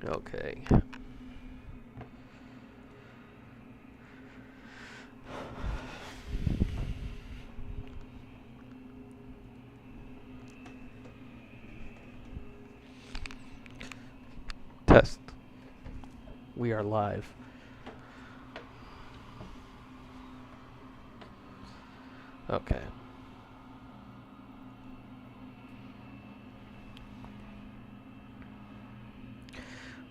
Okay. Test. We are live. Okay.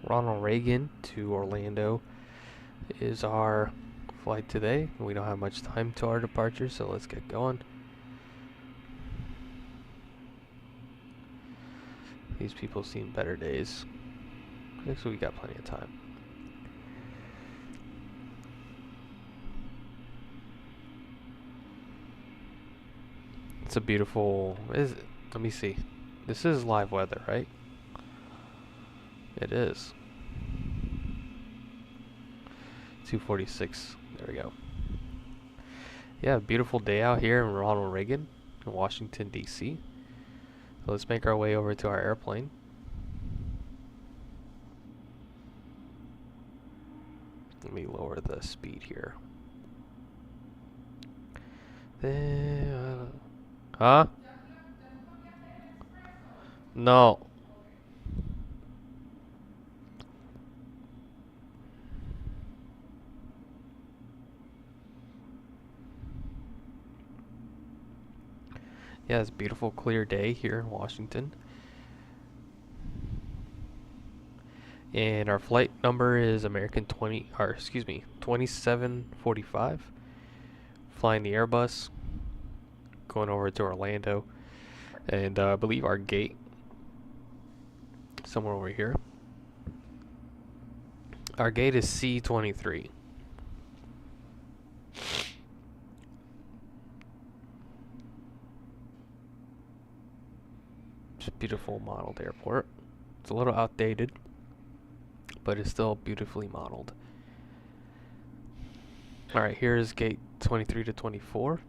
Ronald Reagan to Orlando is our flight today. We don't have much time to our departure, so let's get going. These people seen better days. So we got plenty of time. It's a beautiful, let me see. This is live weather, right? It is. 2:46. There we go. Yeah, beautiful day out here in Ronald Reagan in Washington, D.C. So let's make our way over to our airplane. Let me lower the speed here. Huh? No. Yeah, it's a beautiful clear day here in Washington. And our flight number is American 2745. Flying the Airbus, going over to Orlando, and I believe our gate somewhere over here. Our gate is C23. It's a beautiful modeled airport. It's a little outdated, but it's still beautifully modeled. Alright, here's gate 23 to 24.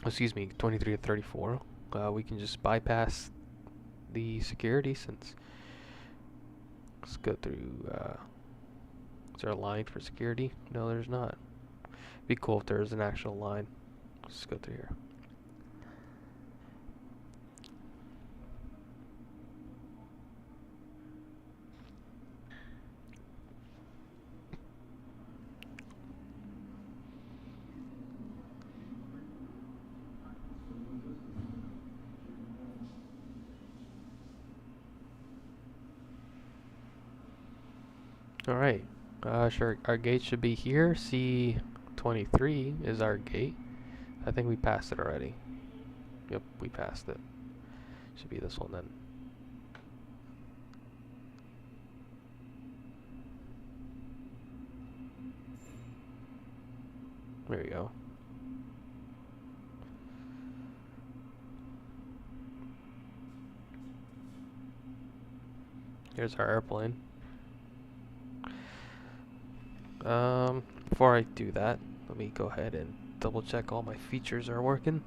Excuse me, 23 to 34. We can just bypass the security since... Let's go through... is there a line for security? No, there's not. It'd be cool if there was an actual line. Let's go through here. Alright, sure, our gate should be here. C23 is our gate. I think we passed it already. Yep, we passed it. Should be this one then. There we go. Here's our airplane. Before I do that, let me go ahead and double check all my features are working.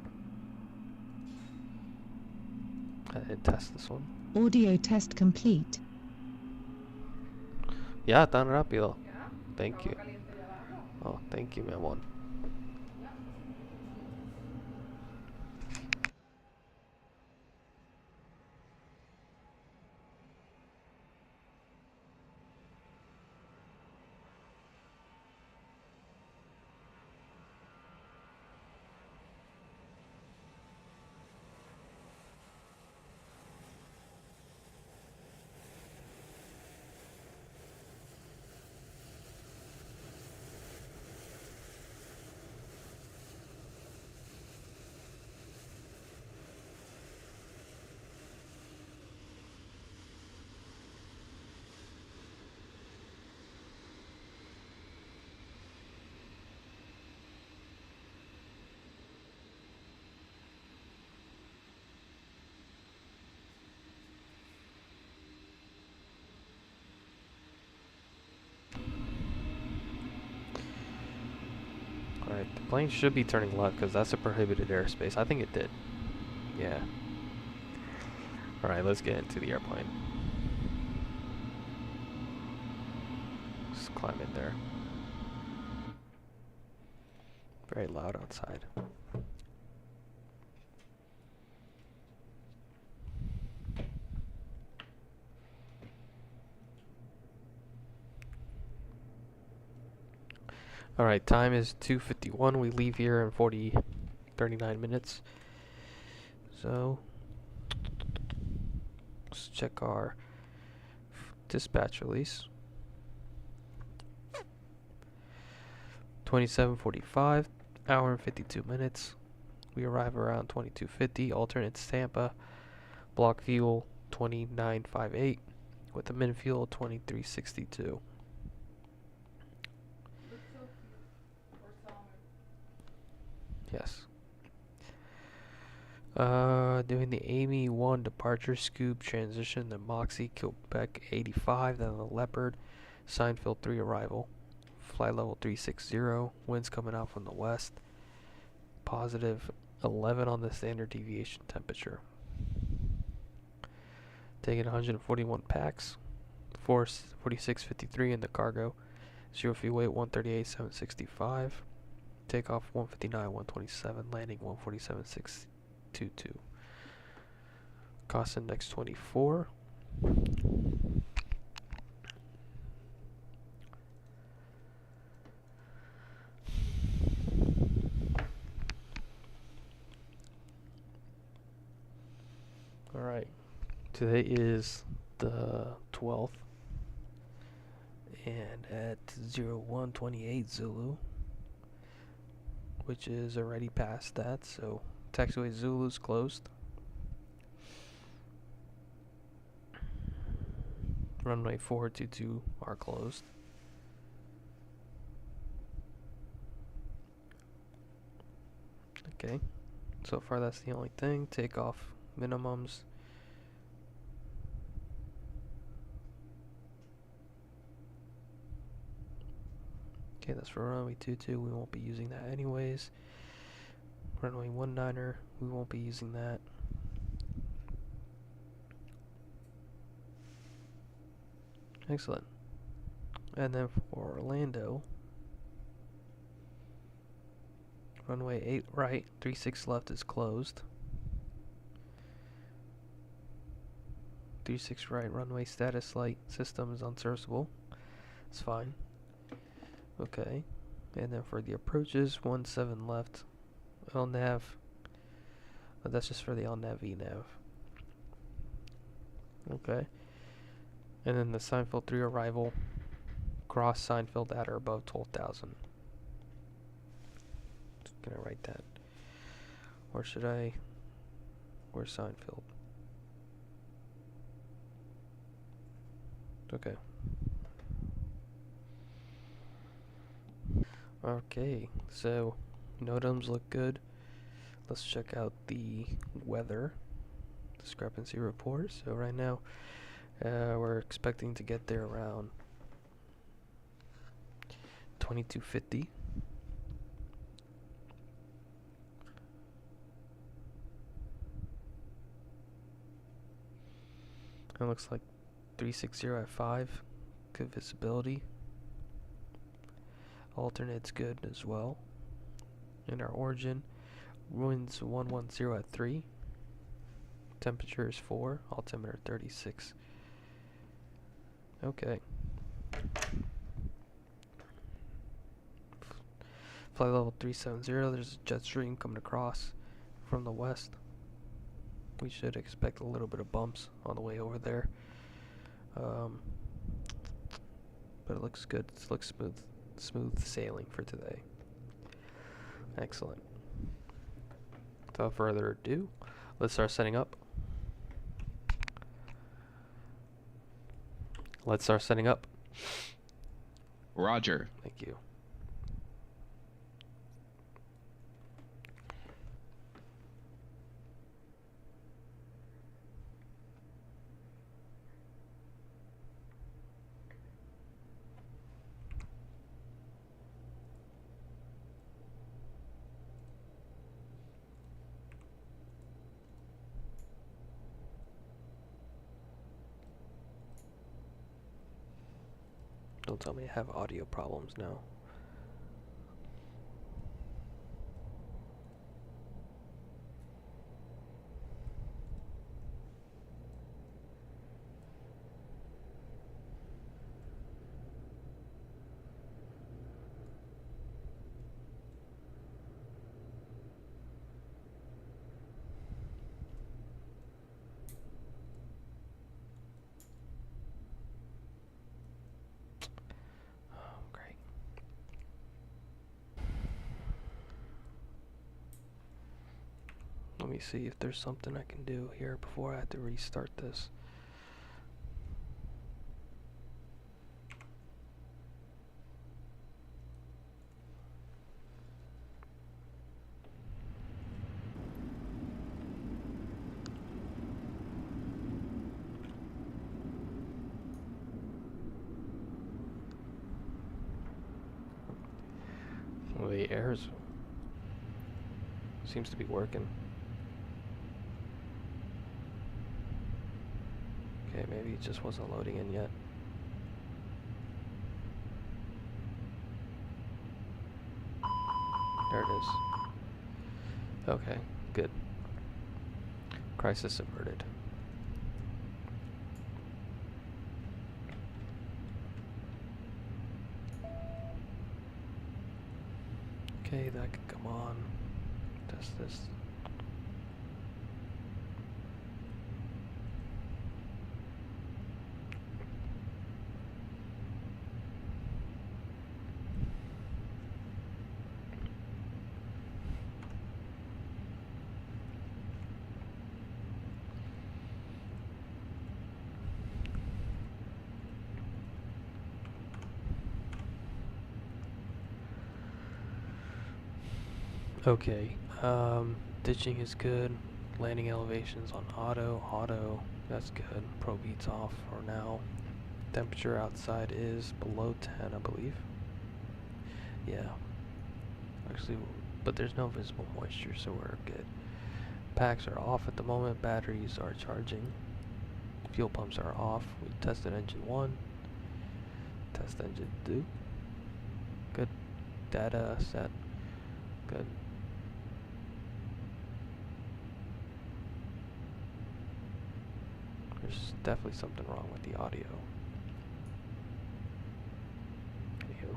I didn't test this one. Audio test complete. Ya, tan rápido. Thank you. Oh, thank you, mi amor. Alright, the plane should be turning left because that's a prohibited airspace. I think it did. Yeah. Alright, let's get into the airplane. I'm in there. Very loud outside. Alright, time is 2:51. We leave here in 39 minutes. So, let's check our dispatch release. 27:45, hour and 52 minutes. We arrive around 22:50. Alternates Tampa. Block fuel 2958 with a min fuel 2362. Yes. Doing the Amy 1 departure, Scoop transition, the Moxie, Quebec 85, then the Leopard, Seinfeld 3 arrival, flight level 360, winds coming out from the west, positive 11 on the standard deviation temperature. Taking 141 packs, force 4653 in the cargo, 0 fuel weight 138,765, takeoff 159, 127, landing 147,622. Cost index 24. Alright, today is the 12th, and at 0128 Zulu, which is already past that, so taxiway Zulu's closed. Runway 422 are closed. Okay, so far that's the only thing. Takeoff minimums. Okay, that's for runway 22. We won't be using that anyways. Runway 19er, we won't be using that. Excellent. And then for Orlando, runway 8 right, 36 left is closed. 36 right, runway status light system is unserviceable. It's fine. Okay. And then for the approaches, 17 left. LNAV. Oh, that's just for the LNAV VNAV. Okay. And then the Seinfeld 3 arrival, cross Seinfeld at or above 12,000. Just gonna write that. Or should I? Where's Seinfeld? Okay. Okay, so NOTAMs look good. Let's check out the weather discrepancy report. So right now, we're expecting to get there around 2250. It looks like 360 at 5. Good visibility. Alternate's good as well. In our origin, winds 110 at 3. Temperature is 4. Altimeter 36. Okay. Flight level 370. There's a jet stream coming across from the west. We should expect a little bit of bumps on the way over there. But it looks good. It looks smooth. Smooth sailing for today. Excellent. Without further ado, let's start setting up. Let's start setting up. Roger. Thank you. Don't tell me I have audio problems now. Oh, great. Let me see if there's something I can do here before I have to restart this. Well, the airs seems to be working. Okay, maybe it just wasn't loading in yet. There it is. Okay, good. Crisis averted. Okay, that could come on. Test this. Okay, ditching is good. Landing elevations on auto, that's good. Probe heat's off for now. Temperature outside is below 10, I believe. Yeah, actually, but there's no visible moisture, so we're good. Packs are off at the moment, batteries are charging. Fuel pumps are off. We tested engine 1. Test engine 2. Good. Data set. Good. There's definitely something wrong with the audio. Anywho.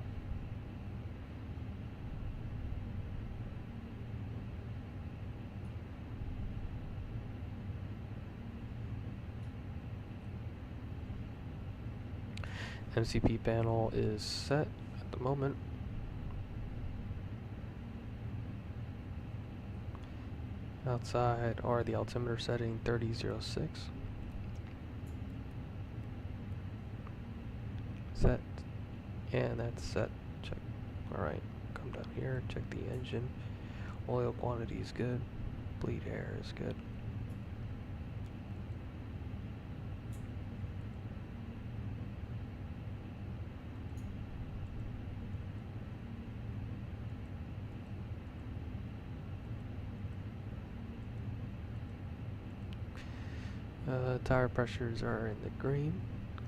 MCP panel is set at the moment. Outside are the altimeter setting 3006. Set. And that's set. Check. Alright, come down here, check the engine. Oil quantity is good. Bleed air is good. Tire pressures are in the green,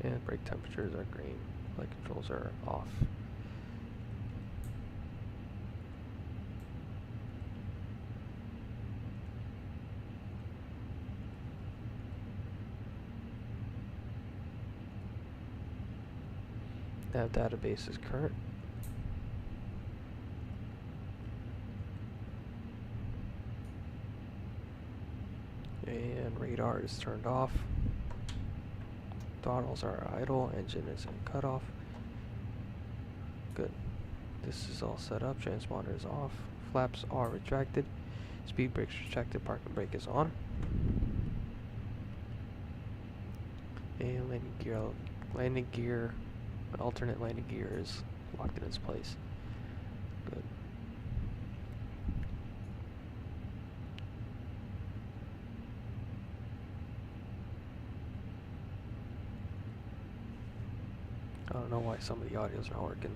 and brake temperatures are green. Flight controls are off. Nav database is current. And radar is turned off. Throttles are idle. Engine is in cutoff. Good. This is all set up. Transponder is off. Flaps are retracted. Speed brake's retracted. Parking brake is on. And landing gear, alternate landing gear is locked in its place. Good. I don't know why some of the audio's not working.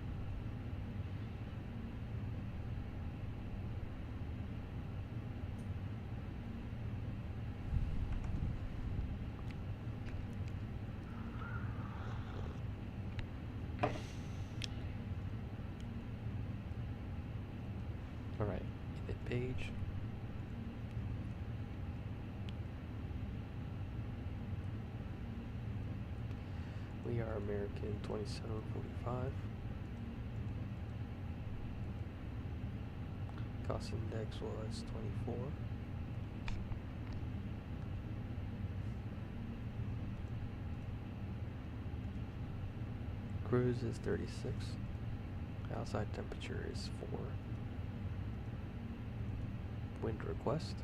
Alright, edit page. We are American 2745. Cost index was 24. Cruise is 36. Outside temperature is 4. Wind request.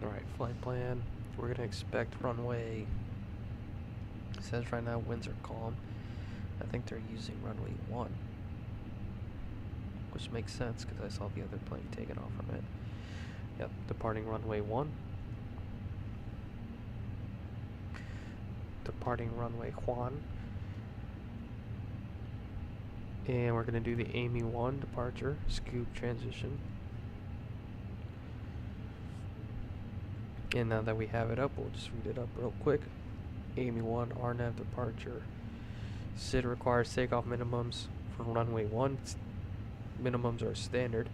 Alright, flight plan. We're going to expect runway. It says right now winds are calm. I think they're using runway 1. Which makes sense because I saw the other plane taking off from it. Yep, departing runway 1. Departing runway Juan. And we're going to do the Amy 1 departure, scoop transition. And now that we have it up, we'll just read it up real quick. Amy 1 RNAV departure. SID requires takeoff minimums for runway 1. Minimums are standard,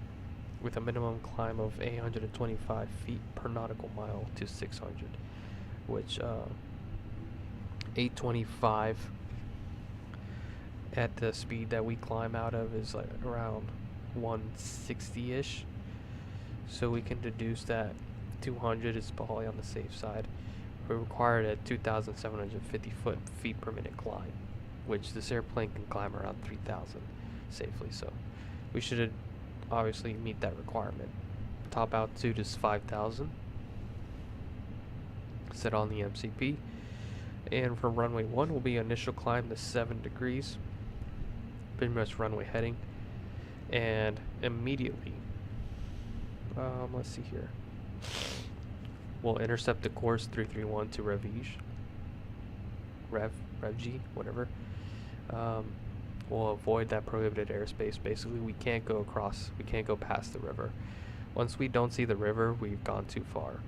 with a minimum climb of 825 feet per nautical mile to 600, which 825 at the speed that we climb out of is like around 160-ish. So we can deduce that 200 is probably on the safe side. We're required at 2,750 feet per minute climb, which this airplane can climb around 3,000 safely. So we should obviously meet that requirement. Top altitude is 5,000. Set on the MCP. And for runway 1 will be initial climb to 7 degrees. Pretty much runway heading. And immediately, let's see here. We'll intercept the course 331 to Rev-G, whatever. We'll avoid that prohibited airspace. Basically, we can't go across, we can't go past the river. Once we don't see the river, we've gone too far.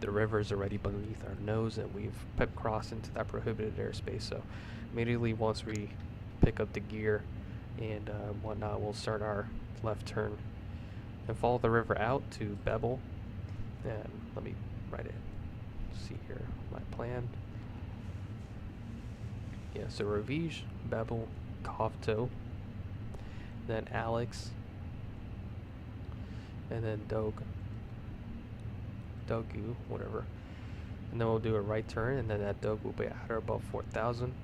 The river is already beneath our nose and we've crossed into that prohibited airspace. So immediately once we pick up the gear and whatnot, we'll start our left turn and follow the river out to Bevel. And let me write it. See here, my plan. Yeah, so Ravij, Bevel, Kovto, then Alex, and then Dogu, whatever. And then we'll do a right turn, and then that Dog will be at or above 4,000.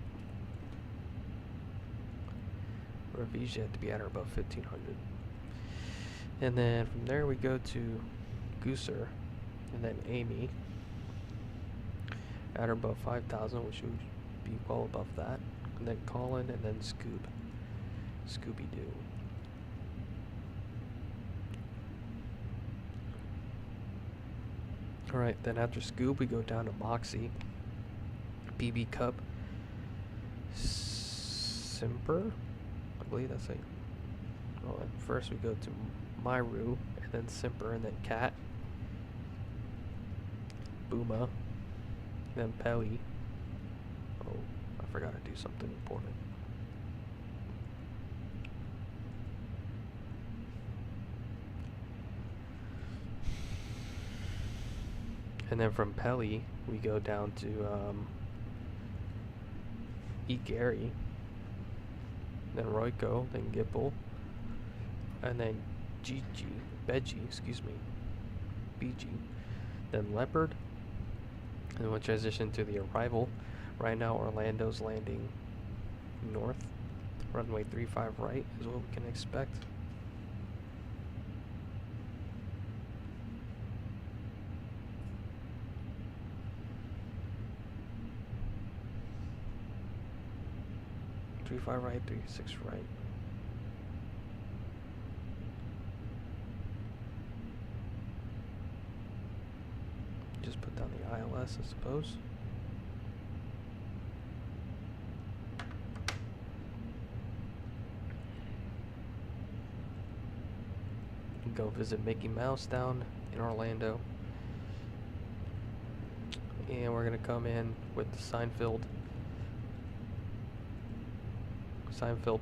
Ravij had to be at or above 1,500. And then from there we go to Gooser, and then Amy at or above 5,000, which would be well above that. And then Colin, and then Scooby-Doo. Alright, then after Scoob we go down to Moxie, BB Cup, Simper, I believe that's it. Oh, and first we go to Myru, and then Simper, and then Cat, Booma, then Pelly. Oh, I forgot to do something important. And then from Pelly, we go down to E. Gary, then Royko, then Gipple, and then BG, then Leopard, and then we'll transition to the arrival. Right now, Orlando's landing north, runway 35 right is what we can expect. Three 5 right, 36 right. Just put down the ILS, I suppose. go visit Mickey Mouse down in Orlando. And we're gonna come in with the Seinfeld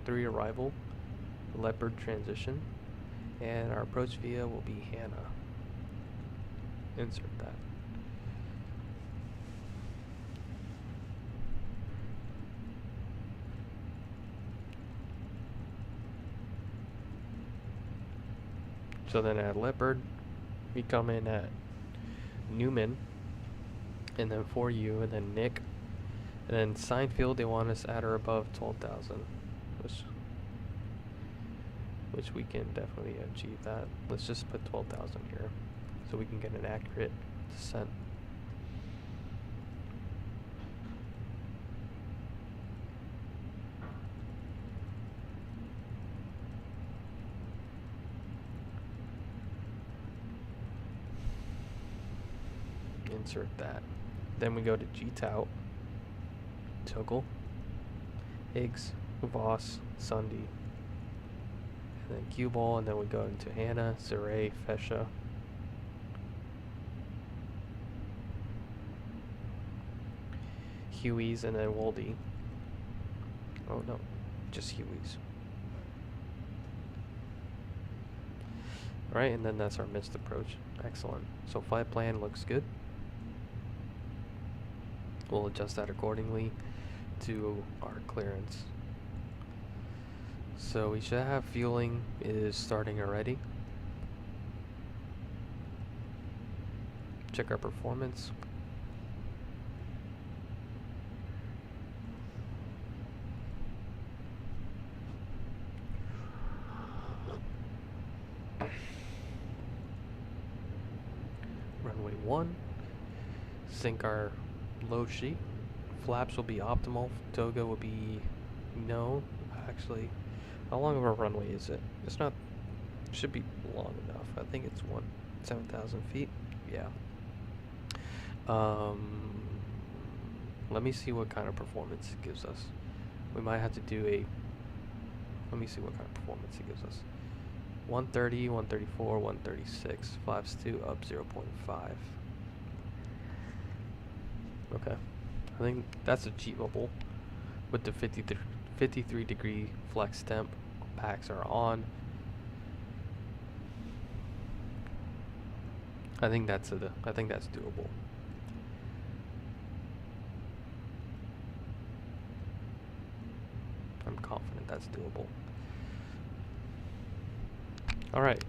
3 arrival, Leopard transition, and our approach via will be Hannah. Insert that. So then at Leopard, we come in at Newman, and then for you, and then Nick, and then Seinfeld, they want us at or above 12,000, which we can definitely achieve that. Let's just put 12,000 here, so we can get an accurate descent. Insert that. Then we go to G-Tout, Toggle, Higgs, Voss, Sunday, and then cue ball, and then we go into Hannah, Zeray, Fesha. Huey's, and then Woldy. Oh no, just Huey's. Alright, and then that's our missed approach. Excellent. So flight plan looks good. We'll adjust that accordingly to our clearance. So we should have fueling is starting already. Check our performance. Runway 1. Sync our load sheet. Flaps will be optimal. Toga will be no. Actually, how long of a runway is it? It's not. Should be long enough. I think it's 7,000 feet. Yeah. Let me see what kind of performance it gives us. We might have to do a. Let me see what kind of performance it gives us. 130, 134, 136. Flaps 2 up 0.5. Okay, I think that's achievable with the 53 degree flex temp. Packs are on. I think that's doable. I'm confident that's doable. All right.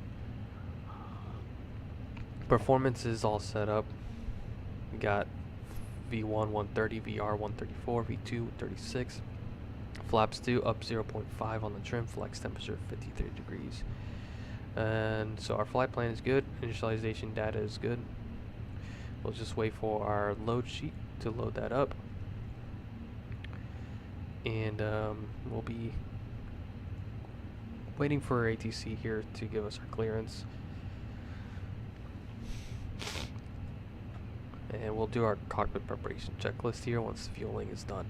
Performance is all set up. We got V1 130, VR 134, V2 136. Flaps 2 up 0.5 on the trim. Flex temperature 53 degrees. And so our flight plan is good. Initialization data is good. We'll just wait for our load sheet to load that up. And we'll be waiting for our ATC here to give us our clearance. And we'll do our cockpit preparation checklist here once the fueling is done.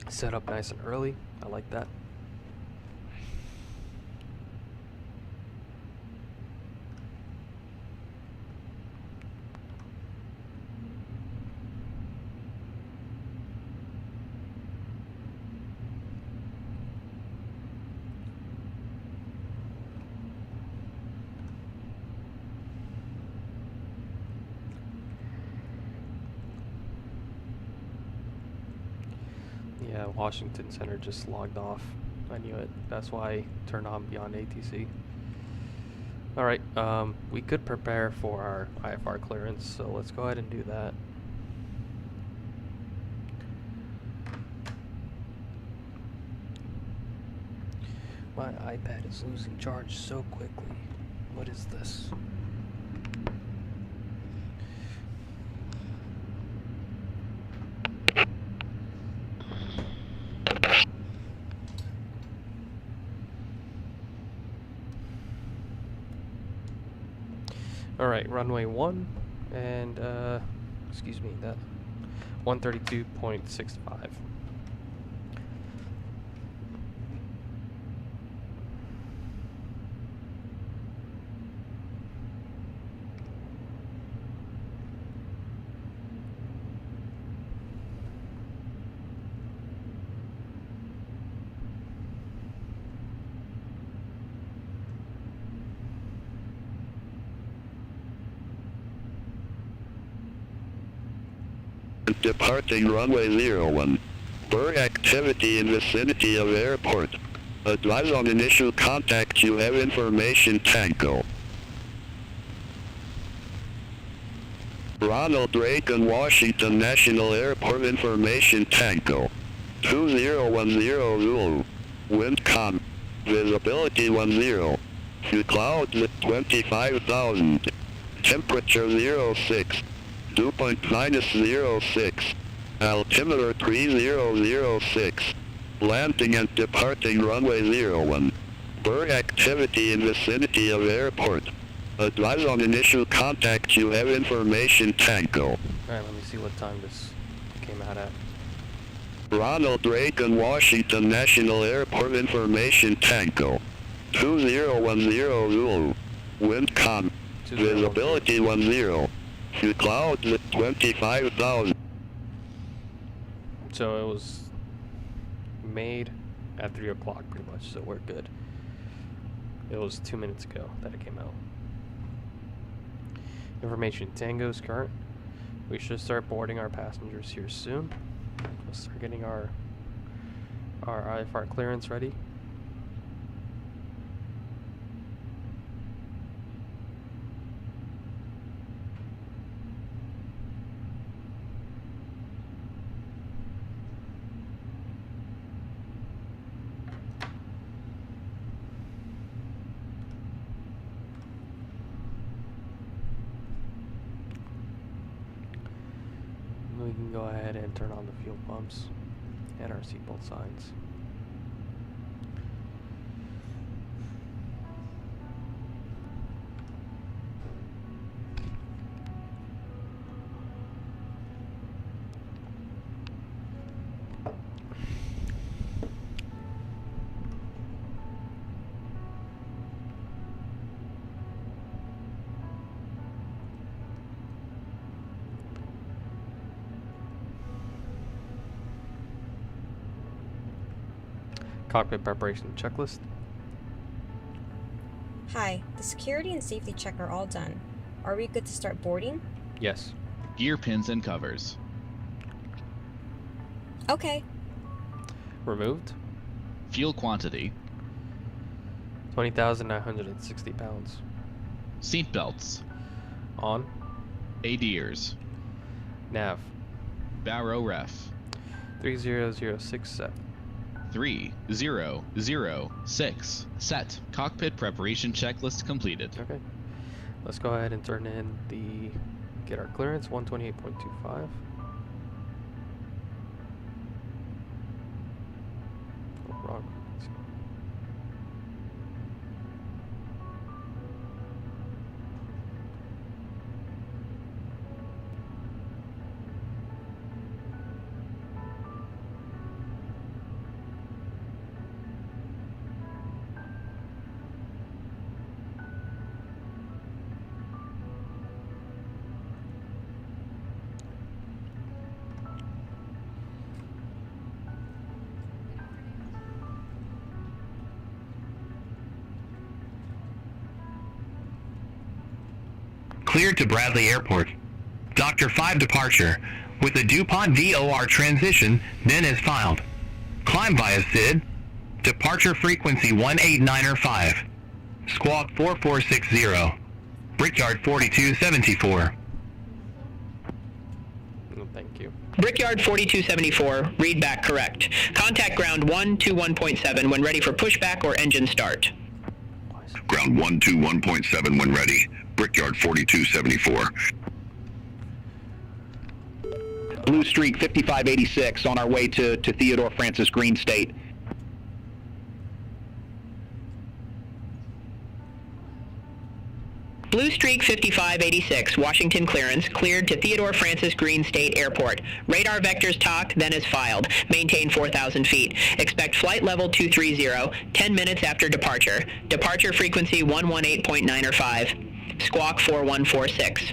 Set up nice and early. I like that. Yeah, Washington Center just logged off. I knew it. That's why I turned on beyond ATC. Alright, we could prepare for our IFR clearance, so let's go ahead and do that. My iPad is losing charge so quickly. What is this? Alright, runway 1 and excuse me, that 132.65. departing runway 01. Bird activity in vicinity of airport. Advise on initial contact, you have information Tango. Ronald Reagan Washington National Airport information Tango. 2010 Zulu. Wind calm. Visibility 10. Few clouds at 25,000. Temperature 06. Dew point minus 06. Altimeter 3006. Landing and departing runway 01. Bird activity in vicinity of airport. Advise on initial contact, you have information Tango. Alright, let me see what time this came out at. Ronald Reagan Washington National Airport information Tango. 2010 Zulu. Wind calm. 2010. Visibility 10. Few clouds at 25,000. So it was made at 3 o'clock pretty much, so we're good. It was 2 minutes ago that it came out. Information Tango's current. We should start boarding our passengers here soon. We'll start getting our IFR clearance ready. We can go ahead and turn on the fuel pumps and our seatbelt signs. Cockpit preparation checklist. Hi, the security and safety check are all done. Are we good to start boarding? Yes. Gear pins and covers. Okay. Removed. Fuel quantity. 20,960 pounds. Seat belts. On. ADIRS. Nav. Barrow ref. 3006 set. 3006. Set. Cockpit preparation checklist completed. Okay. Let's go ahead and turn in get our clearance, 128.25. Oh, wrong. Cleared to Bradley Airport. Doctor 5 departure with a DuPont VOR transition, then is filed. Climb via SID. Departure frequency 189.5. Squawk 4460. Brickyard 4274. Oh, thank you. Brickyard 4274, read back correct. Contact ground 121.7 when ready for pushback or engine start. Ground 121.7 when ready. Brickyard 4274. Blue Streak 5586 on our way to Theodore Francis Green State. Blue Streak 5586, Washington clearance, cleared to Theodore Francis Green State Airport. Radar vectors TOC, then is filed. Maintain 4,000 feet. Expect flight level 230, 10 minutes after departure. Departure frequency 118.9 or 5. Squawk 4146.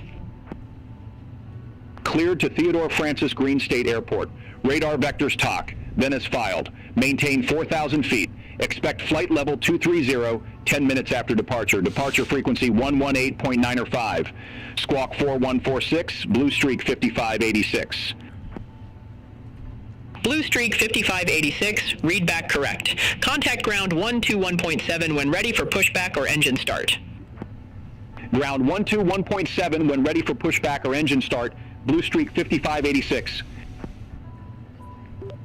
Cleared to Theodore Francis Green State Airport. Radar vectors TOC, then is filed. Maintain 4,000 feet. Expect flight level 230, 10 minutes after departure. Departure frequency 118.9 or 5. Squawk 4146, Blue Streak 5586. Blue streak 5586, read back correct. Contact ground 121.7 when ready for pushback or engine start. Ground 121.7 when ready for pushback or engine start. Blue streak 5586.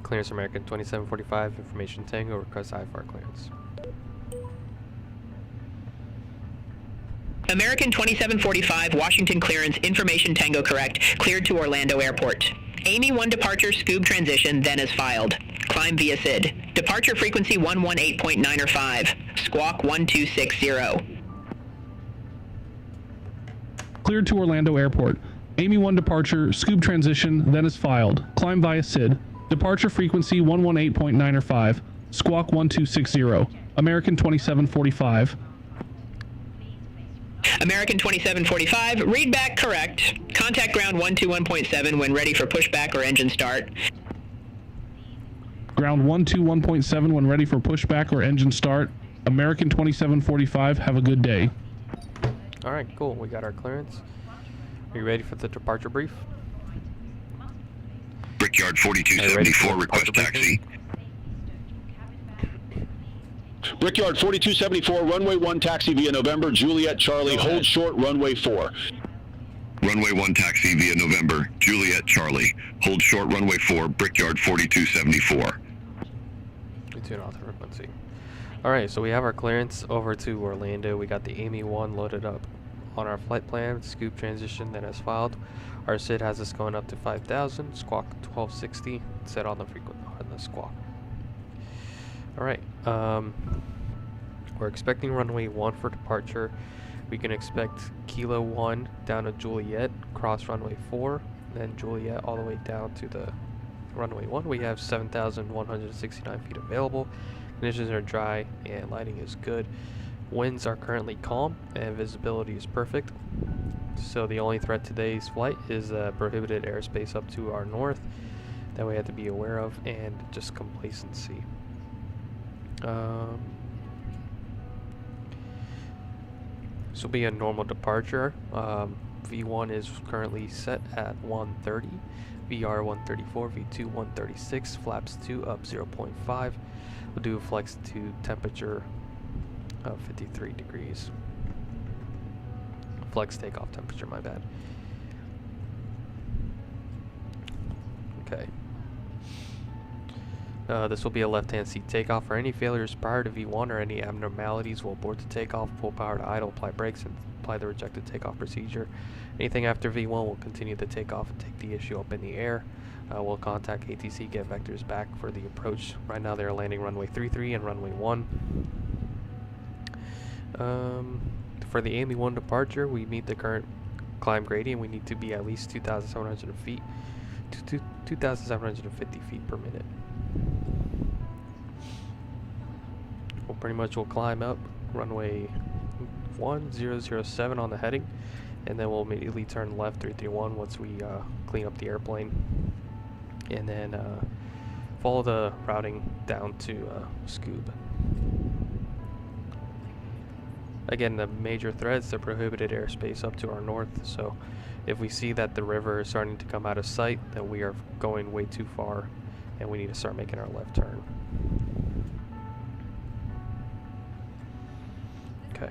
Clearance American 2745, information Tango, request IFR clearance. American 2745, Washington clearance, information Tango correct, cleared to Orlando Airport. Amy 1 departure, Scoob transition, then is filed. Climb via SID. Departure frequency 118.9 or 5. Squawk 1260. Cleared to Orlando Airport. Amy 1 departure, Scoob transition, then is filed. Climb via SID. Departure frequency 118.9 or 5. Squawk 1260. American 2745. American 2745, read back correct. Contact ground 121.7 when ready for pushback or engine start. Ground 121.7 when ready for pushback or engine start. American 2745, have a good day. Alright, cool. We got our clearance. Are you ready for the departure brief? Brickyard 4274, request taxi. Brickyard 4274, runway 1 taxi via November, Juliet Charlie, hold short, runway 4. Runway 1 taxi via November, Juliet Charlie. Hold short, runway 4, Brickyard 4274. Tune off the frequency. Alright, so we have our clearance over to Orlando. We got the Amy 1 loaded up on our flight plan. Scoop transition then is filed. Our SID has us going up to 5,000. Squawk 1260. Set on the squawk. Alright, we're expecting runway 1 for departure. We can expect Kilo 1 down to Juliet, cross runway 4, then Juliet all the way down to the runway 1. We have 7,169 feet available. Conditions are dry and lighting is good. Winds are currently calm and visibility is perfect. So the only threat today's flight is prohibited airspace up to our north that we have to be aware of, and just complacency. This will be a normal departure. V1 is currently set at 130, VR 134, V2 136, flaps 2 up 0.5. We'll do a flex to temperature of 53 degrees. Flex takeoff temperature, my bad. Okay. This will be a left-hand seat takeoff. For any failures prior to V1 or any abnormalities, we'll abort the takeoff, pull power to idle, apply brakes, and apply the rejected takeoff procedure. Anything after V1, we'll continue the takeoff and take the issue up in the air. We'll contact ATC, get vectors back for the approach. Right now they're landing runway 33 and runway 1. For the Amy 1 departure, we meet the current climb gradient. We need to be at least 2,700 feet to 2,750 feet per minute. We'll pretty much climb up runway 1007 on the heading, and then we'll immediately turn left 331 once we clean up the airplane, and then follow the routing down to Scoob. Again, the major threats, the prohibited airspace up to our north, so if we see that the river is starting to come out of sight, then we are going way too far and we need to start making our left turn. Okay.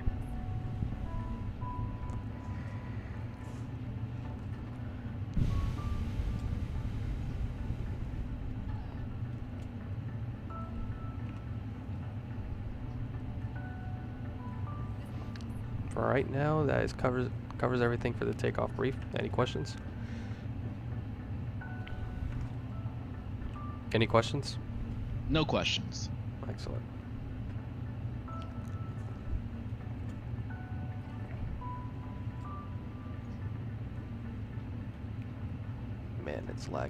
For right now, that is covers everything for the takeoff brief. Any questions? Any questions? No questions. Excellent. Man, it's laggy.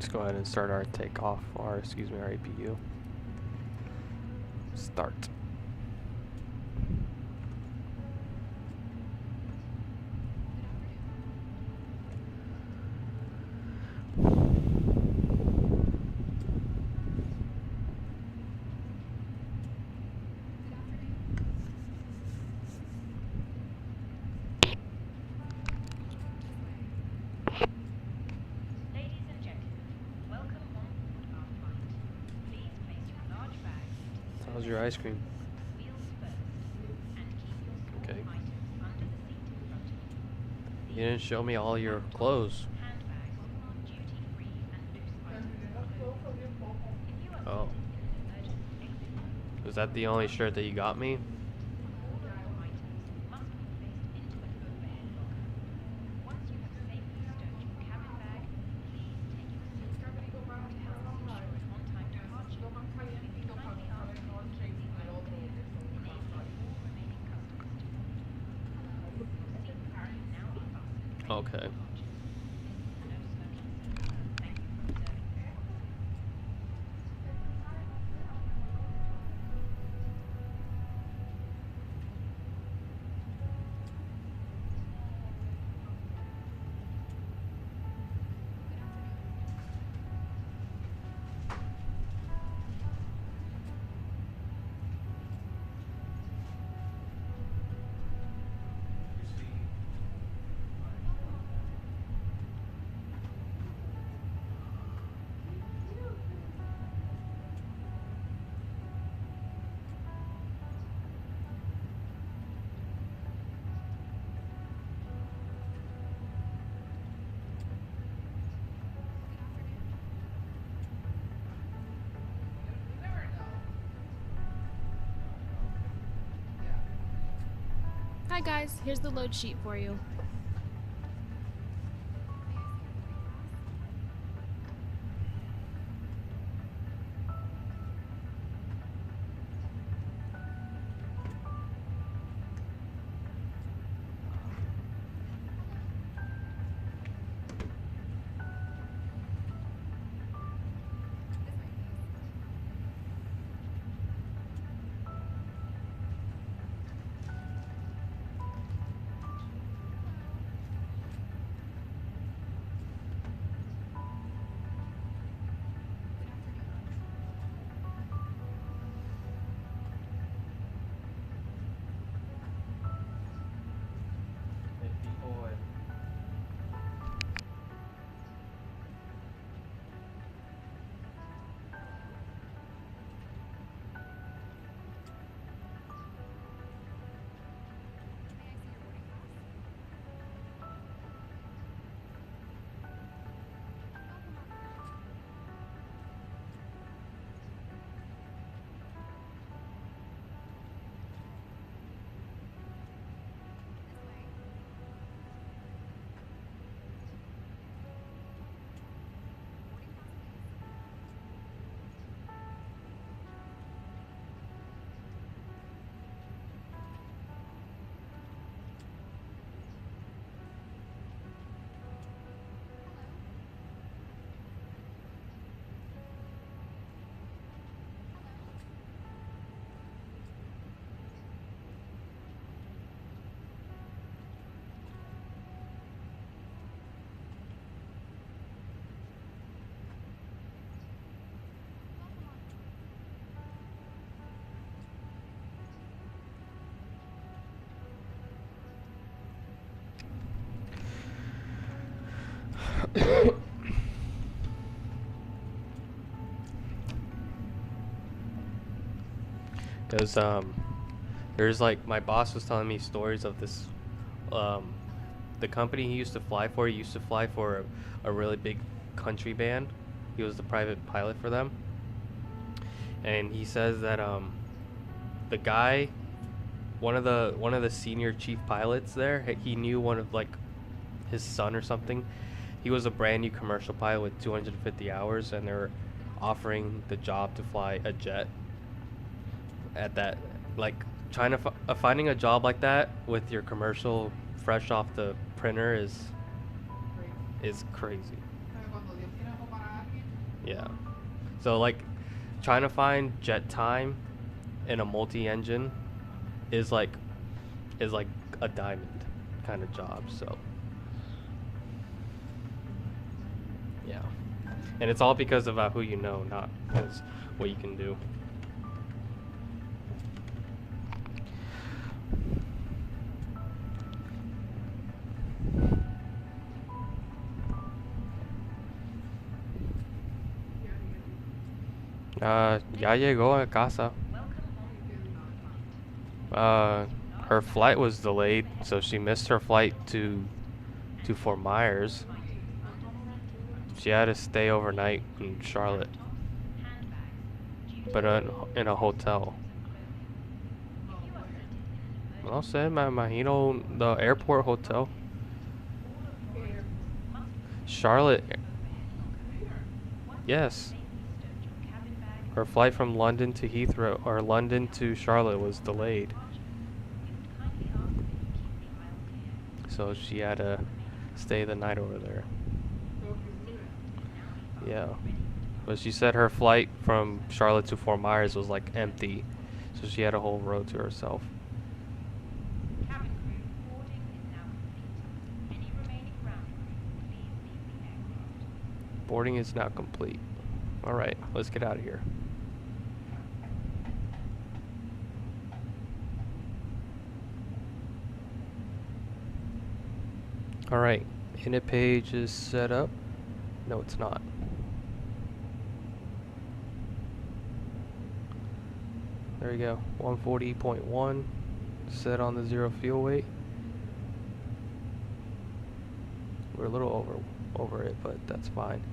Let's go ahead and start our takeoff, or excuse me, our APU. Start. How's your ice cream? Okay. You didn't show me all your clothes. Oh. Was that the only shirt that you got me? Okay. Hi guys, here's the load sheet for you. Because there's like, my boss was telling me stories of this, the company he used to fly for. He used to fly for a really big country band. He was the private pilot for them, and he says that the guy, one of the senior chief pilots there, he knew one of like his son or something. He was a brand new commercial pilot with 250 hours, and they're offering the job to fly a jet. At that, like, trying to finding a job like that with your commercial fresh off the printer is crazy. Yeah. So like, trying to find jet time in a multi-engine is like a diamond kind of job. So yeah, and it's all because of who you know, not because what you can do. Ya llegó a casa. Her flight was delayed, so she missed her flight to Fort Myers. She had to stay overnight in Charlotte, but in a hotel. No sé, me imagino the airport hotel. Charlotte. Yes. Her flight from London to Heathrow, or London to Charlotte, was delayed. So she had to stay the night over there. Yeah. But she said her flight from Charlotte to Fort Myers was like empty. So she had a whole row to herself. Boarding is now complete. Alright, let's get out of here. Alright, init page is set up. No, it's not. There you go, 140.1, set on the 0 fuel weight. We're a little over it, but that's fine.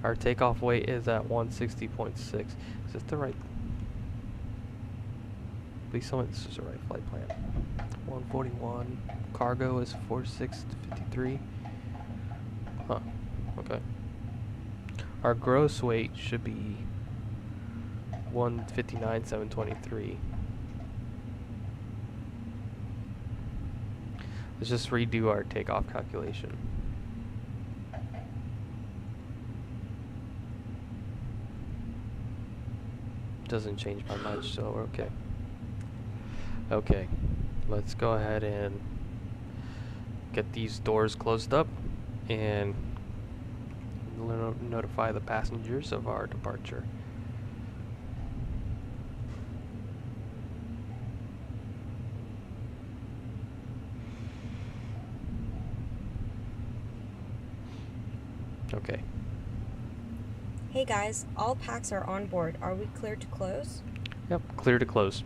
Our takeoff weight is at 160.6. Is this the right? Please tell me this is the right flight plan. 141. Cargo is 46 to 53. Huh. Okay. Our gross weight should be 159,723. Let's just redo our takeoff calculation. Doesn't change by much, so we're okay. Okay, let's go ahead and get these doors closed up and notify the passengers of our departure. Okay. Hey guys, all packs are on board. Are we clear to close? Yep, clear to close.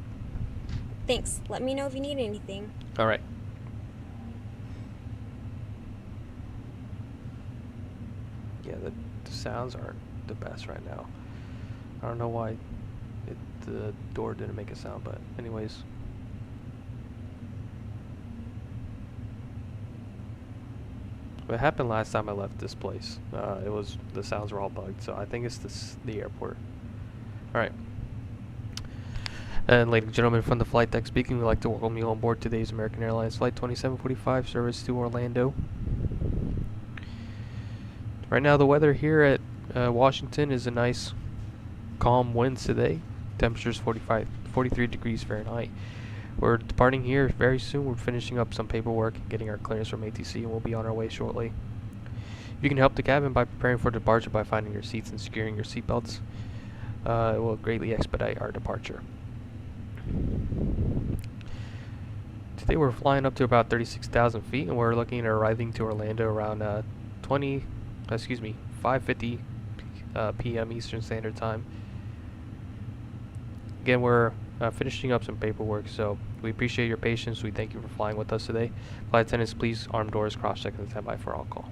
Thanks. Let me know if you need anything. Alright. Yeah, the sounds aren't the best right now. I don't know why the door didn't make a sound, but anyways. What happened last time I left this place? The sounds were all bugged, so I think it's the airport. Alright. And ladies and gentlemen, from the flight deck speaking, we'd like to welcome you on board today's American Airlines Flight 2745 service to Orlando. Right now the weather here at Washington is a nice calm winds today. Temperature's 43 degrees Fahrenheit. We're departing here very soon. We're finishing up some paperwork and getting our clearance from ATC, and we'll be on our way shortly. You can help the cabin by preparing for departure by finding your seats and securing your seatbelts. It will greatly expedite our departure. Today we're flying up to about 36,000 feet, and we're looking at arriving to Orlando around 5:50 p.m. Eastern Standard Time. Again, we're finishing up some paperwork, so we appreciate your patience. We thank you for flying with us today. Flight attendants, please arm doors, cross-check, and stand by for all call.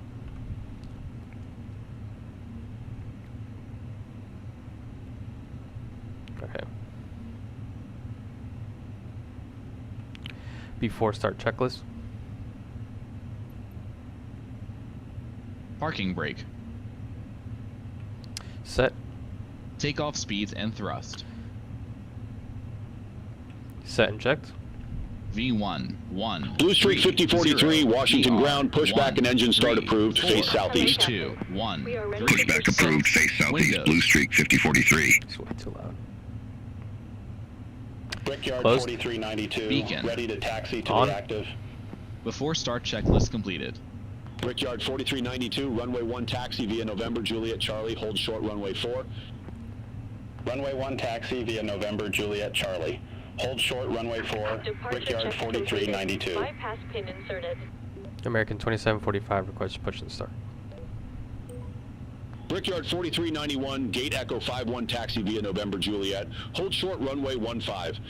Okay. Before start checklist. Parking brake. Set. Takeoff speeds and thrust. Set and checked. V1, 1. Blue Streak 5043, Washington ground, pushback and engine start approved, face southeast. 2, 1. Pushback approved, face southeast, Blue Streak 5043. It's way too loud. Brickyard Closed. 4392, Beacon. ready to taxi to On. reactive. Before start checklist completed. Brickyard 4392, runway 1 taxi via November Juliet Charlie, hold short runway 4. Runway 1 taxi via November Juliet Charlie, hold short runway 4, Brickyard 4392. Bypass pin inserted. American 2745 requests push and start. Brickyard 4391, gate Echo 51 taxi via November Juliet, hold short runway 15.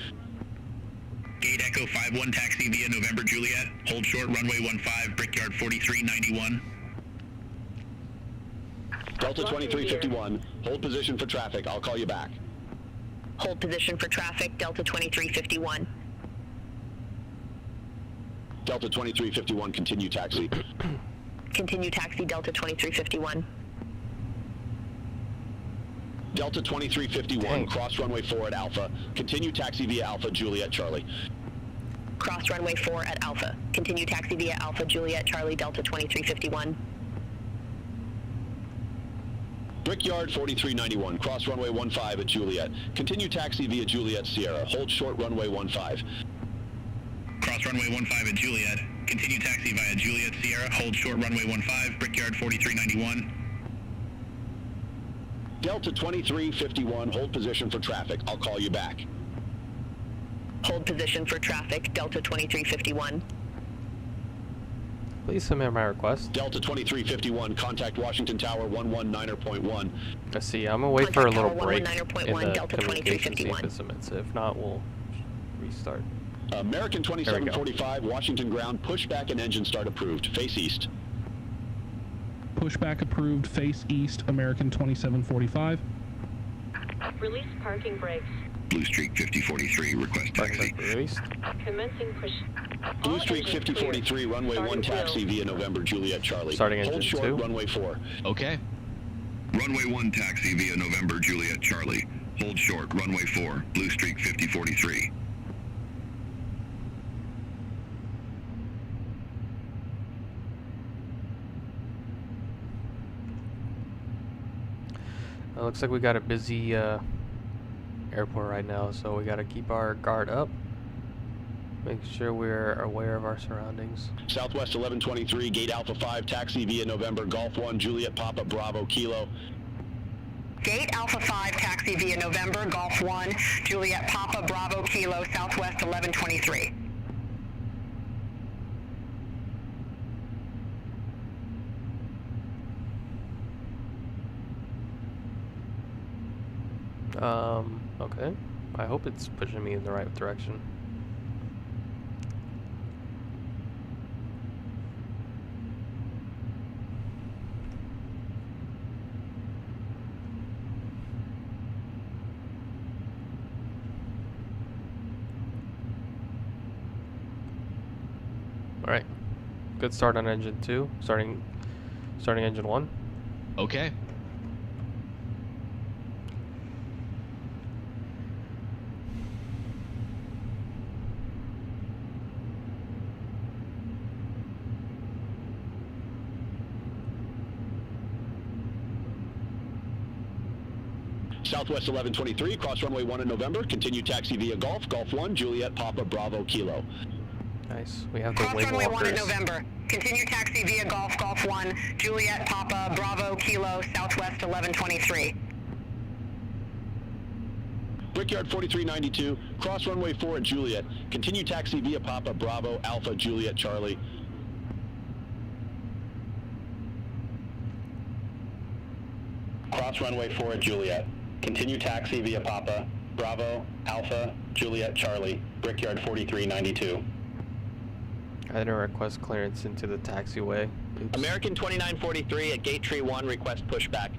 Gate Echo 51 taxi via November Juliet. Hold short runway 15, Brickyard 4391. Delta 2351, hold position for traffic, I'll call you back. Hold position for traffic, Delta 2351. Delta 2351, continue taxi. Continue taxi, Delta 2351. Delta 2351, Dang. cross runway 4 at Alpha, continue taxi via Alpha Juliet Charlie. Cross runway 4 at Alpha. Continue taxi via Alpha Juliet Charlie, Delta 2351. Brickyard 4391, cross runway 15 at Juliet, continue taxi via Juliet Sierra, hold short runway 15. Cross runway 15 at Juliet. Continue taxi via Juliet Sierra. Hold short runway 15, Brickyard 4391. Delta 2351, hold position for traffic, I'll call you back. Hold position for traffic, Delta 2351. Please submit my request. Delta 2351, contact Washington Tower 119.1. Let's see, I'm gonna wait for a little Contact break Tower in 119.1, the Delta communication, see if 2351. it submits. If not, we'll restart. American 2745, Washington ground, pushback and engine start approved, face east. Pushback approved, face east, American 2745. Release parking brakes. Blue Streak 5043, request taxi. Released. Commencing push. Blue All Streak engines 5043, clear. runway 1 Starting taxi wheel. via November Juliet Charlie. Starting hold engine short 2. runway 4. Okay. Runway 1 taxi via November Juliet Charlie. Hold short, runway 4, Blue Streak 5043. Looks like we got a busy airport right now, so we gotta keep our guard up. Make sure we're aware of our surroundings. Southwest 1123, gate Alpha 5, taxi via November Golf 1, Juliet Papa Bravo Kilo. Gate Alpha 5 taxi via November Golf 1, Juliet Papa Bravo Kilo, Southwest 1123. Okay. I hope it's pushing me in the right direction. Alright. Good start on engine 2. Starting engine 1. Okay. Southwest 1123, cross runway 1 in November, continue taxi via Golf, Golf 1, Juliet Papa Bravo Kilo. Nice. We have the Cross wing runway 1 in walkers. November. Continue taxi via Golf, Golf 1, Juliet Papa Bravo Kilo, Southwest 1123. Brickyard 4392, cross runway 4 at Juliet, continue taxi via Papa Bravo Alpha Juliet Charlie. Cross runway 4 at Juliet, continue taxi via Papa Bravo Alpha Juliet Charlie, Brickyard 4392. I didn't request clearance into the taxiway. Oops. American 2943 at Gate Tree 1, request pushback.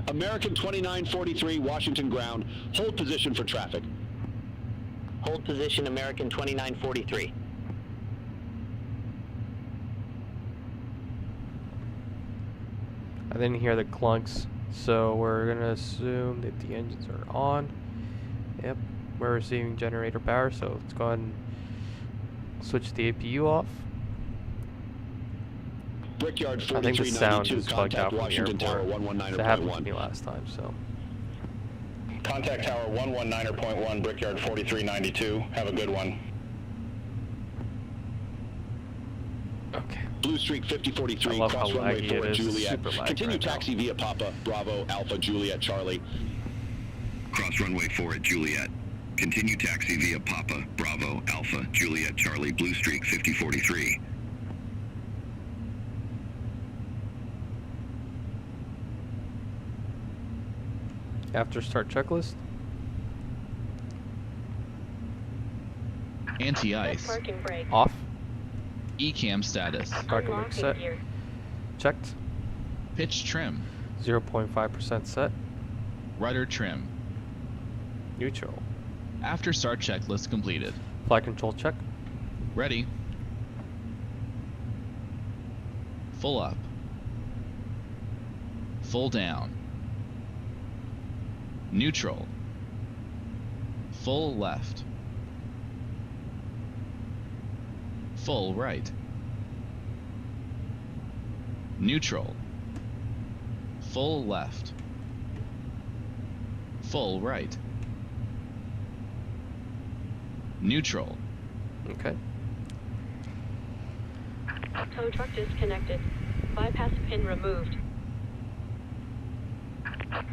American 2943, Washington ground, hold position for traffic. Hold position, American 2943. I didn't hear the clunks, so we're gonna assume that the engines are on. Yep. we're receiving generator power, so let's go ahead and switch the APU off. Brickyard I think the sound 4392, is bugged out contact from the Washington Tower airport. That happened to 119.1. me last time, so. Contact Tower 119.1, Brickyard 4392. Have a good one. Okay. Blue Streak I 5043, love how cross runway laggy 4 it at is. It's Juliet. super laggy Continue right now. taxi via Papa, Bravo, Alpha, Juliet, Charlie. Cross runway 4 at Juliet. Continue taxi via Papa, Bravo, Alpha, Juliet, Charlie, Blue Streak 5043. After start checklist. Set Anti-ice. parking brake. Off. ECAM status. Parking brake Unlocking set. gear. Checked. Pitch trim. 0.5% set. Rudder trim. Neutral. After start checklist completed. Flight control check. Ready. Full up. Full down. Neutral. Full left. Full right. Neutral. Full left. Full right. Neutral. Okay. Tow truck disconnected. Bypass pin removed.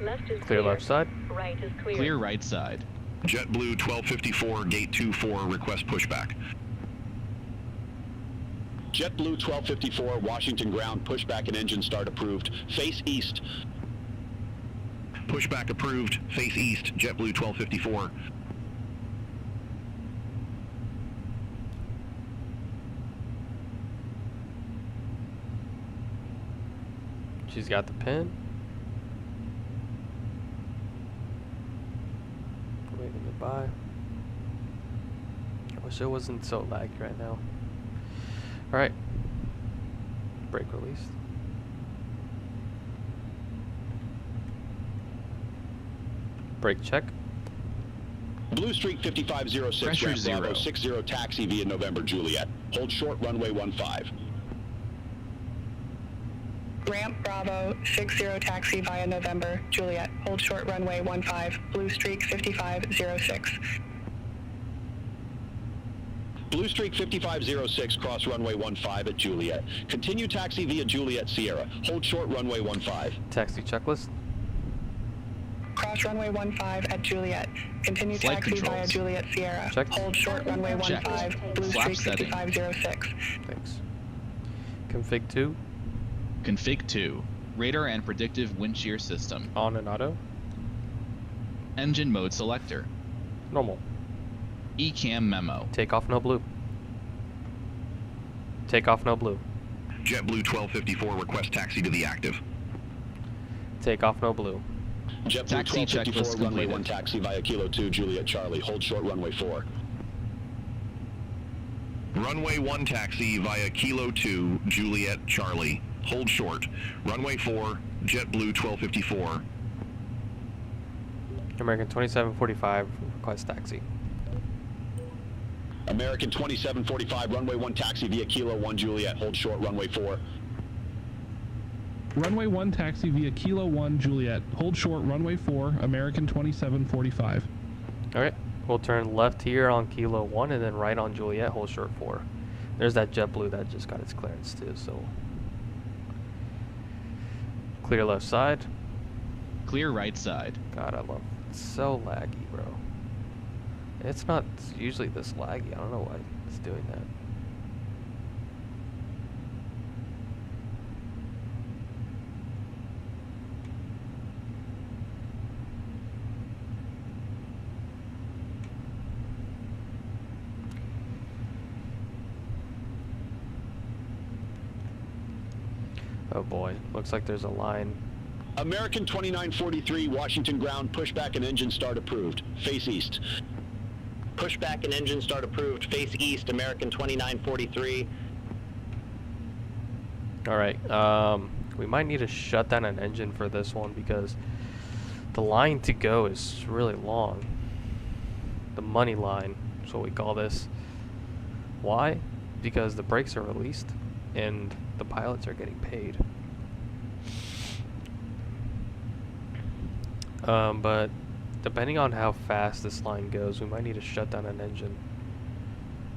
Left is Clear left side. Right is clear. Clear right side. JetBlue 1254, gate 24, request pushback. JetBlue 1254, Washington ground, pushback and engine start approved. Face east. Pushback approved, face east, JetBlue 1254. She's got the pin. Waving goodbye. I wish it wasn't so laggy right now. Alright. Brake released. Brake check. Blue Streak 5506, Pressure ramp zero. Bravo 60 taxi via November Juliet. Hold short runway 15. Ramp Bravo 60 taxi via November Juliet. Hold short runway 15. Blue Streak 5506. Blue Streak 5506, cross runway 15 at Juliet. Continue taxi via Juliet Sierra. Hold short runway 15. Taxi checklist. Cross runway 15 at Juliet. Continue Flight taxi via controls. Juliet Sierra. Checked. Hold short runway 15. Checked. Blue Flap Streak setting. 5506. Thanks. Config 2. Config 2. Radar and predictive wind shear system. On and auto. Engine mode selector. Normal. ECAM memo. Takeoff no blue. Takeoff no blue. JetBlue 1254, request taxi to the active. Takeoff no blue. JetBlue Taxi 1254, checklist runway completed. 1 taxi via Kilo 2 Juliet Charlie. Hold short runway 4. Runway 1 taxi via Kilo 2, Juliet, Charlie. Hold short. Runway 4, JetBlue 1254. American 2745, request taxi. American 2745, runway 1 taxi via Kilo 1 Juliet. Hold short runway 4. Runway 1 taxi via Kilo 1 Juliet. Hold short runway 4, American 2745. Alright, we'll turn left here on Kilo 1 and then right on Juliet, hold short 4. There's that JetBlue that just got its clearance too, so. Clear left side. Clear right side. God, I love it. It's so laggy, bro. It's not usually this laggy. I don't know why it's doing that. Oh boy, looks like there's a line. American 2943, Washington ground, pushback and engine start approved. Face east. Pushback and engine start approved. Face east, American 2943. Alright, we might need to shut down an engine for this one because the line to go is really long. the money line. That's what we call this. Why? Because the brakes are released and the pilots are getting paid. But depending on how fast this line goes, we might need to shut down an engine.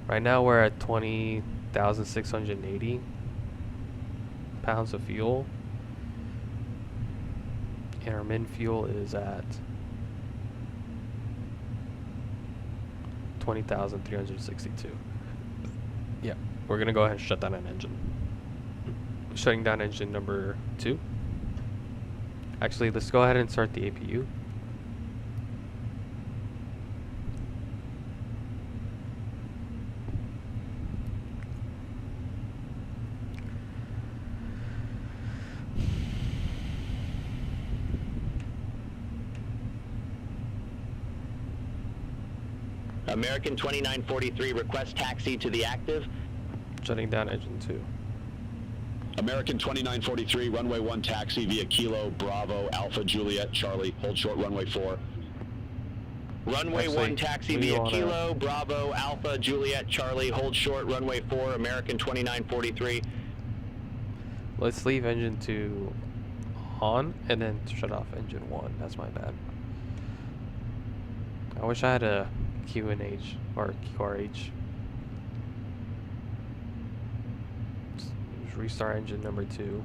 Right now we're at 20,680 pounds of fuel, and our min fuel is at 20,362. Yeah, we're gonna go ahead and shut down an engine. Shutting down engine number 2. Actually, let's go ahead and start the APU. American 2943, request taxi to the active. Shutting down engine 2. American 2943, runway 1 taxi via Kilo, Bravo, Alpha, Juliet, Charlie, hold short runway 4. Runway Actually, 1 taxi we via wanna- Kilo, Bravo, Alpha, Juliet, Charlie, hold short runway 4, American 2943. Let's leave engine 2 on and then shut off engine 1. That's my bad. I wish I had a QNH or QRH. Just restart engine number 2.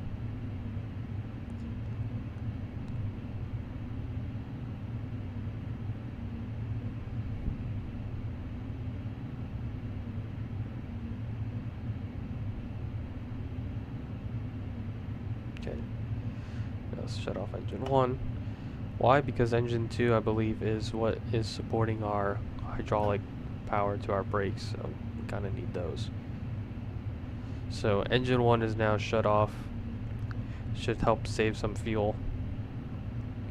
Okay. Let's shut off engine 1. Why? Because engine 2, I believe, is what is supporting our hydraulic power to our brakes, so we kind of need those. So engine 1 is now shut off. Should help save some fuel.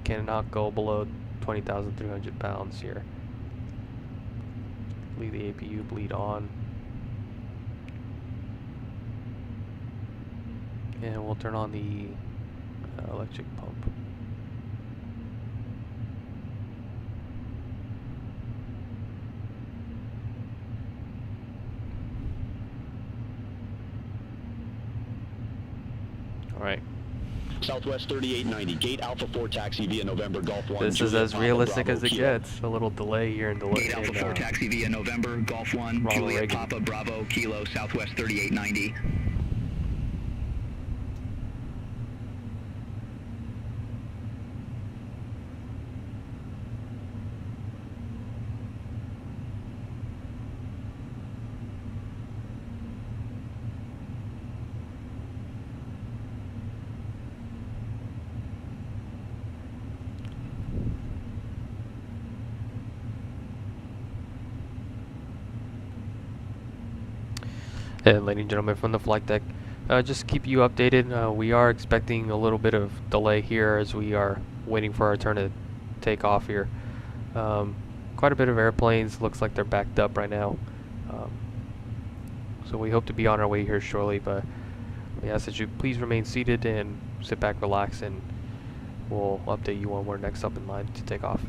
Cannot go below 20,300 pounds here. Leave the APU bleed on. And we'll turn on the electric pump. Alright. Southwest 3890, gate Alpha 4 taxi via November Golf 1. This is Juliet, as Papa, realistic Bravo, as it Kilo. gets. A little delay here in Gate Alpha 4 taxi via November, Golf 1, Ronald Juliet, Reagan. Papa, Bravo, Kilo, Southwest 3890. And ladies and gentlemen from the flight deck, just keep you updated. We are expecting a little bit of delay here as we are waiting for our turn to take off here. Quite a bit of airplanes, looks like they're backed up right now. So we hope to be on our way here shortly, but we ask that you please remain seated and sit back, relax, and we'll update you when we're next up in line to take off.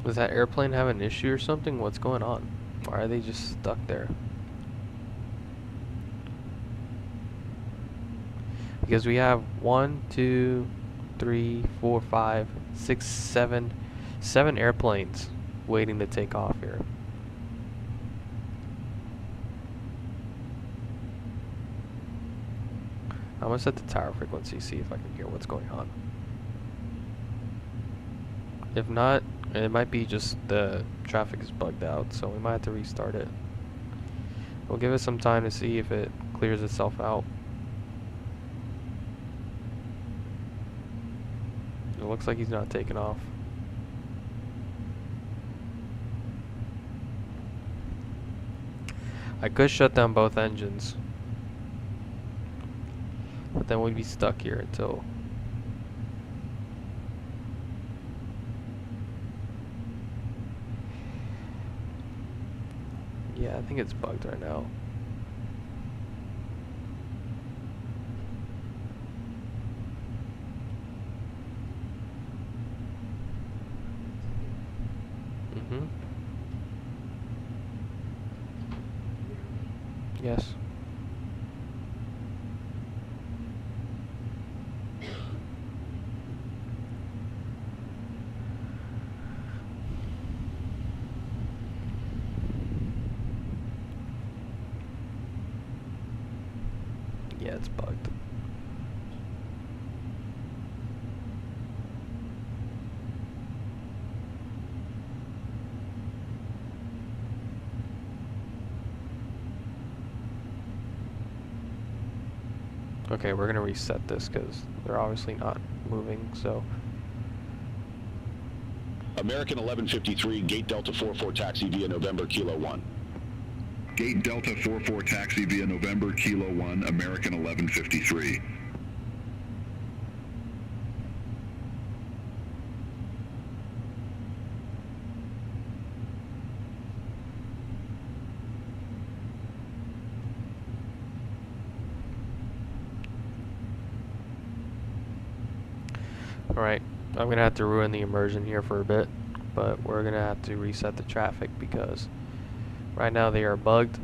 Does that airplane have an issue or something? What's going on? Why are they just stuck there? Because we have 1, 2, 3, 4, 5, 6, 7 airplanes waiting to take off here. I'm gonna set the tower frequency, see if I can hear what's going on. If not, it might be just the traffic is bugged out, so we might have to restart it. We'll give it some time to see if it clears itself out. looks like he's not taking off. I could shut down both engines, but then we'd be stuck here until... Yeah, I think it's bugged right now. Yes. Yeah, it's bugged. Okay, we're gonna reset this because they're obviously not moving, so. American 1153, Gate Delta 44 taxi via November Kilo 1. Gate Delta 44 taxi via November Kilo 1, American 1153. Alright, I'm gonna have to ruin the immersion here for a bit, but we're gonna have to reset the traffic because right now they are bugged.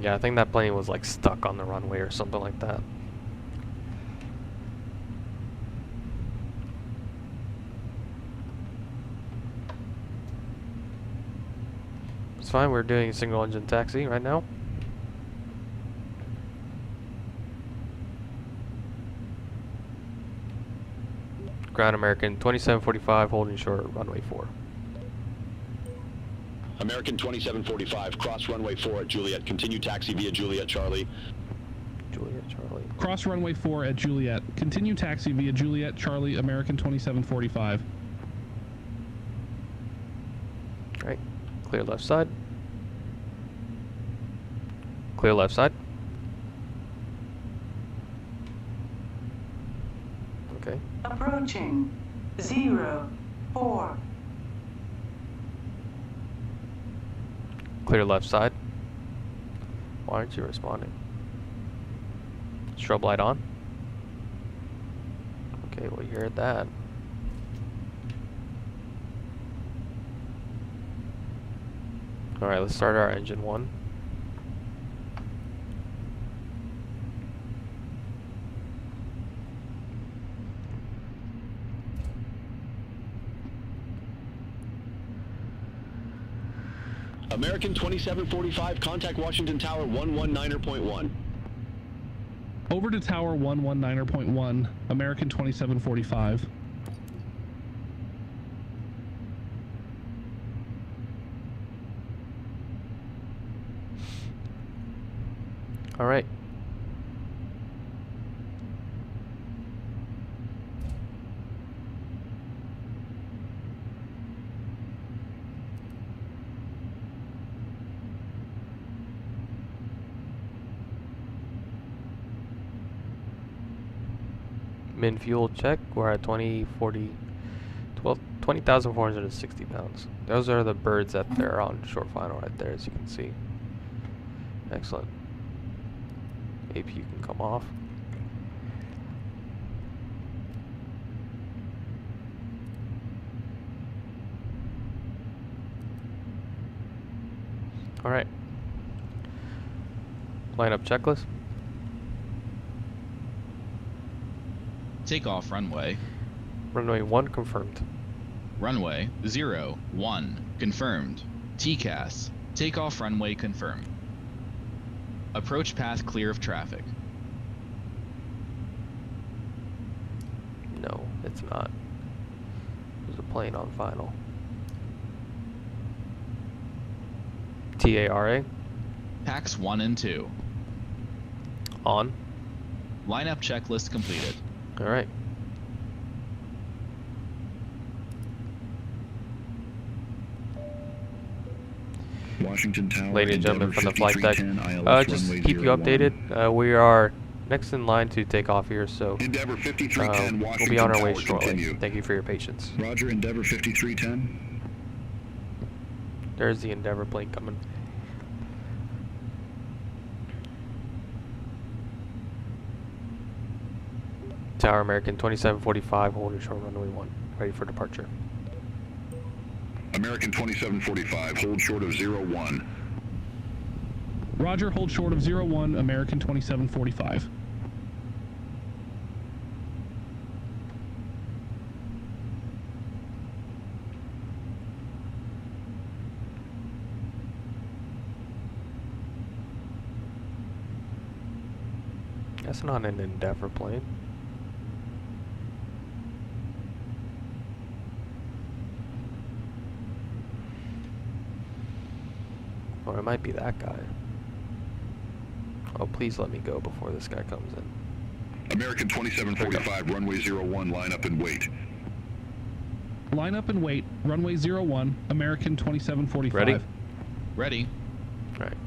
Yeah, I think that plane was like stuck on the runway or something like that. It's fine, we're doing a single engine taxi right now. Ground American 2745 holding short runway 4. American 2745, cross runway 4 at Juliet. Continue taxi via Juliet Charlie. Juliet Charlie. Cross runway 4 at Juliet. Continue taxi via Juliet Charlie, American 2745. Alright, clear left side. Clear left side. Okay. Approaching 04. Clear left side. Why aren't you responding? Strobe light on. Okay, well you heard that. Alright, let's start our engine 1. American 2745, contact Washington Tower 119.1. Over to Tower 119.1, American 2745. All right. Min fuel check. We're at 20,460 pounds. Those are the birds that they're on short final right there, as you can see. Excellent. AP can come off. All right. Line up checklist. Takeoff runway. Runway 1 confirmed. Runway 01 confirmed. TCAS. Takeoff runway confirmed. Approach path clear of traffic. No, it's not. There's a plane on final. TARA. Packs 1 and 2. On. Lineup checklist completed. Alright. Washington Tower. Ladies and gentlemen from the flight deck, 5310, just ILS keep you runway 01. updated. We are next in line to take off here, so Endeavor 5310, we'll Washington be on our way Tower, shortly. continue. Thank you for your patience. Roger, Endeavor 5310. There's the Endeavor plane coming. Tower American 2745, holding short runway 1, ready for departure. American 2745, hold short of 01. Roger, hold short of 01, American 2745. That's not an Endeavor plane. Or it might be that guy. Oh, please let me go before this guy comes in. American 2745, runway 01, line up and wait. Line up and wait, runway 01, American 2745. Ready? Ready. Alright.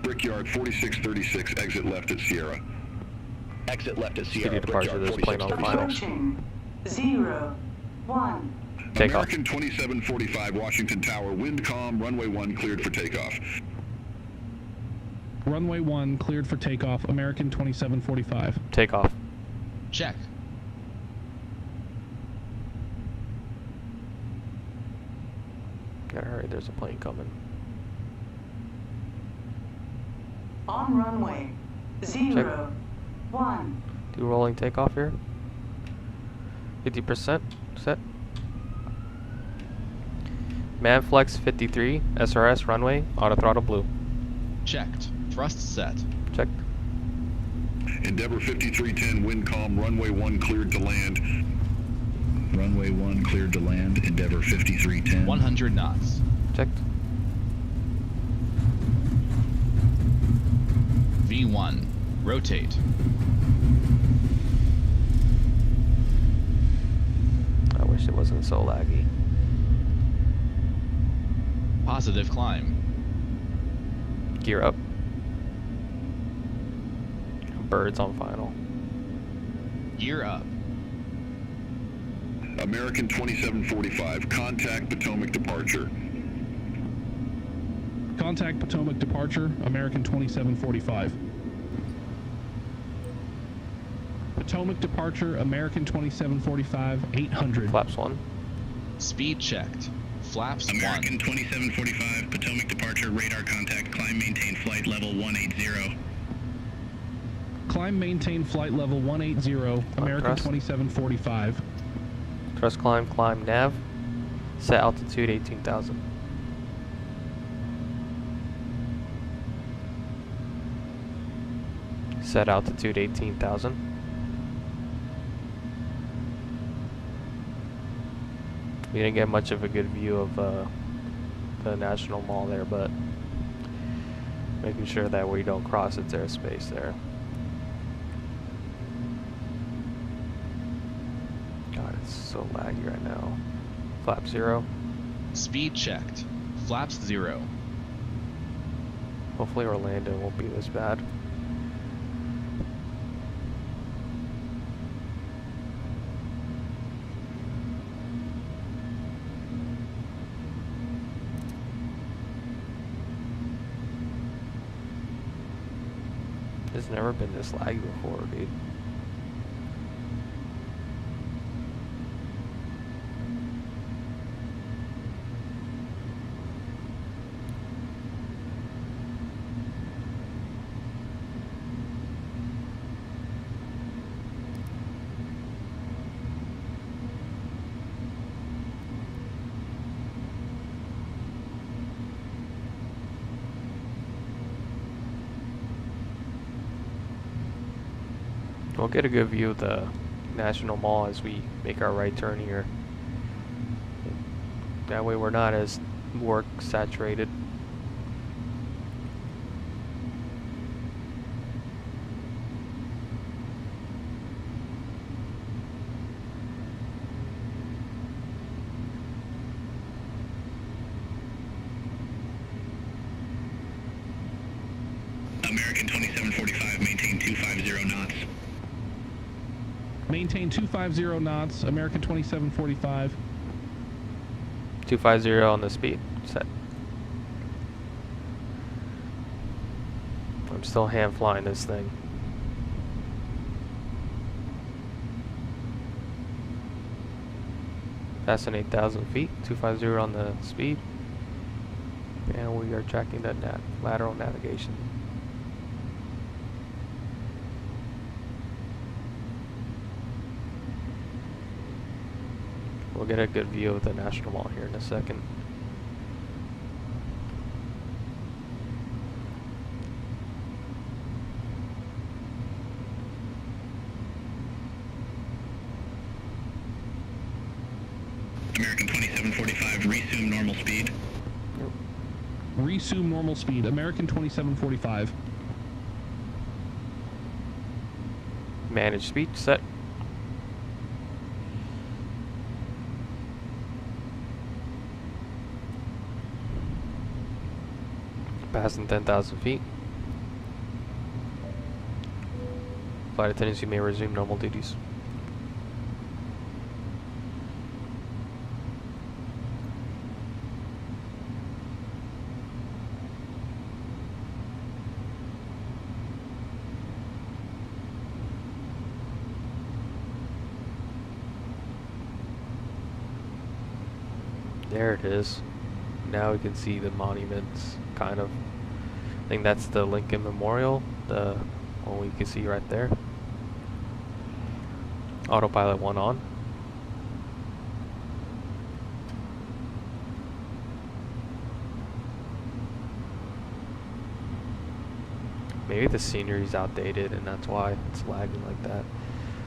Brickyard 4636, exit left at Sierra. Exit left at City departure, there's a plane on the final. Approaching 01. Take off. American 2745, Washington Tower, wind calm, runway 1 cleared for takeoff. Runway 1 cleared for takeoff, American 2745. Take off. Check. Gotta hurry, there's a plane coming. On runway 01. Do rolling takeoff here. 50% set. Manflex 53, SRS runway, auto throttle blue. Checked. Thrust set. Check. Endeavor 5310, wind calm, runway 1 cleared to land. Runway 1 cleared to land, Endeavor 5310. 100 knots. Checked. V1. Rotate. I wish it wasn't so laggy. Positive climb. Gear up. Birds on final. Gear up. American 2745, contact Potomac departure. Contact Potomac departure, American 2745. Potomac departure, American 2745, 800. Flaps 1. Speed checked. Flaps American 1. 2745, Potomac departure, radar contact, climb maintain flight level 180. Climb maintain flight level 180, American thrust. 2745. Thrust climb nav. Set altitude 18,000. Set altitude 18,000. We didn't get much of a good view of the National Mall there, but making sure that we don't cross its airspace there. God, it's so laggy right now. Flap 0. Speed checked. Flaps 0. Hopefully Orlando won't be this bad. It's never been this laggy before, dude. We'll get a good view of the National Mall as we make our right turn here. That way we're not as work saturated. American 2745, maintain 250 knots. Maintain 250 knots, American 2745. 250 on the speed. Set. I'm still hand flying this thing. Passing 8,000 feet. 250 on the speed. And we are tracking that lateral navigation. We'll get a good view of the National Mall here in a second. American 2745, resume normal speed. Resume normal speed, American 2745. Manage speed, set. Passing 10,000 feet. Flight attendants, you may resume normal duties. There it is. Now we can see the monuments, kind of. I think that's the Lincoln Memorial, the one we can see right there. Autopilot 1 on. Maybe the scenery's outdated and that's why it's lagging like that.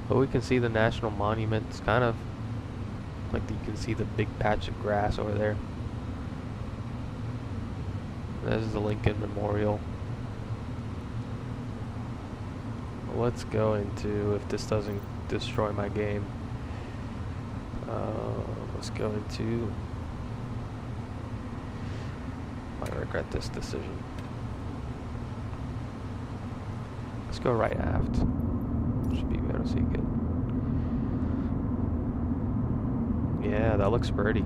But we can see the national monuments, kind of like you can see the big patch of grass over there. This is the Lincoln Memorial. Let's go into, if this doesn't destroy my game, let's go into, I regret this decision. Let's go right aft. Should be able to see good. Yeah, that looks pretty.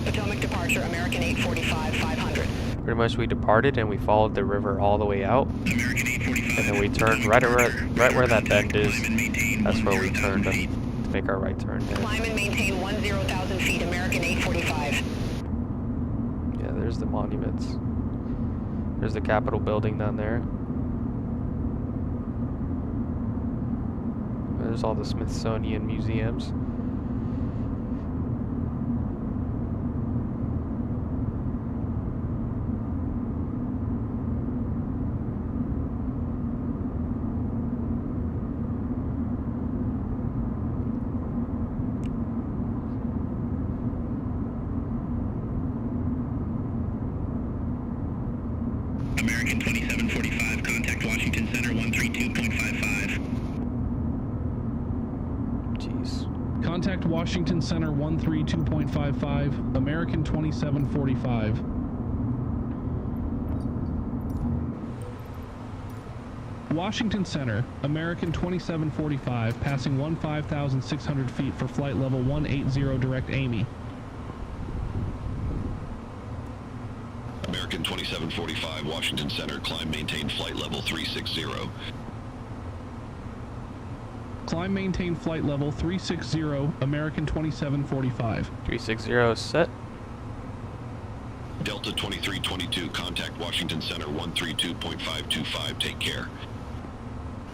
Potomac departure, American 845, 500. Pretty much we departed and we followed the river all the way out. And then we turned right where that bend is. That's where we turned to make our right turn. Climb and maintain 10,000 feet, American 845. Yeah, there's the monuments. There's the Capitol building down there. There's all the Smithsonian museums. American 2745, contact Washington Center 132.55. Jeez. Contact Washington Center 132.55, American 2745. Washington Center, American 2745, passing 15,600 feet for flight level 180 direct Amy. American 2745, Washington Center, climb, maintain flight level 360. Climb, maintain flight level 360, American 2745. 360 set. Delta 2322, contact Washington Center 132.525, take care.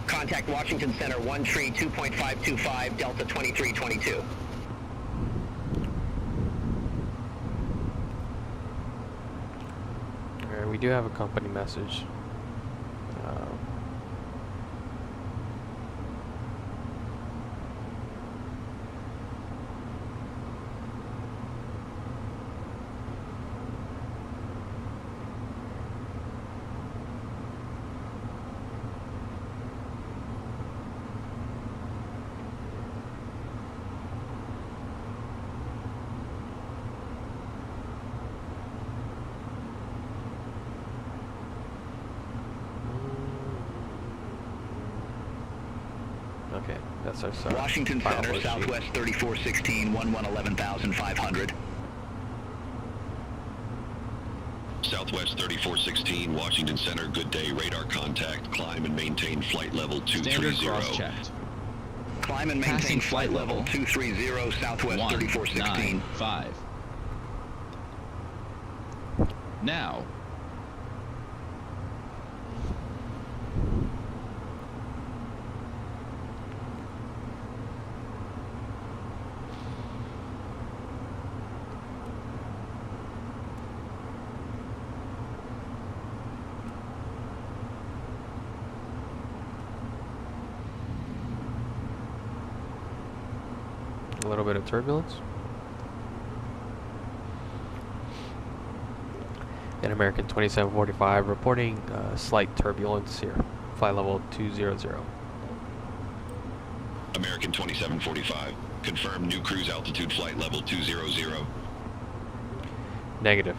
Contact Washington Center 132.525, Delta 2322. Alright, Alright, we do have a company message. Okay, that's our sir. Washington Center, Southwest 3416, 11,500. Southwest 3416, Washington Center, good day, radar contact, climb and maintain flight level 230. Standard cross-checked. Climb and maintain Passing flight level 230, Southwest 3416. 195. Now, A little bit of turbulence. And American 2745 reporting slight turbulence here. Flight level 200. American 2745, confirm new cruise altitude flight level 200. Negative.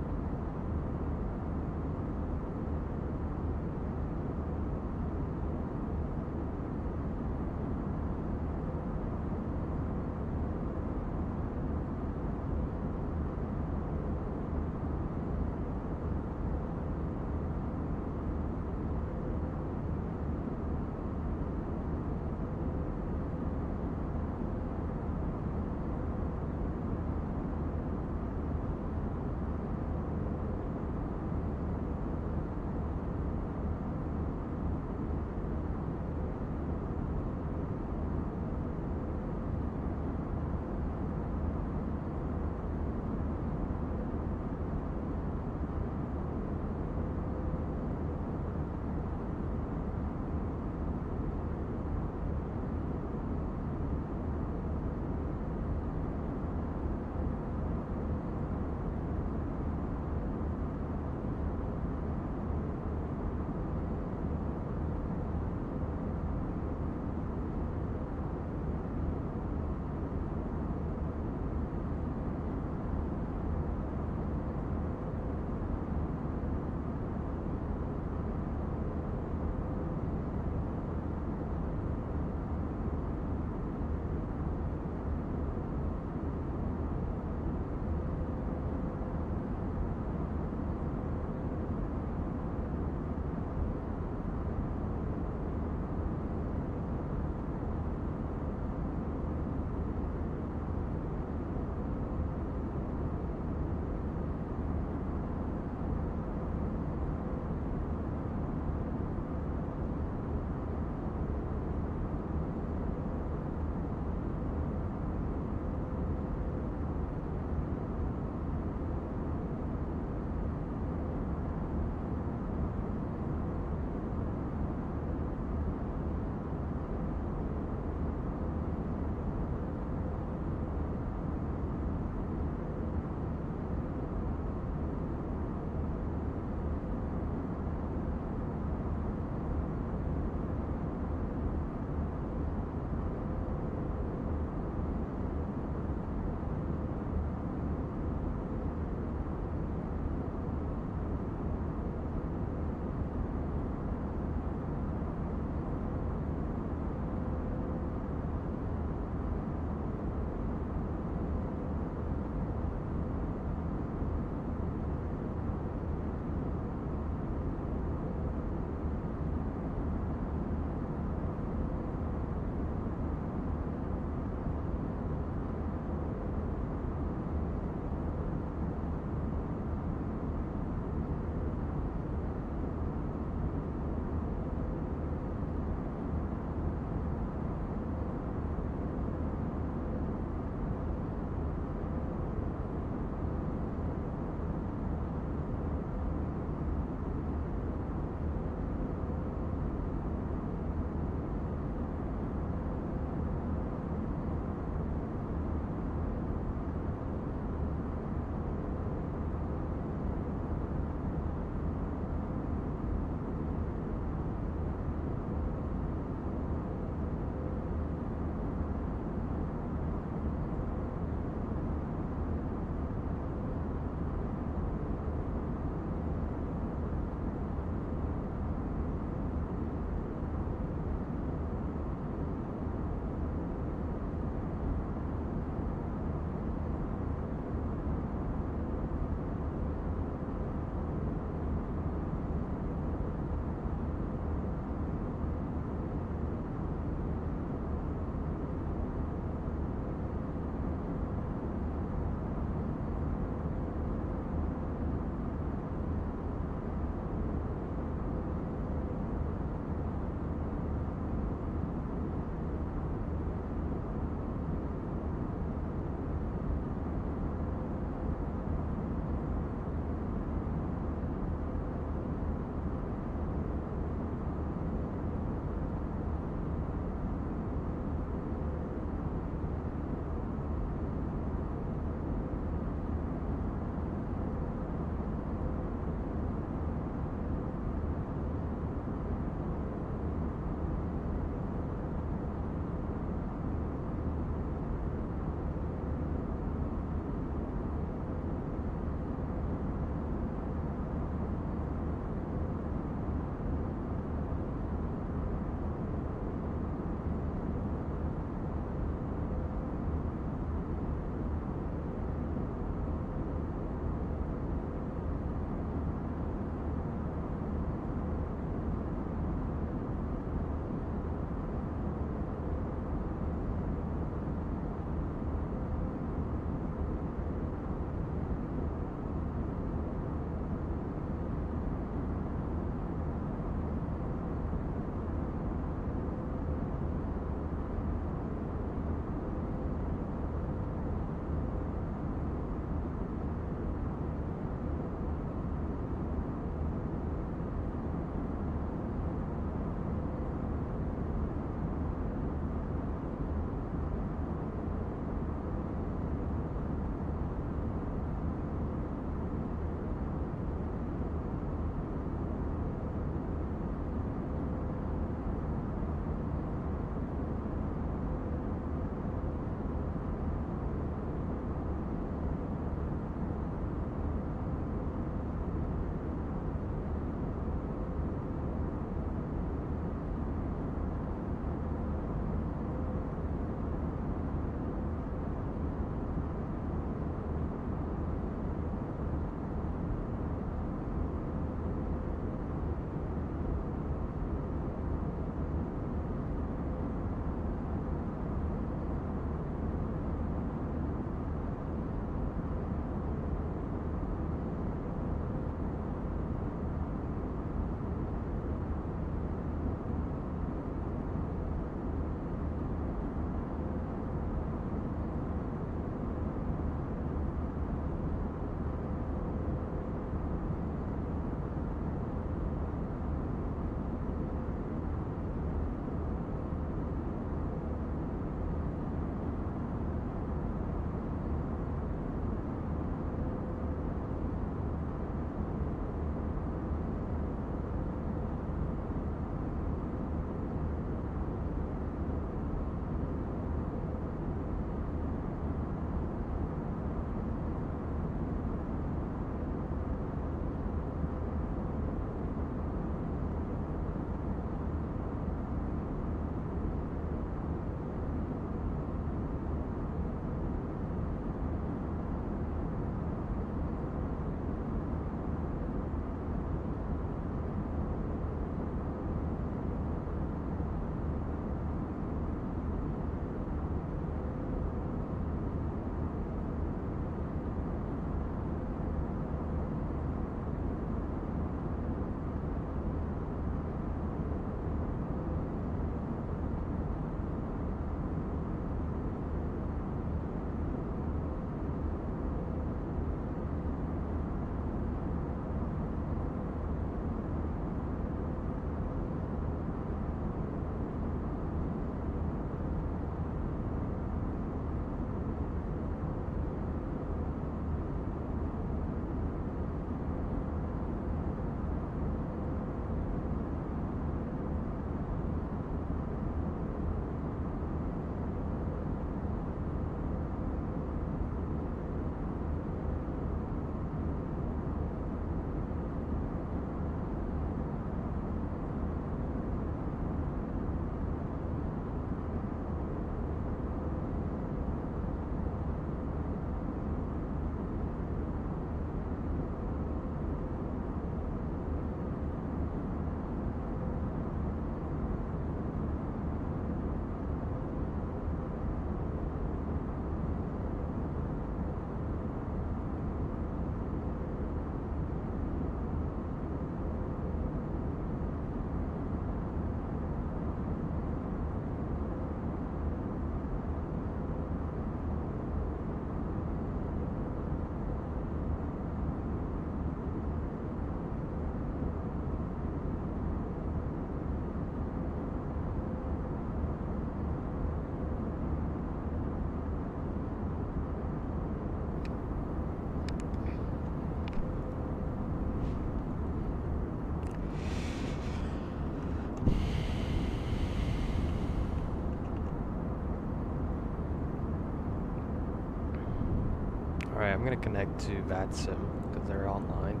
Alright, I'm gonna connect to VATSIM because they're online.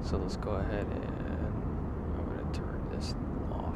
So let's go ahead and I'm gonna turn this off.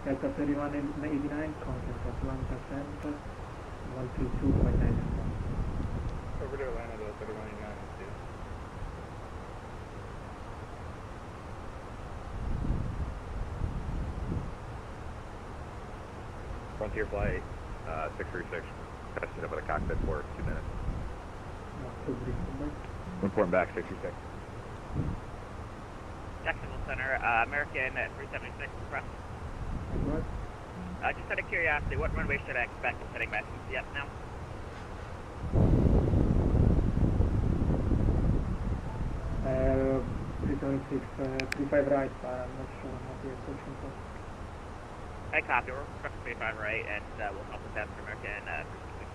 Delta 3189, contact Atlanta Center, 132.9. Over to Atlanta, Delta 3189, Frontier Flight 636, tested over the cockpit for 2 minutes. Report back 636. Jacksonville Center, American 376, press. Just out of curiosity, what runway should I expect heading back to CF now? 326, 35 right, but I'm not sure what the approaching for. I copy, we're approximately 35 right, and we'll help with that for American 376.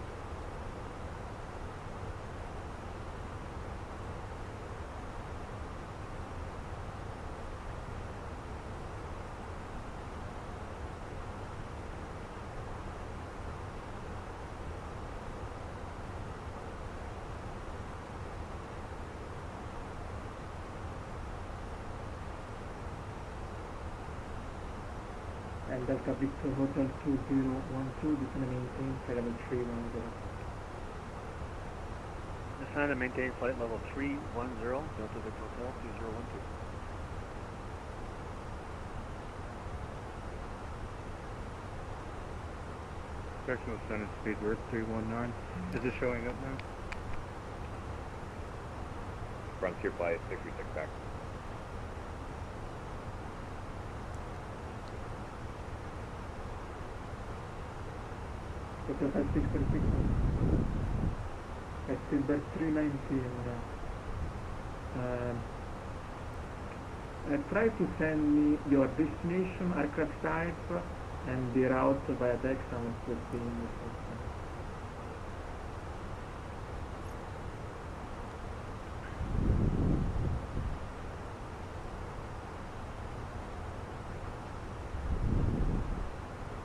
And Delta Victor Hotel 2012, this is maintain flight level 310. Descend and maintain flight level 310, Delta Victor Hotel 2012. Jacksonville Center, speed worth 319. Is this showing up now? Frontier Flight 636 back. Hotel 5646. At Silver 319. Try to send me your destination, aircraft type, and the route via Texan would be in the system.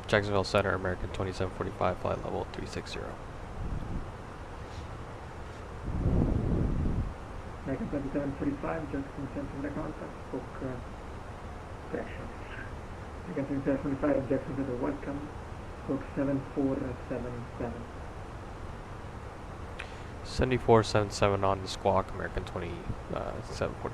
Jacksonville Center, American 2745, flight level 360. American 2745, Jackson Center contact, spoke correction. American 2745, Jackson Center, welcome, spoke 7477. 7477 on the squawk, American 2745.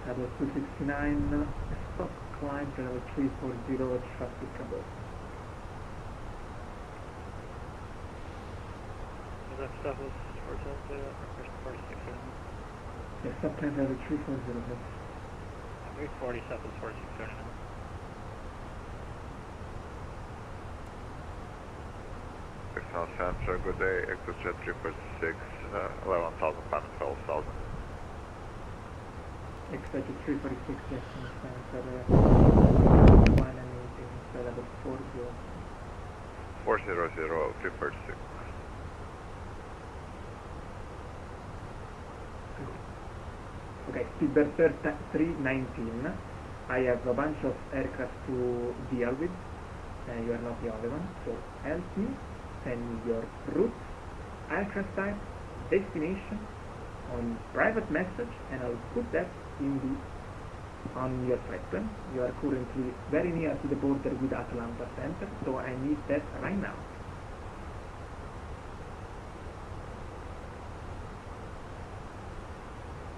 That was 269, stop climb to level 340, traffic above. That stuff was 447, Yes, stop climb to level 340, yes. 347, 4679. Hampshire, good day, Ecto Jet 346, 11,000 pound 12,000. Expect 346 Jackson Center, 1 and 18, level 40. 400, 346. Okay, Speedburster 319. I have a bunch of aircraft to deal with. You are not the only one, so help me. Send me your route, aircraft type, destination on private message, and I'll put that on your flight plan. You are currently very near to the border with Atlanta Center, so I need that right now.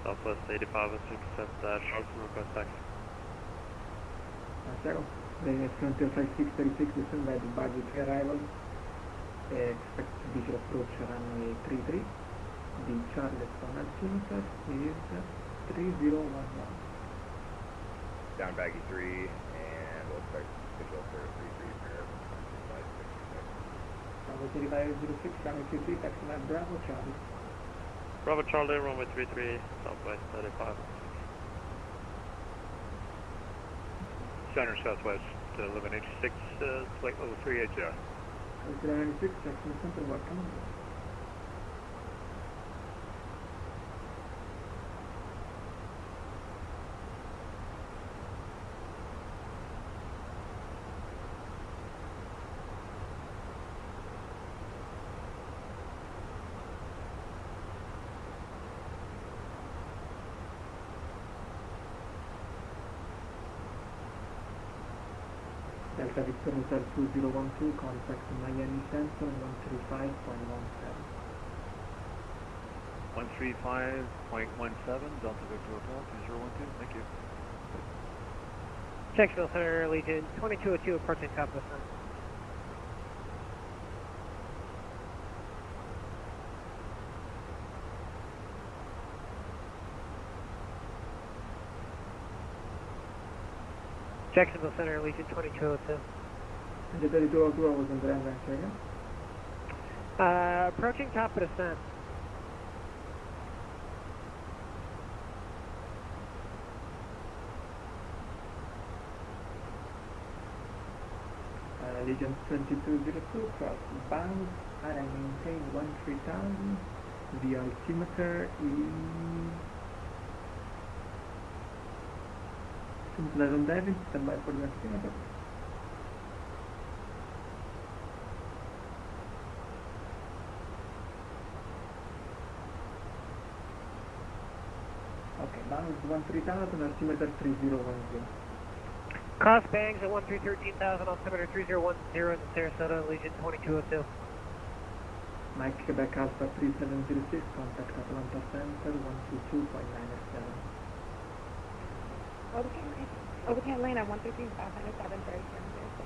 Southwest 85 accept Charleston request taxi. Santiago, the Frontier 5636 descend by the budget arrival. Expect visual approach runway 33. The Charlotte on altimeter is 3011. Down baggy 3, and we'll expect visual for 33 for 566. Runway 3506, runway 23, taxi line Bravo, Charlie. Bravo Charlie, runway 33, Southwest 35. Center Southwest 1186, flight level 3 adjust. 1196, Jackson Center, welcome. Delta Victor Hotel 2012, contact Miami Central 135.17. 135.17, Delta Victor Hotel 2012, thank you. Jacksonville Center, Legion 2202, approaching top of the sun. Jacksonville Center, Legion 2202. The 3202, I was on the runway, again. Approaching top of descent. Legion 2202, cross bound, and I maintain 13,000. The altimeter is... Pleasant David, stand by for the altimeter. Okay, bound is 13,000, altimeter 3010. Cross bangs at 13,000, altimeter 3010 in the Sarasota, Legion 2202. Mike Quebec Alpha 3706, contact Atlanta Center 122.97. Overcam lane at 133, 507, 3706.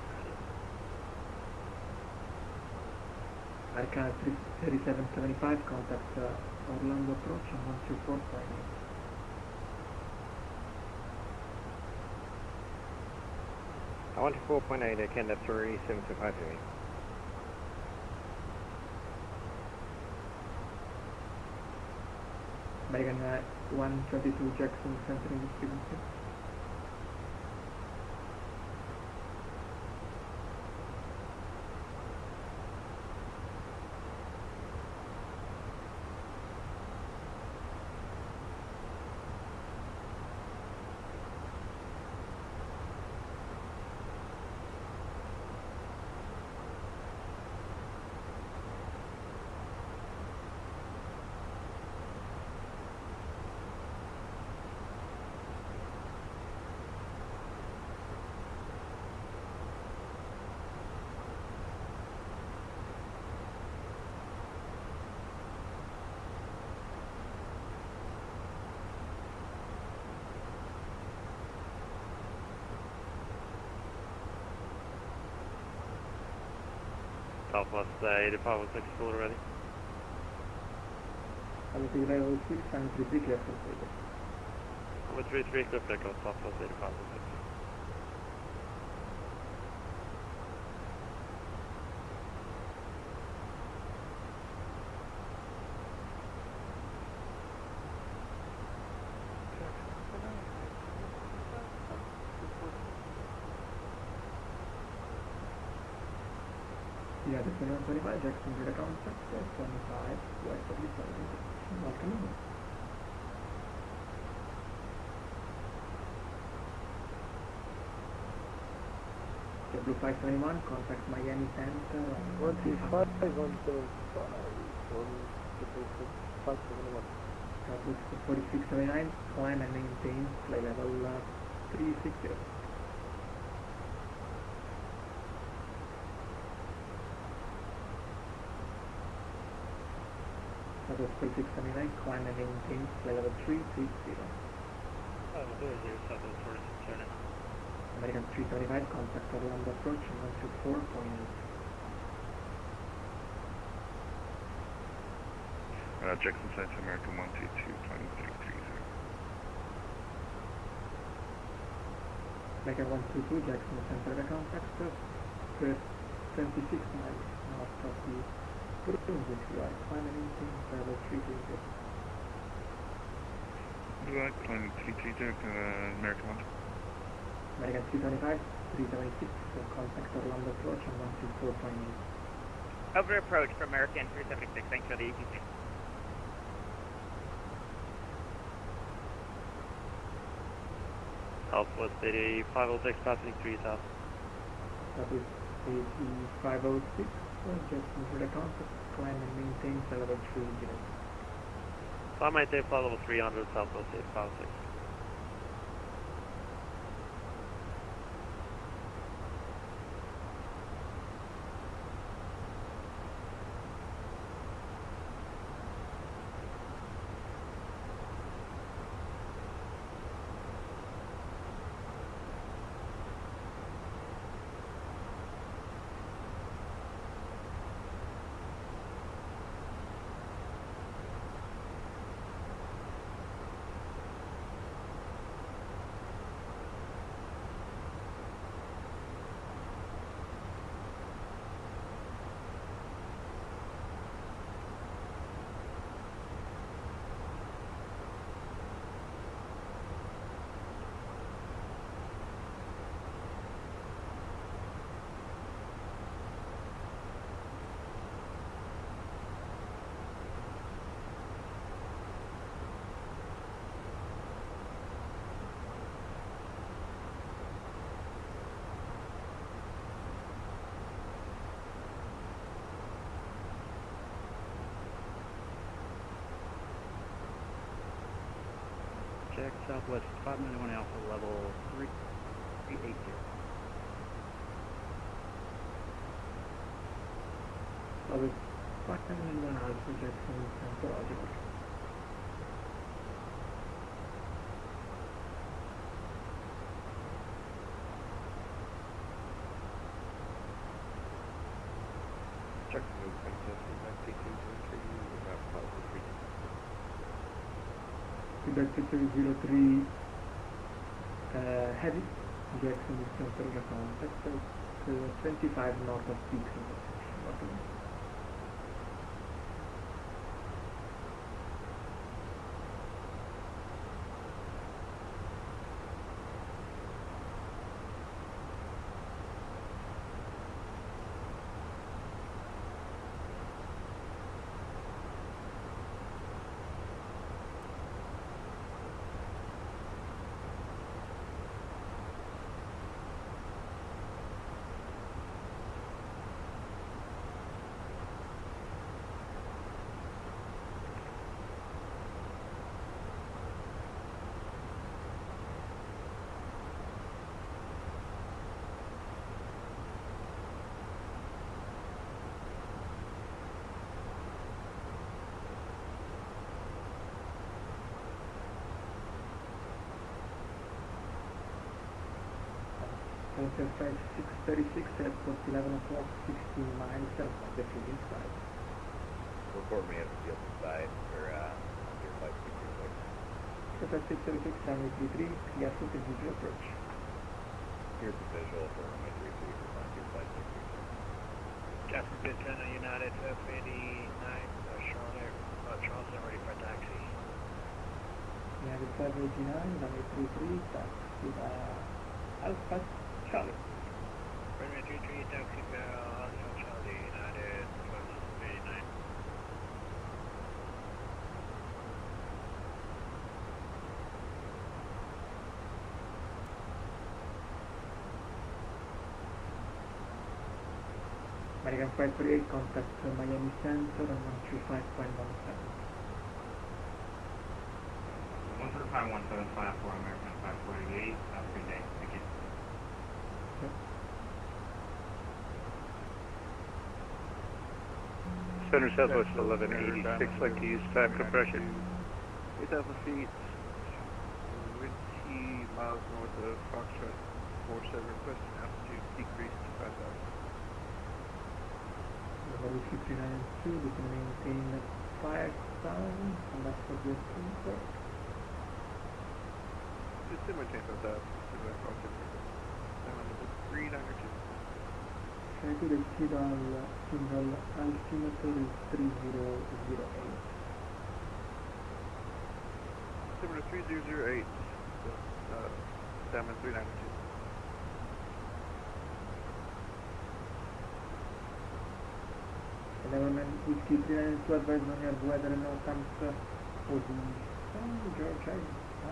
Arcana 3775, contact Orlando approach on 124.8. I 124.8, I can, that's 3725 to me. American 122 Jackson Center in distribution. Southwest 8506 full ready. Obviously, level 6 and 33 clear for takeoff. Number 33 clear for takeoff, Southwest 8506. Juliet 2125, Jackson Juliet contact, 25, west of the southern intersection. Welcome aboard. Blue 521, contact Miami Center on 4679, climb and maintain flight level 360. That was 4679, climb and maintain flight level 360. American 325, contact Orlando approach 124.8. Jackson Science American 122, climbing 330. American 122, Jackson Center contact, 26 miles north of the Brunswick UI, climb and maintain level 330. Blue Eye, climbing 330, American 1. American 325, 376, contact Orlando approach on 124.8. Over approach for American 376, thanks for the ETC. Southwest 8506, passing 3 south. That is 8506, Jackson for the contact, climb and maintain flight level 330. I maintain flight level 300, Southwest 856. Check Southwest 591 Alpha level 380. Southwest 591 Alpha, Jackson Center, logical. Jackson Move 122, map policy 3. Quebec 2303, heavy, Jackson is Center contact, 25 north of Peaks intersection. Welcome. Hotel flight 636, airport 11 o'clock, 16 miles south of the fleeing side. Report me at the other side for your flight 636. Hotel 636, runway 33, clear for the visual approach. Here's the visual for runway 33 for Frontier flight 636. Jasper Pitman, United F89, Charlotte ready for taxi. United 589, runway 33, taxi Alpha Charlie. Runway 33, taxi Alpha Charlie, United. American 548, contact Miami Center on 135.17. 135.17 for American 548. Have a good day. Thank you. Center Southwest 1186, like to use time compression. 8,000 feet, 20 miles north of Foxtrot 47, request altitude decrease to 5,000. Level 59.2, we can maintain 5,000, and that's for the center. Just to maintain 5,000, to the Foxtrot. Now level 392. Try to exceed al single altimeter is 3008. Altimeter 3008, so, Diamond 392. Element Whiskey 392, advise on your weather and outcomes position, George, I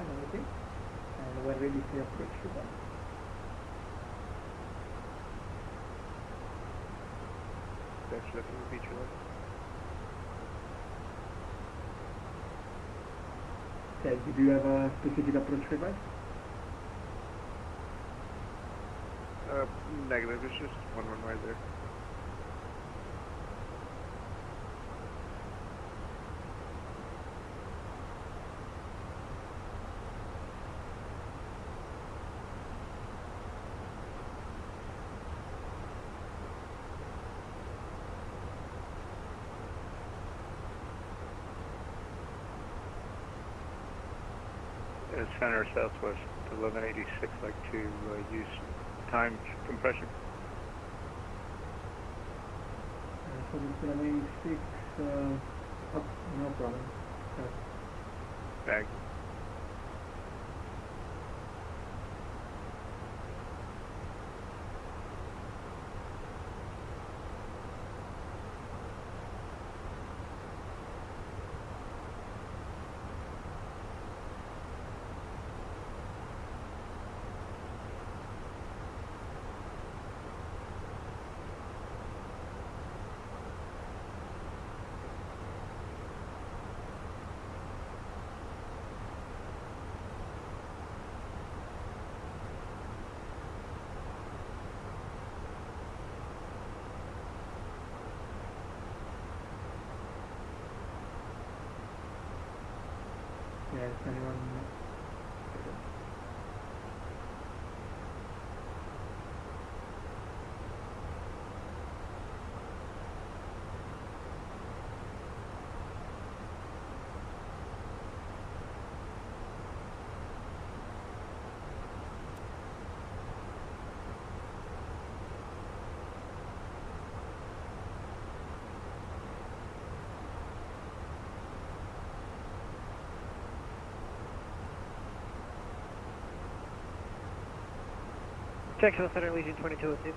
don't think, and we're ready to approach you then. That's looking to beach left. Okay, do you have a specific approach request? Negative, it's just one right there. Center Southwest 1186, like to use time compression. So this 1186, oh, no problem. Bag. Yeah, is anyone... Jacksonville Center, Legion 2202.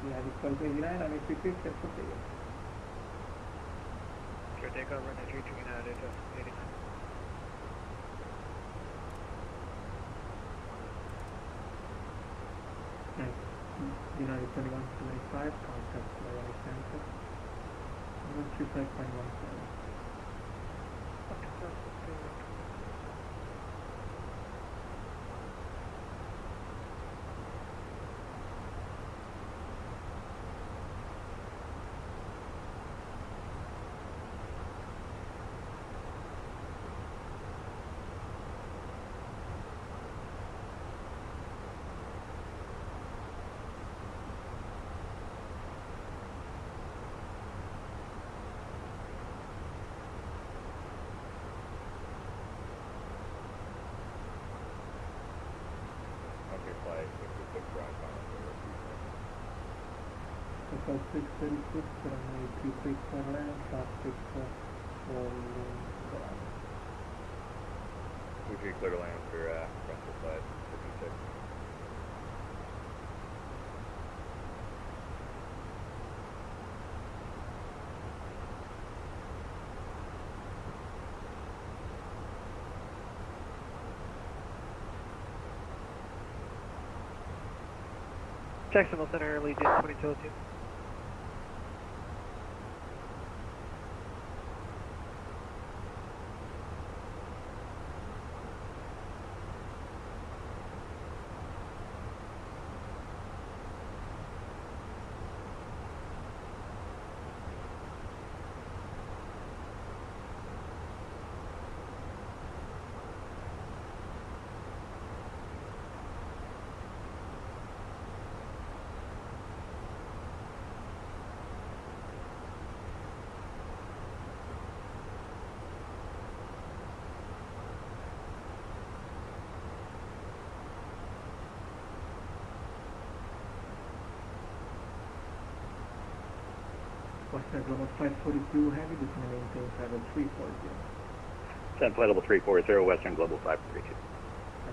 Yeah, this 1289, I'm 86, that's okay. Sure, take over, and 339 out of 89. United 2175, contact Miami Center, 135.17. Flight 66 ground contact. Total 636, runway 36 for land, traffic for ground. We should clear to land for Russell Flight 56. Jacksonville Center, Legion 2202. Western Global 542 Heavy, this may maintain travel 340. 10 flight level 340, Western Global 532.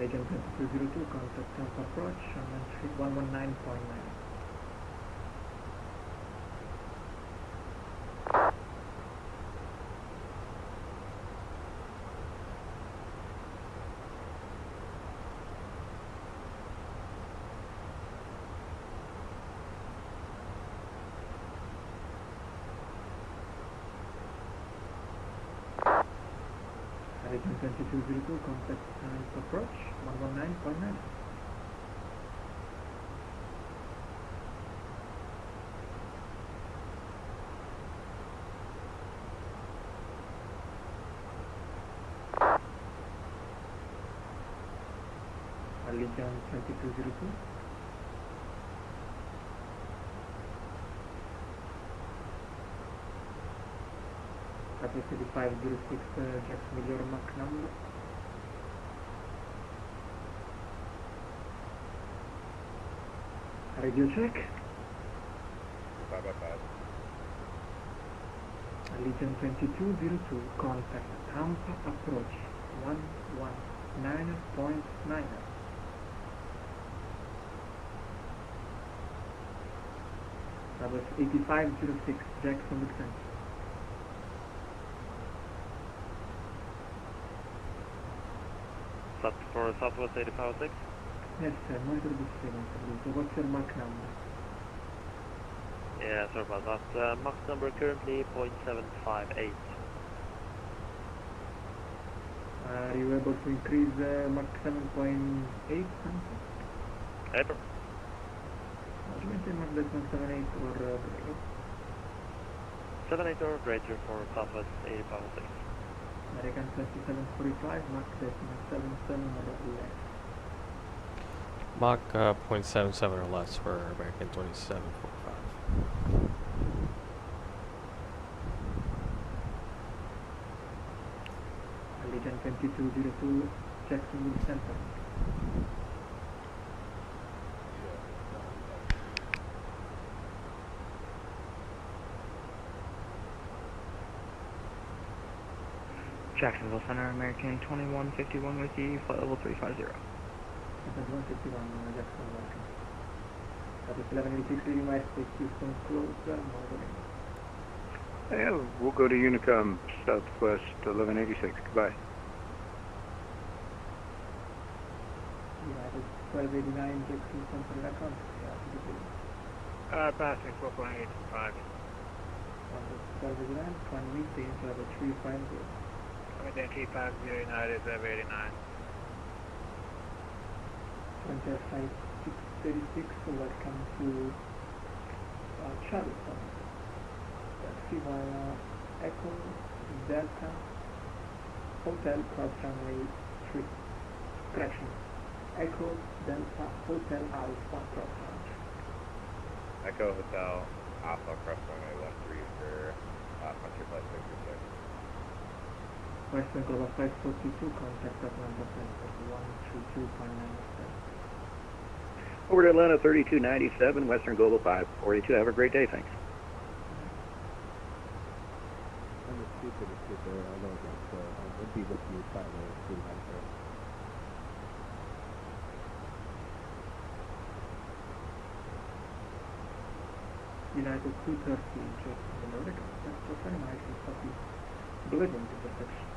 Agent 2202, contact Tampa approach, on street 119.9. Agent 2202, contact Tampa approach, 119.9. Allegiant 2202. Capacity 506, Jacksonville, your Mach number. Radio check. 5 by 5. Allegiant 2202, contact Tampa approach 119.9. That was 8506, Jacksonville Center. Set for Southwest 8506. Yes, sir. Monitor this frequency, please. So what's your Mach number? Yeah, sorry about that. Mach number currently 0.758. Are you able to increase Mach 7.8 something? April. Would you maintain Mach less than 7.8 or greater? 78 or greater for Southwest 8506. American 2745, Mach less than 77 or less. Mach 0.77 or less for American 2745. Allegiant 2202, Jacksonville Center. Jacksonville Center, American 2151 with you, flight level 350. 151, Jacksonville, welcome. That is 1186, leading west, take Houston close, monitoring. Yeah, we'll go to Unicom, Southwest 1186. Goodbye. United 1289, Jackson Center, welcome. Passing 4.85. 1289, can maintain travel 350. Maintain 350, United 89. Frontier Flight 636, welcome to Charleston. Taxi via Echo Delta Hotel cross runway 3. Correction. Echo Delta Hotel Alpha cross runway. Echo Hotel Alpha cross runway 13 for Frontier Flight 636. Western Global 542, contact Atlanta Center 132.97. Over to Atlanta 3297, Western Global 542. Have a great day, thanks. I'm a stupid there. I know that, so I would be with you finally. Pretty nice there. United 230, Jacksonville, Oregon. That's so very nice and copy. Bleeding to perfection.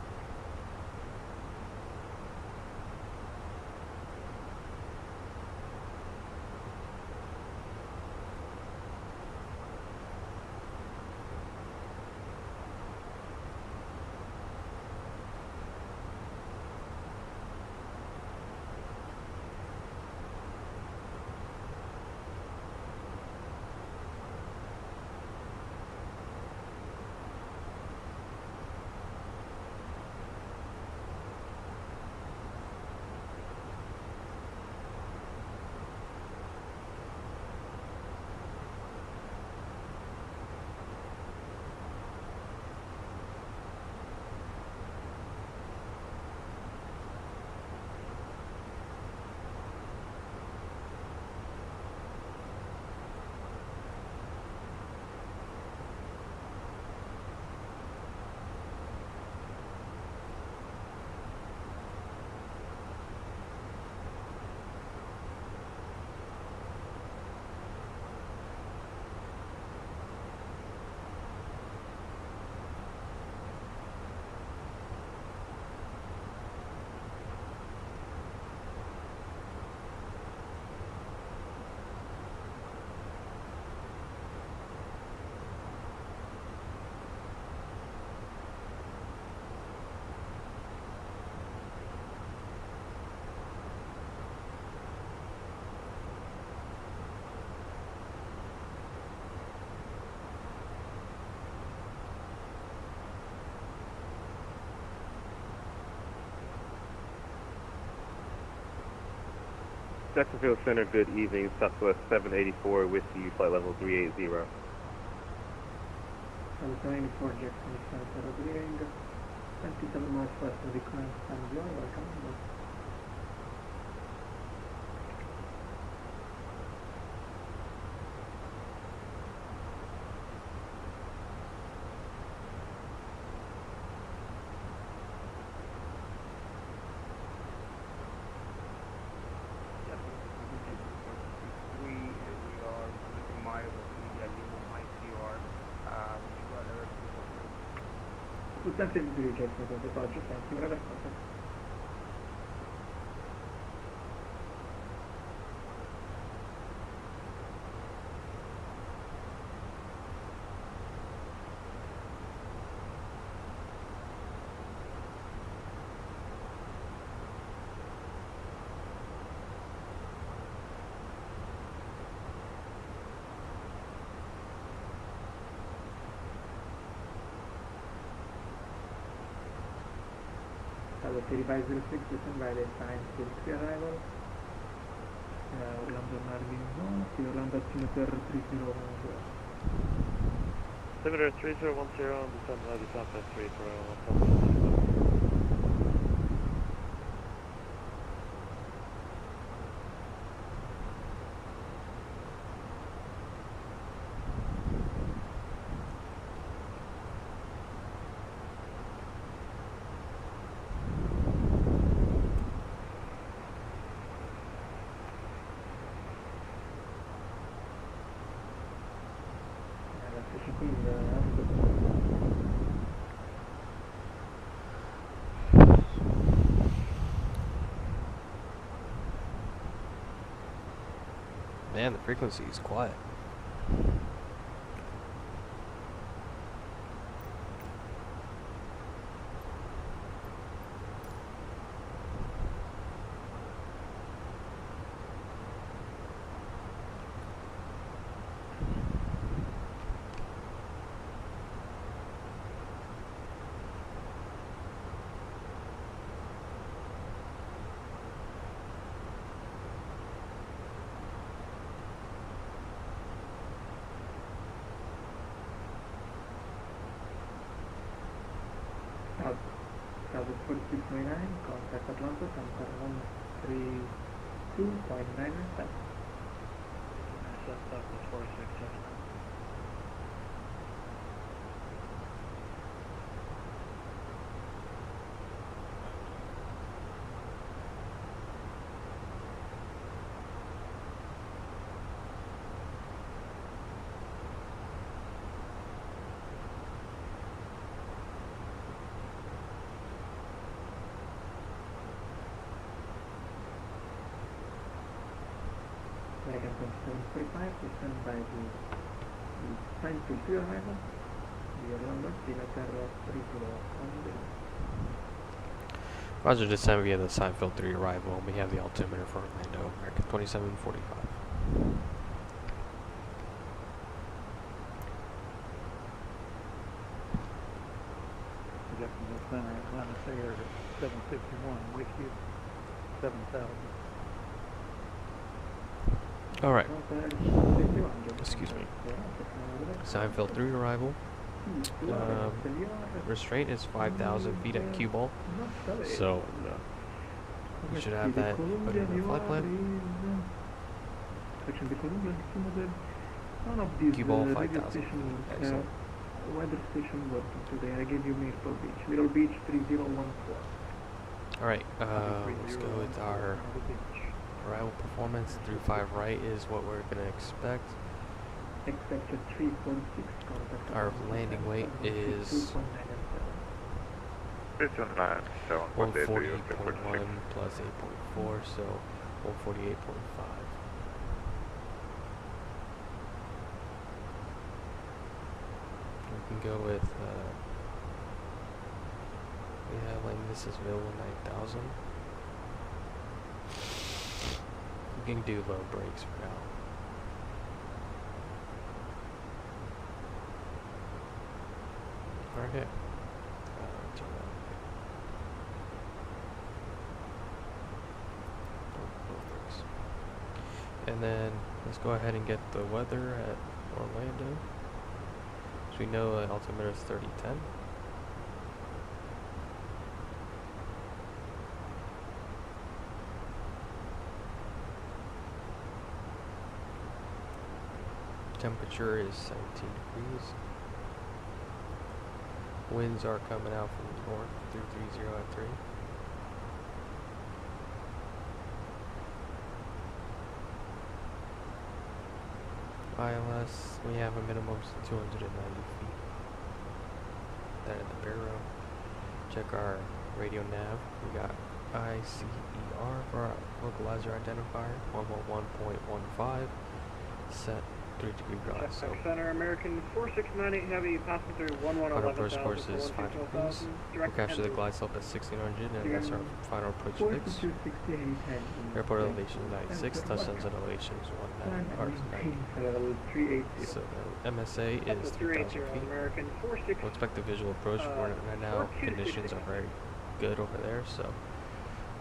Jacksonville Center, good evening. Southwest 784 with you, flight level 380. Southwest 784 Jackson Center, clearing 27 miles west of the current time of your welcome. Sempre di dirigere il depoggio, senti, ora per cosa. Salve, 3506, descend by the sign till pre-arrival. Orlando Marvin North, Orlando altimeter 3010. Altimeter 3010, descend by the Southwest 341. Man, the frequency is quiet. Southwest 4629, contact Atlanta, Center 132.997. Southwest 4679. American 2745, descend by the sign till pre-arrival. The Orlando altimeter 3010. Roger, descend via the Seinfeld 3 arrival. We have the altimeter for Orlando, American 2745. Jacksonville Center, Atlanta Air 751 with you, 7,000. Alright. Excuse me. Seinfeld 3 arrival. Restraint is 5,000 feet at cue ball. So, you should have that put in the flight plan. Cue ball 5,000. Excellent. Weather station working today. I gave you Myrtle Beach. Myrtle Beach 3014. Alright, let's go with our arrival performance. 35 right is what we're going to expect. Expected 346 contact. Our landing weight is 148.1 plus 8.4, so 148.5. We can go with, we have like this is available 9,000. We can do low brakes for now. Okay. Turn that. Low brakes. And then let's go ahead and get the weather at Orlando. So we know altimeter is 3010. Temperature is 17 degrees. Winds are coming out from the north, 330 at 3. ILS, we have a minimum of 290 feet. That at the barrel. Check our radio nav. We got ICER for our localizer identifier, 111.15. Set 3-degree drive. So Center American 4698 Heavy passenger 1111. final approach course is 5 degrees. We'll capture the glide slope at 1600, and that's our final approach fix. Airport elevation 96, touchdowns and elevation is 19. So the MSA is 3,000 feet. We'll expect the visual approach. Right now, conditions are very good over there, so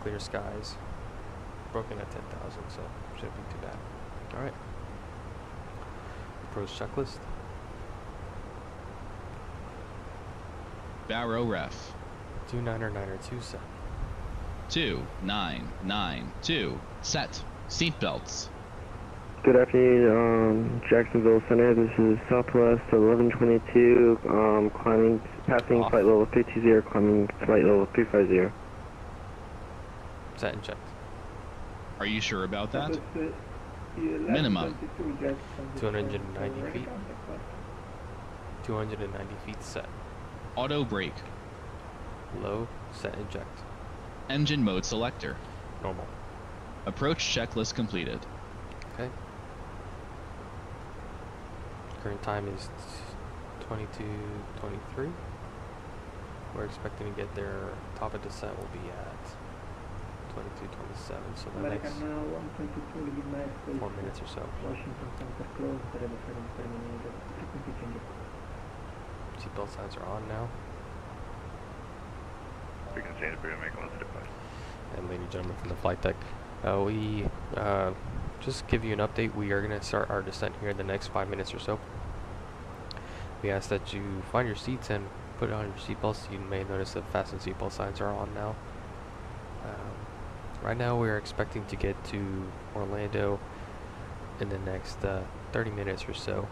clear skies. Broken at 10,000, so shouldn't be too bad. Alright. Approach checklist. Barrow ref. 29902 set. 2992 set. Seatbelts. Good afternoon, Jacksonville Center. This is Southwest 1122, climbing, passing flight level 320, climbing flight level 350. Set and checked. Are you sure about that? Minimum. 290 feet. 290 feet set. Auto brake. Low, set, eject. Engine mode selector. Normal. Approach checklist completed. Okay. Current time is 22:23. We're expecting to get there. Top of descent will be at 22:27. So the next 4 minutes or so. Seatbelt signs are on now. Frequency and make 135. And ladies and gentlemen from the flight deck, we just give you an update. We are going to start our descent here in the next 5 minutes or so. We ask that you find your seats and put on your seatbelts. You may notice that fasten seatbelt signs are on now. Right now we are expecting to get to Orlando in the next 30 minutes or so.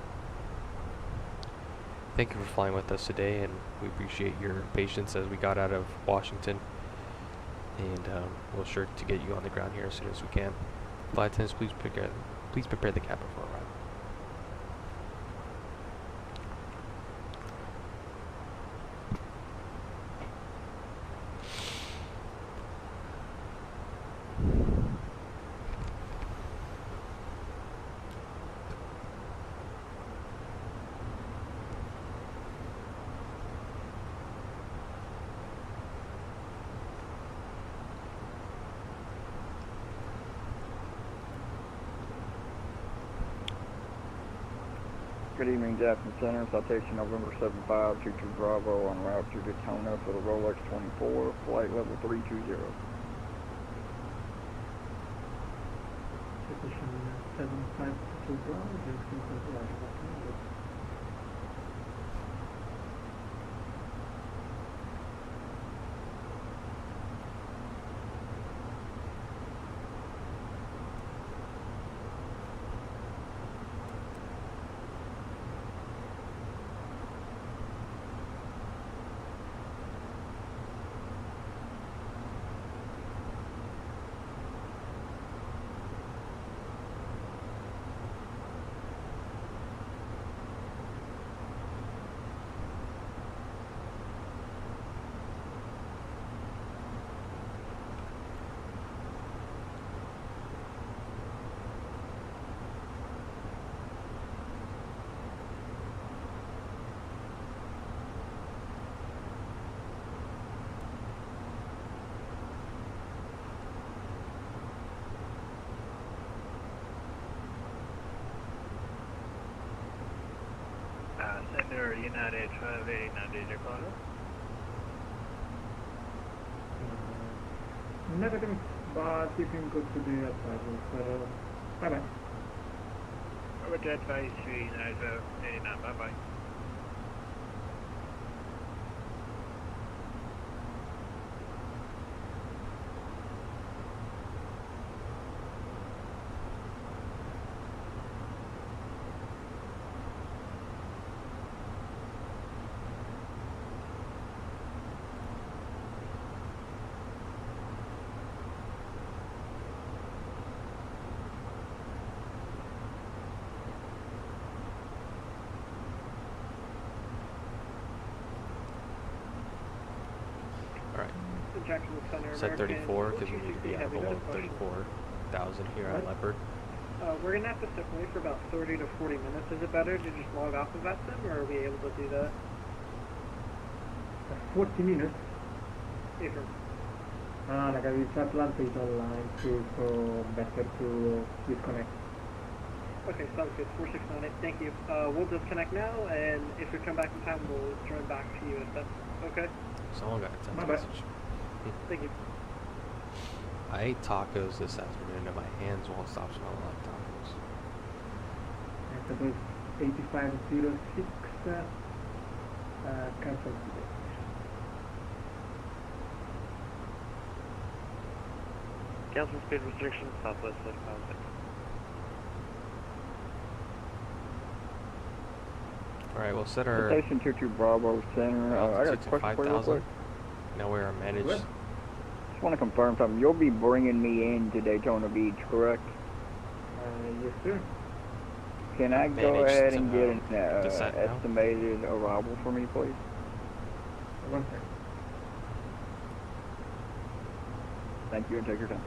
Thank you for flying with us today, and we appreciate your patience as we got out of Washington. And we'll sure to get you on the ground here as soon as we can. Flight attendants, please prepare the cabin for arrival. Good evening, Jackson Center. Citation November 75, 22 Bravo, en route to Daytona for the Rolex 24, flight level 320. Citation 75, Bravo, Jackson Center. Center United 589 Dakota. Negative, but you can go to the advisors. Bye bye. with that advice 390, bye-bye. Jacksonville Center, Set American 34 because we 223 need to be heavy below lift, push. 34,000 here at What? Leopard. We're gonna have to step away for about 30 to 40 minutes. Is it better to just log off of that sim, or are we able to do that? 40 minutes. Yes, sir. Like it's Atlanta is online too, so better to disconnect. Okay, sounds good. 4698. Thank you. We'll disconnect now, and if we come back in time, we'll join back to you if that's okay. Someone got a text My bad. message. Thank you. I ate tacos this afternoon and my hands won't stop smelling like tacos. And so there's 8506 cancel today. Cancel speed restrictions, southwest 35. Alright, we'll set our Station 22 Bravo Center. I got a altitude to question for you real 5,000. quick. Now we are managed. Just want to confirm something. You'll be bringing me into Daytona Beach, correct? Yes, sir. Can I go Managed ahead to, and get an descent now? estimated arrival for me, please? 1 second. Thank you, and take your time.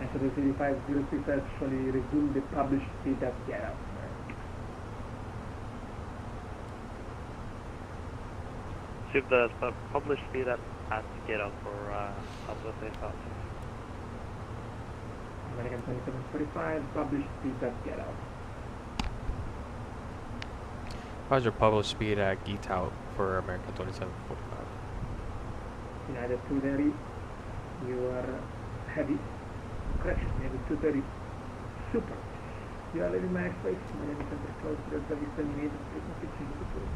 And so the 8506 actually resumed the published speed at Gap. See if the published speed at get up for southwest 85. American 2745, published speed at Get Out. How's your published speed at Geet Out for American 2745? United 230, you are heavy. Correction, United 230, super. You are leaving my airspace, Miami Center close to the service terminated, frequency change to full.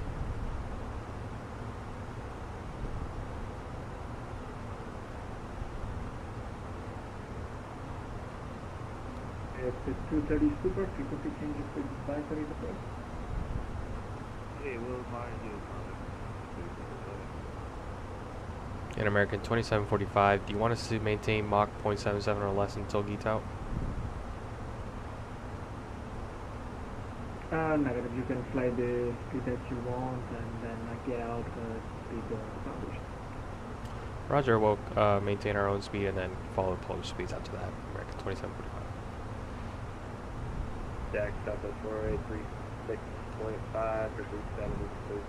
It's the 230 super, frequency changes to advisory to full. Hey, we'll mind you, In American 2745, do you want us to maintain Mach 0.77 or less until Geet Out? Negative, you can fly the speed that you want and then Get Out speed published. Roger, we'll maintain our own speed and then follow published speeds after that. American 2745. Jack, Southwest 483, 6.5 for 372.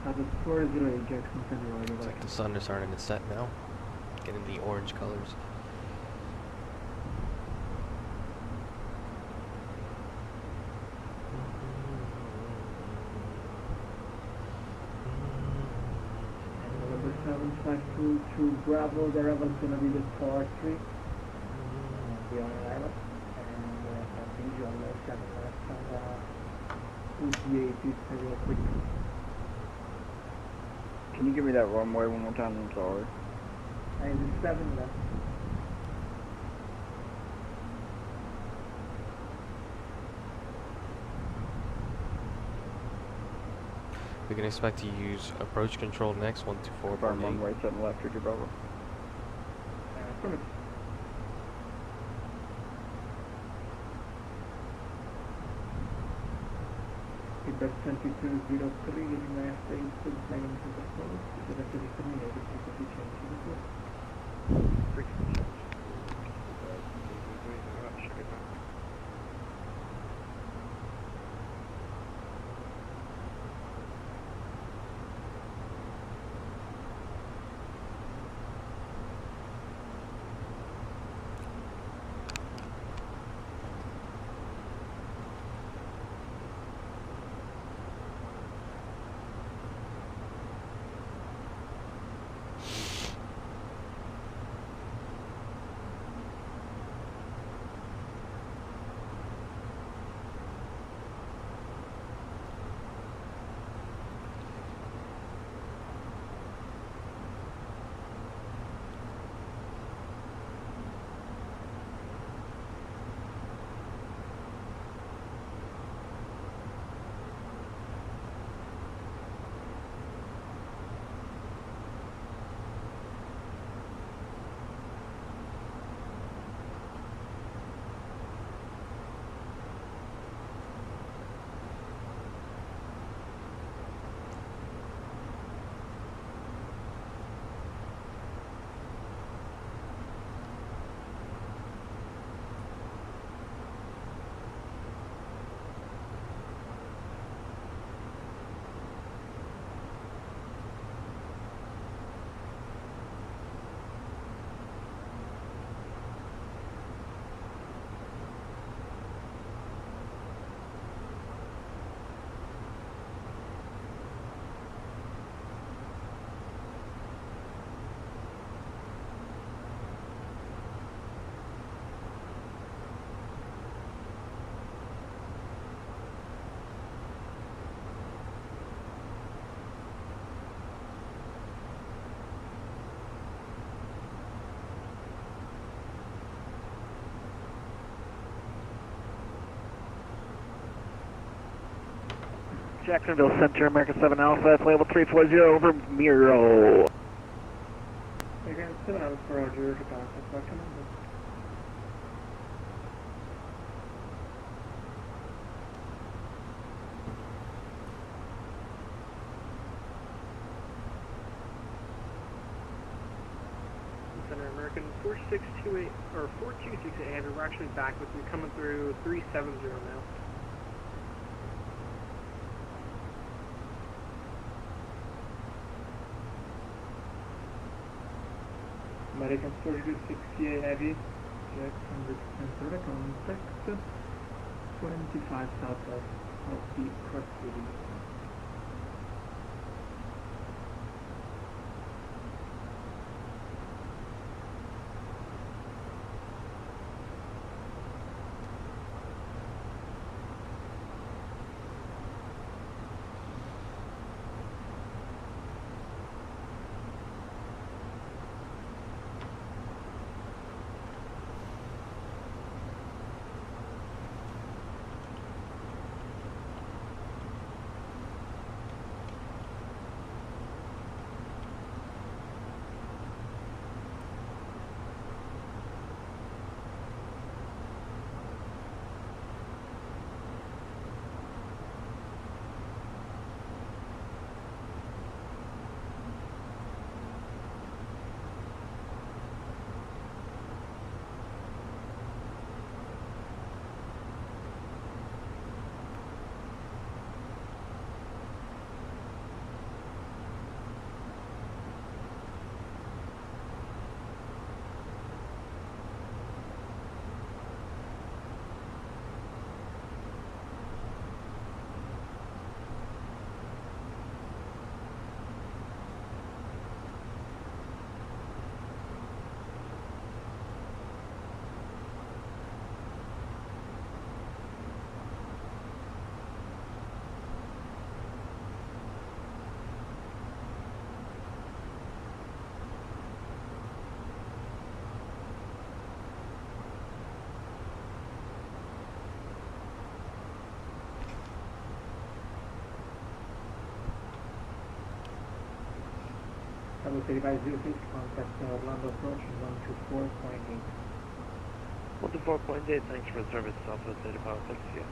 That's 408 Jackson Center, Roger. Looks like the sun is starting to set now. Getting the orange colors. November 7522 Bravo, the arrival is going to be the Tower 3. The on arrival. And continue on the 7 left on the ETA is real quick. Can you give me that runway one more time? I'm sorry. And the 7 left. We can expect to use approach control next, 124. Confirm runway 7 left, Richard Bravo. Affirmative. Feedback 2203, giving my airspace to the flying center close. This is actually terminated, frequency change to the full. Frequency change. Jacksonville Center, American 7 Alpha, flight level 340 over Miro. Again, 7 Alpha, Roger, to contact back commander. Center, American 4628, or 4268, we're actually back with you, coming through 370 now. American 4268 Heavy, Jacksonville Center, contact 25 southwest of the Cross City. Level 3506, contact Orlando approach 124.8. 124.8, thanks for the service, Southwest 3506, yeah.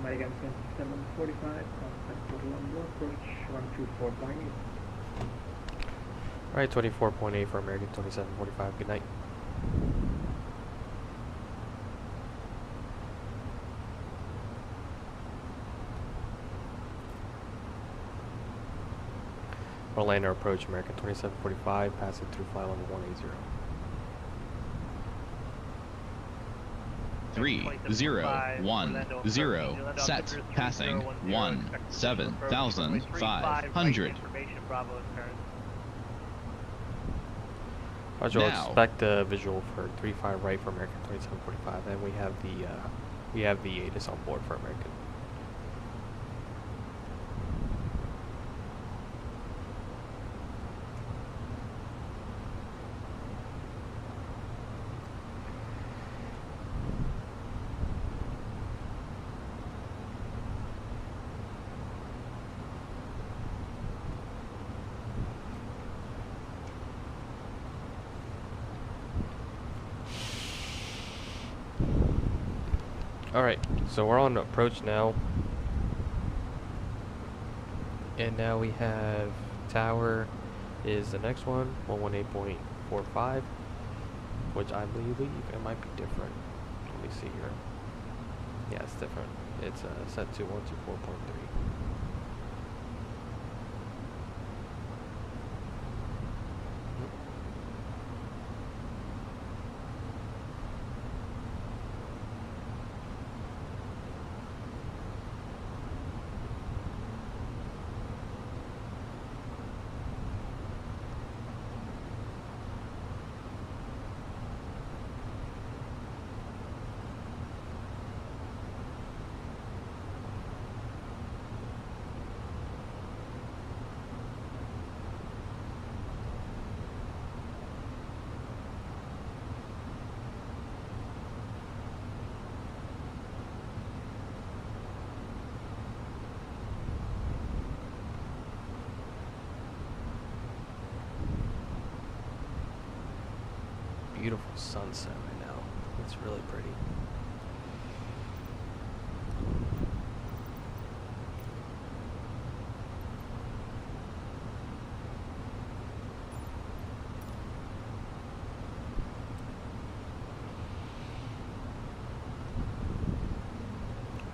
American 2745, contact Orlando, approach 124.8. Alright, 24.8 for American 2745. Good night. Orlando approach American 2745, passing through flight level 180. 3010, set, passing 17,500. Roger, we'll Now. expect a visual for 35 right for American 2745, and we have the ATIS on board for American. Alright, so we're on approach now. And now we have tower is the next one, 118.45, which I believe it might be different. Let me see here. Yeah, it's different. It's set to 124.3. Beautiful sunset right now. It's really pretty.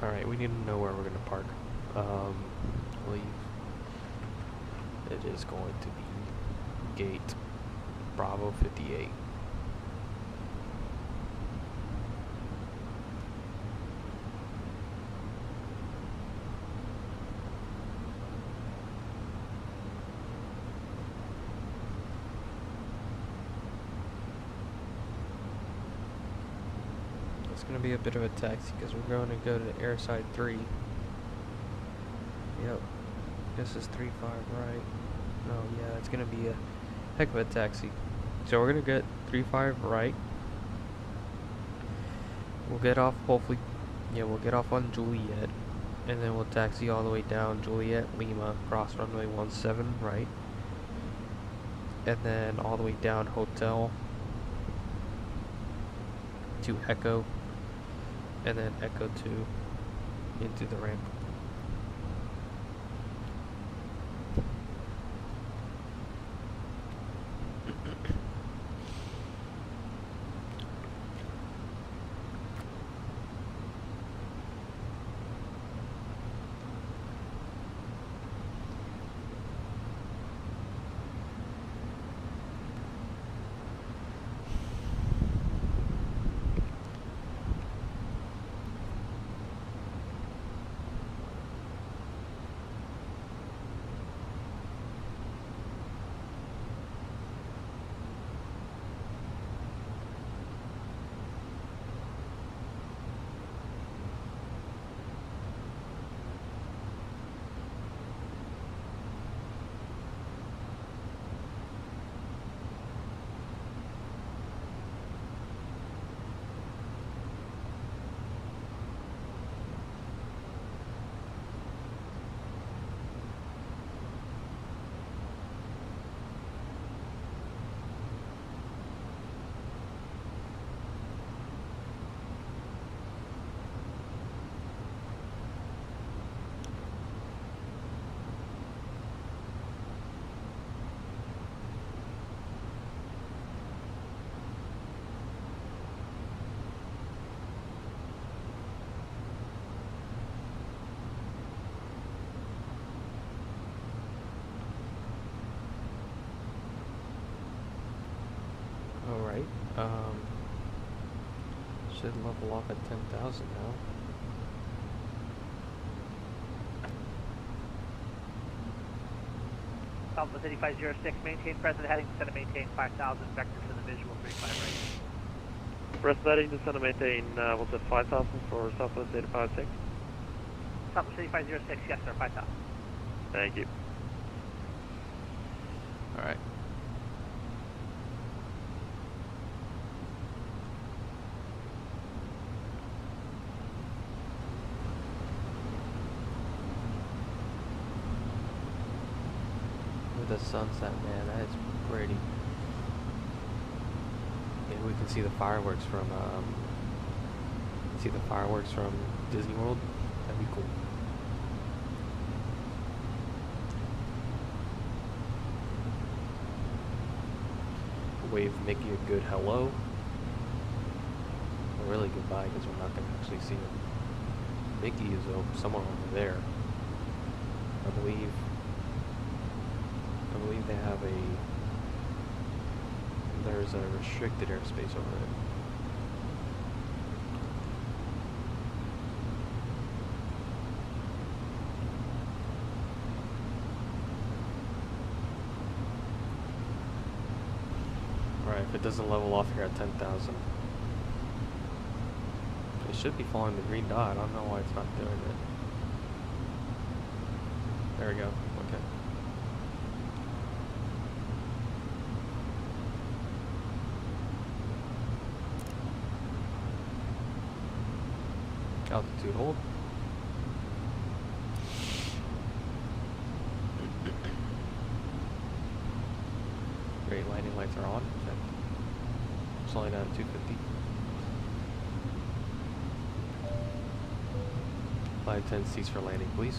Alright, we need to know where we're going to park. I believe it is going to be gate Bravo 58. It's going to be a bit of a taxi because we're going to go to airside 3. Yep. This is 35 right. No, yeah, it's going to be a heck of a taxi. So we're going to get 35 right. We'll get off, hopefully, yeah, we'll get off on Juliet. And then we'll taxi all the way down Juliet, Lima, cross runway 17 right. And then all the way down Hotel to Echo. And then Echo 2 into the ramp. should level off at 10,000 now. Southwest 8506, maintain present heading, descend and maintain 5,000, vector to the visual, 35 right. Press heading, descend and maintain, was it 5,000 for Southwest 856? Southwest 8506, yes sir, 5,000. Thank you. Alright. The sunset, man, that is pretty. Maybe we can see the fireworks from Disney World. That'd be cool. Wave Mickey a good hello. A really goodbye, because we're not going to actually see him. Mickey is somewhere over there, I believe. I believe they have there's a restricted airspace over it. Alright, if it doesn't level off here at 10,000. It should be following the green dot. I don't know why it's not doing it. There we go. Okay. Altitude hold. Great, landing lights are on. Check. Slowing down to 250. 510 cease for landing, please.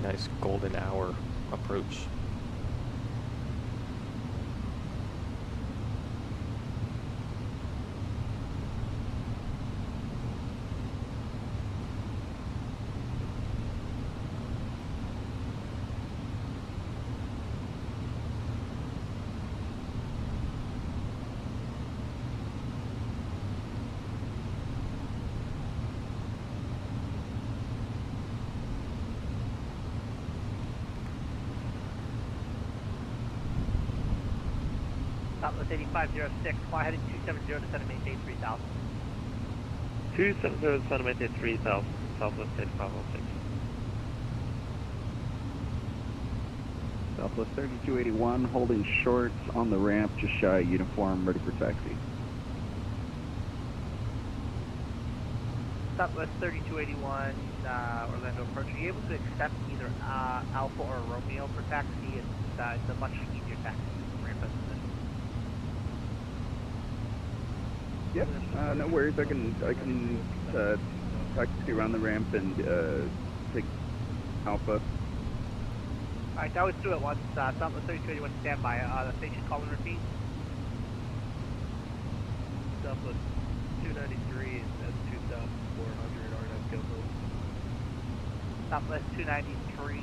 Nice golden hour approach. Southwest 8506, fly heading 270, descend and maintain 3,000. 270, descend and maintain 3,000, Southwest 8506. Southwest 3281, holding short on the ramp, just shy of uniform, ready for taxi. Southwest 3281, Orlando approach. Are you able to accept either Alpha or Romeo for taxi? It's a much easier taxi. Yep, no worries. I can taxi around the ramp and take Alpha. Alright, that was 2 at once. Southwest 3281, standby. The station call and repeat. Southwest 293, that's 2,400, RNF Gilbo. Southwest 293,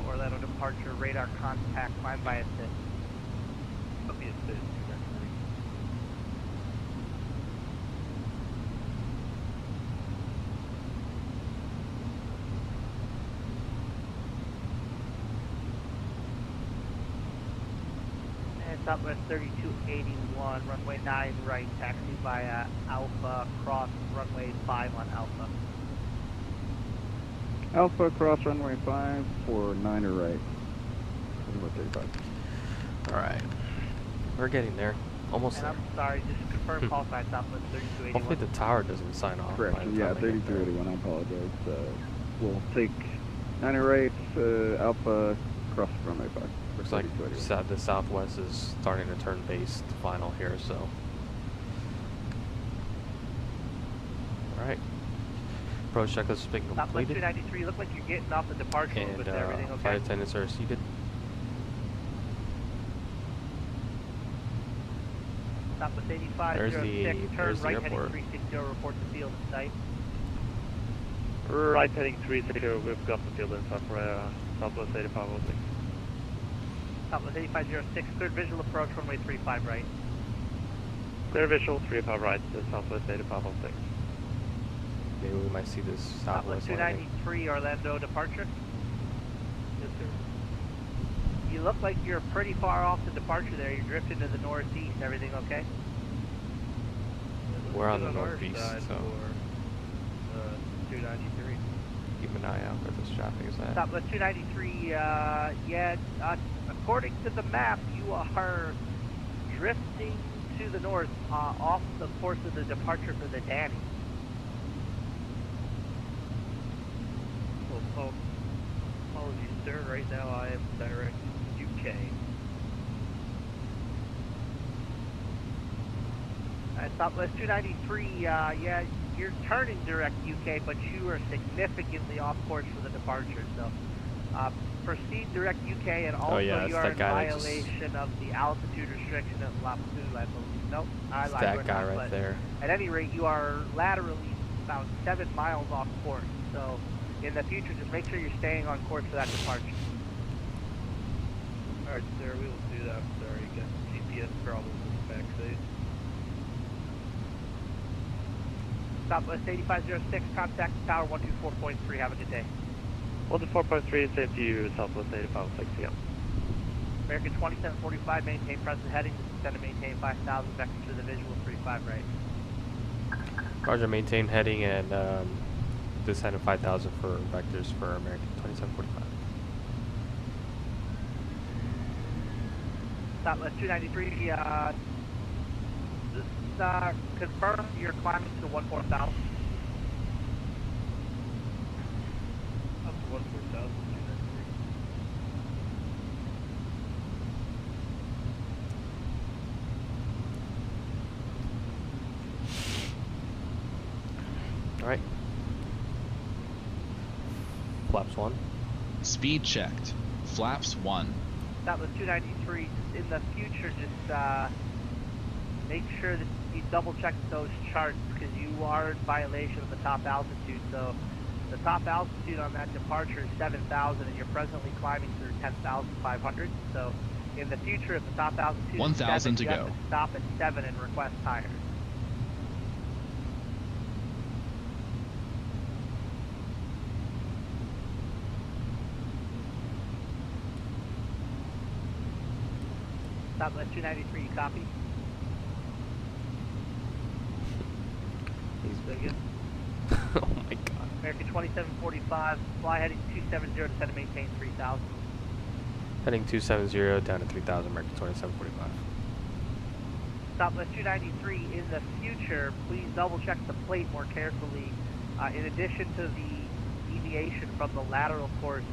Orlando departure, radar contact, climb by assist. Copy assist. Southwest 3281, runway 9 right, taxi via Alpha, cross runway 5 on Alpha. Alpha, cross runway 5 for 9 or right. 35. Alright. We're getting there. Almost and there. I'm sorry, just confirm call sign Southwest 3281. Hopefully the tower doesn't sign off. Correct, yeah, 3281, I apologize. We'll take 9 or right, Alpha, cross runway 5. Looks like the Southwest is starting to turn base to final here, so. Alright. Approach checklist has been Southwest completed. 293, look like you're getting off the departure And with everything okay. flight attendants are seated. Southwest 8506, turn right heading 360, report the field in sight. Right heading 360, we've got the field in sight for Southwest 8506. Southwest 8506, cleared visual approach, runway 35 right. Clear visual, 35 right to Southwest 8506. Maybe we might see this Southwest Southwest landing. 293, Orlando departure. Yes, sir. You look like you're pretty far off the departure there. You're drifting to the northeast. Everything okay? We're on the On our northeast, side so for 293. keep an eye out where this traffic is at. Southwest 293, yeah, according to the map, you are drifting to the north off the course of the departure for the Danny. Well, apologies, sir. Right now I am direct UK. Southwest 293, yeah, you're turning direct UK, but you are significantly off course for the departure. So proceed direct UK, and also yeah, you it's are that in guy that violation of the altitude restriction at Latitude, I believe. Nope, I It's lied. that we're guy not, right but there. At any rate, you are laterally about 7 miles off course. So in the future, just make sure you're staying on course for that departure. Alright, sir, we will do that. Sorry, got GPS problems with the backside. Southwest 8506, contact tower 124.3. Have a good day. 124.3, same to you, Southwest 8506, yeah. American 2745, maintain present heading, descend and maintain 5,000, vector to the visual, 35 right. Roger, maintain heading and descend at 5,000 for vectors for American 2745. Southwest 293, confirm you're climbing to 14,000. Up to 14,000, 293. Alright. Flaps 1. Speed checked. Flaps 1. Southwest 293, in the future, just make sure that you double check those charts because you are in violation of the top altitude. So the top altitude on that departure is 7,000 and you're presently climbing through 10,500. So in the future, if the top altitude is 1,000 to you have go. to stop at 7 and request higher. Southwest 293, you copy? Oh my god. American 2745, fly heading 270, descend and maintain 3,000. Heading 270 down to 3,000, American 2745. Southwest 293, in the future, please double check the plate more carefully. In addition to the deviation from the lateral course,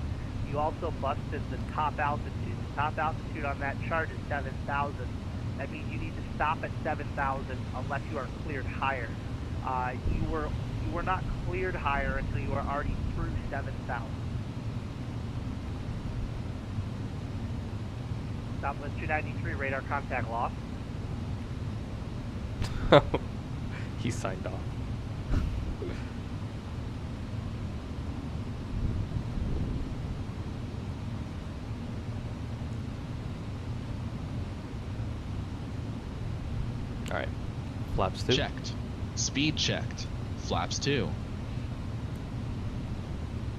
you also busted the top altitude. The top altitude on that chart is 7,000. That means you need to stop at 7,000 unless you are cleared higher. You were not cleared higher until you were already through 7,000. Southwest 293, radar contact lost. He signed off. Alright. Flaps 2. Checked. Speed checked. Flaps 2.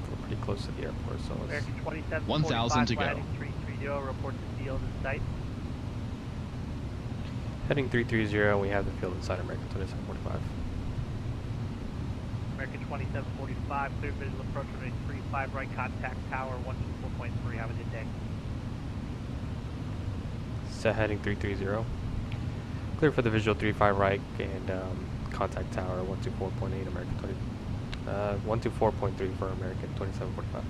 We're pretty close to the airport, so let's... American 2745, 1,000 to go. heading 330, report the field in sight. Heading 330, and we have the field inside American 2745. American 2745, clear visual approach runway 35 right, contact tower 124.3. Have a good day. Set heading 330. Clear for the visual 35 right and contact tower 124.8 American 124.3 for American 2745.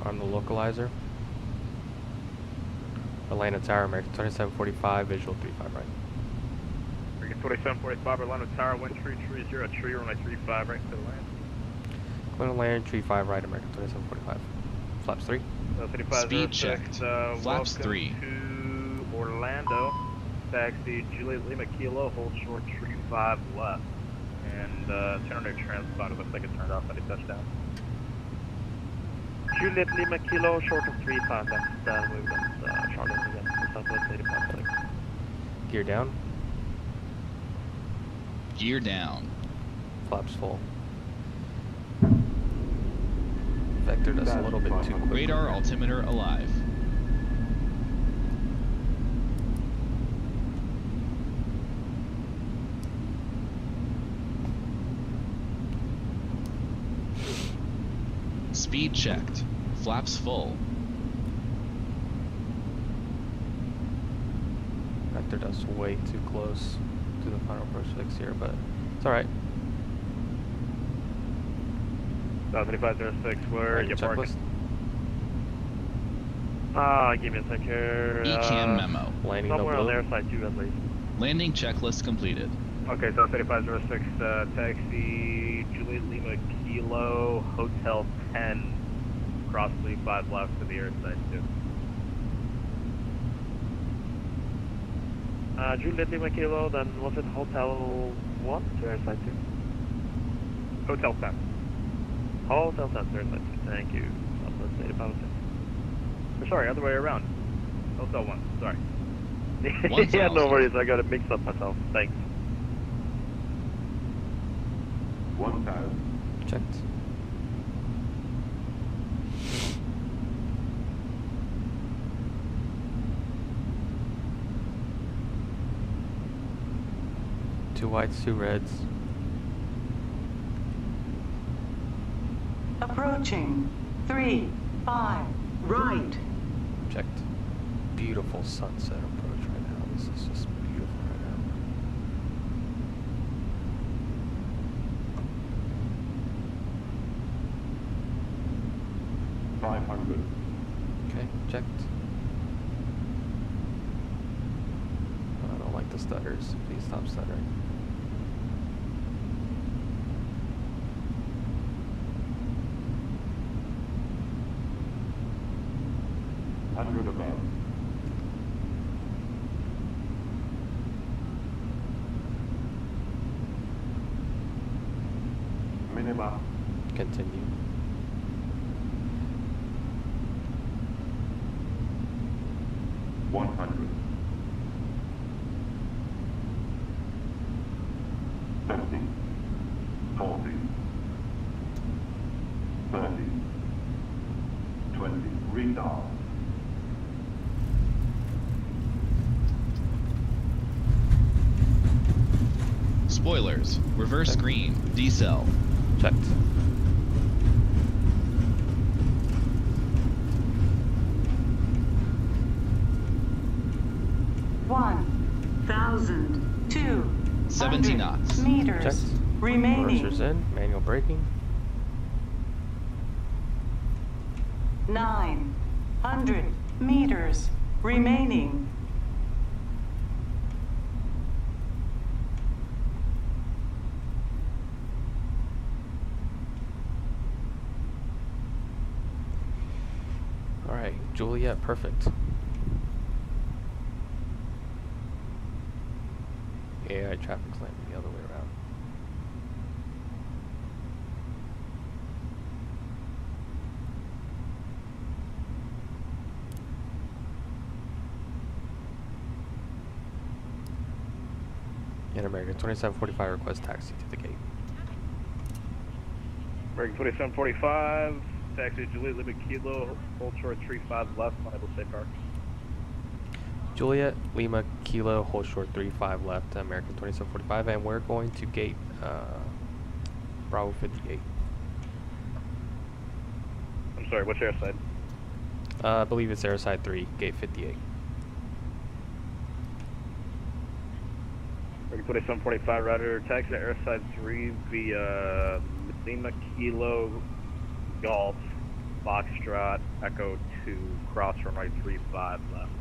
On the localizer. Atlanta Tower, American 2745, visual 35 right. American 2745, Orlando Tower, wind 330, tree runway 35 right to the land. Clear land, tree 5 right, American 2745. Flaps 3. Speed checked. Flaps 3. To Orlando, taxi Juliet Lima Kilo, hold short tree 35 left. And turn on your transponder, looks like it turned off at a touchdown. Juliet Lima Kilo, short of 35 left, moved on Charlie again, Southwest 85. Gear down. Gear down. Flaps full. Vectored us a little bit too quick. Radar altimeter alive. Speed checked. Flaps full. Vectored us way too close to the final approach fix here, but it's alright. 3506, where are you parking? Give me a sec here. ECAM memo. Landing somewhere on their side too, at least. Landing checklist completed. Okay, so 3506, taxi Juliet Lima Kilo, Hotel 10, cross 35 left to the airside 2. Juliet Lima Kilo, then was it Hotel 1 to airside 2? Hotel 10. Hotel 10 to airside 2, thank you. Southwest 85. Or sorry, other way around. Hotel 1, sorry. Yeah, no worries, I got it mixed up myself, thanks. 1000. Checked. Two whites, two reds. Approaching. 3, 5, right. Checked. Beautiful sunset approach right now. This is just beautiful right now. Okay, checked. I don't like the stutters. Please stop stuttering. Above. Minima. Continue. Spoilers. Reverse green. Decel. Checked. One 70 knots. meters Checked. remaining. Reversers in. Manual braking. 900 meters remaining. Alright, Juliet, perfect. AI traffic's landing the other way around. In American 2745, request taxi to the gate. American 2745, taxi Juliet Lima Kilo, hold short 35 left, unable to stay parked. Juliet Lima Kilo, hold short 35 left, American 2745, and we're going to gate Bravo 58. I'm sorry, what's airside? I believe it's airside 3, gate 58. American 2745, router, taxi to airside 3 via Lima Kilo, Golf, Foxtrot, Echo 2, cross runway 35 left.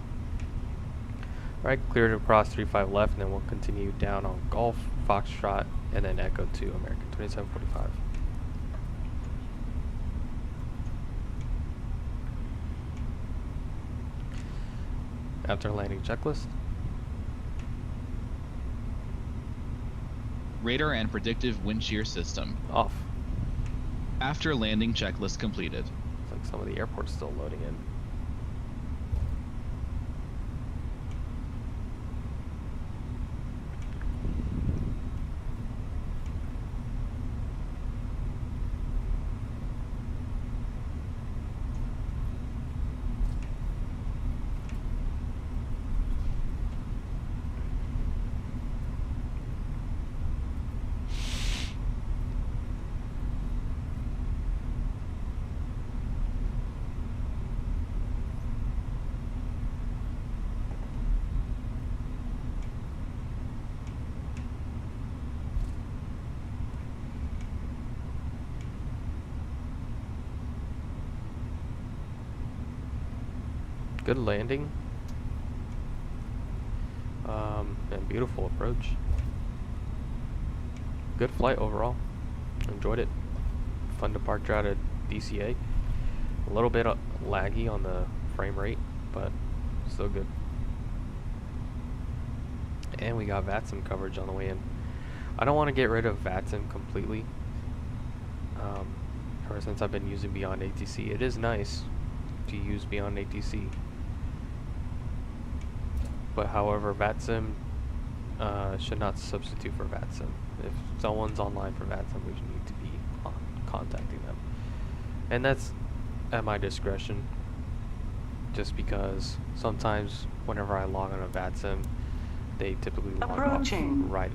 Alright, clear to cross 35 left, and then we'll continue down on Golf, Foxtrot, and then Echo 2, American 2745. After landing checklist. Radar and predictive wind shear system. Off. After landing checklist completed. It's like some of the airport's still loading in. Good landing. And beautiful approach. Good flight overall. Enjoyed it. Fun departure out of DCA. A little bit laggy on the frame rate, but still good. And we got VATSIM coverage on the way in. I don't want to get rid of VATSIM completely. Ever since I've been using Beyond ATC, it is nice to use Beyond ATC. But however, VATSIM should not substitute for VATSIM. If someone's online for VATSIM, we should need to be contacting them. And that's at my discretion, just because sometimes whenever I log on a VATSIM, they typically log off right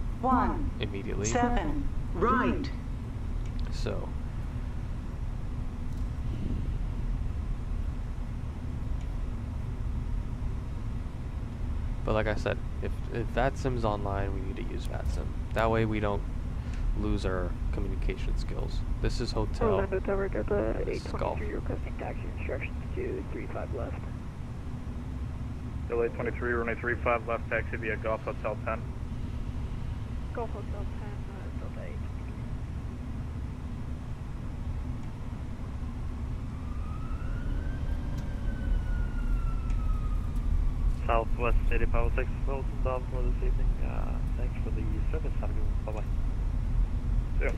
immediately. 7 right. So but like I said, if VATSIM's online, we need to use VATSIM. That way we don't lose our communication skills. This is hotel. Tower Delta This is golf. 823 requesting taxi instructions to 35 left. Delay 23, runway 35 left, taxi via Golf Hotel 10. Golf Hotel 10, Delta 8. Southwest City Power 6 closing down for this evening. Thanks for the service. Have a good one. Bye-bye. See you.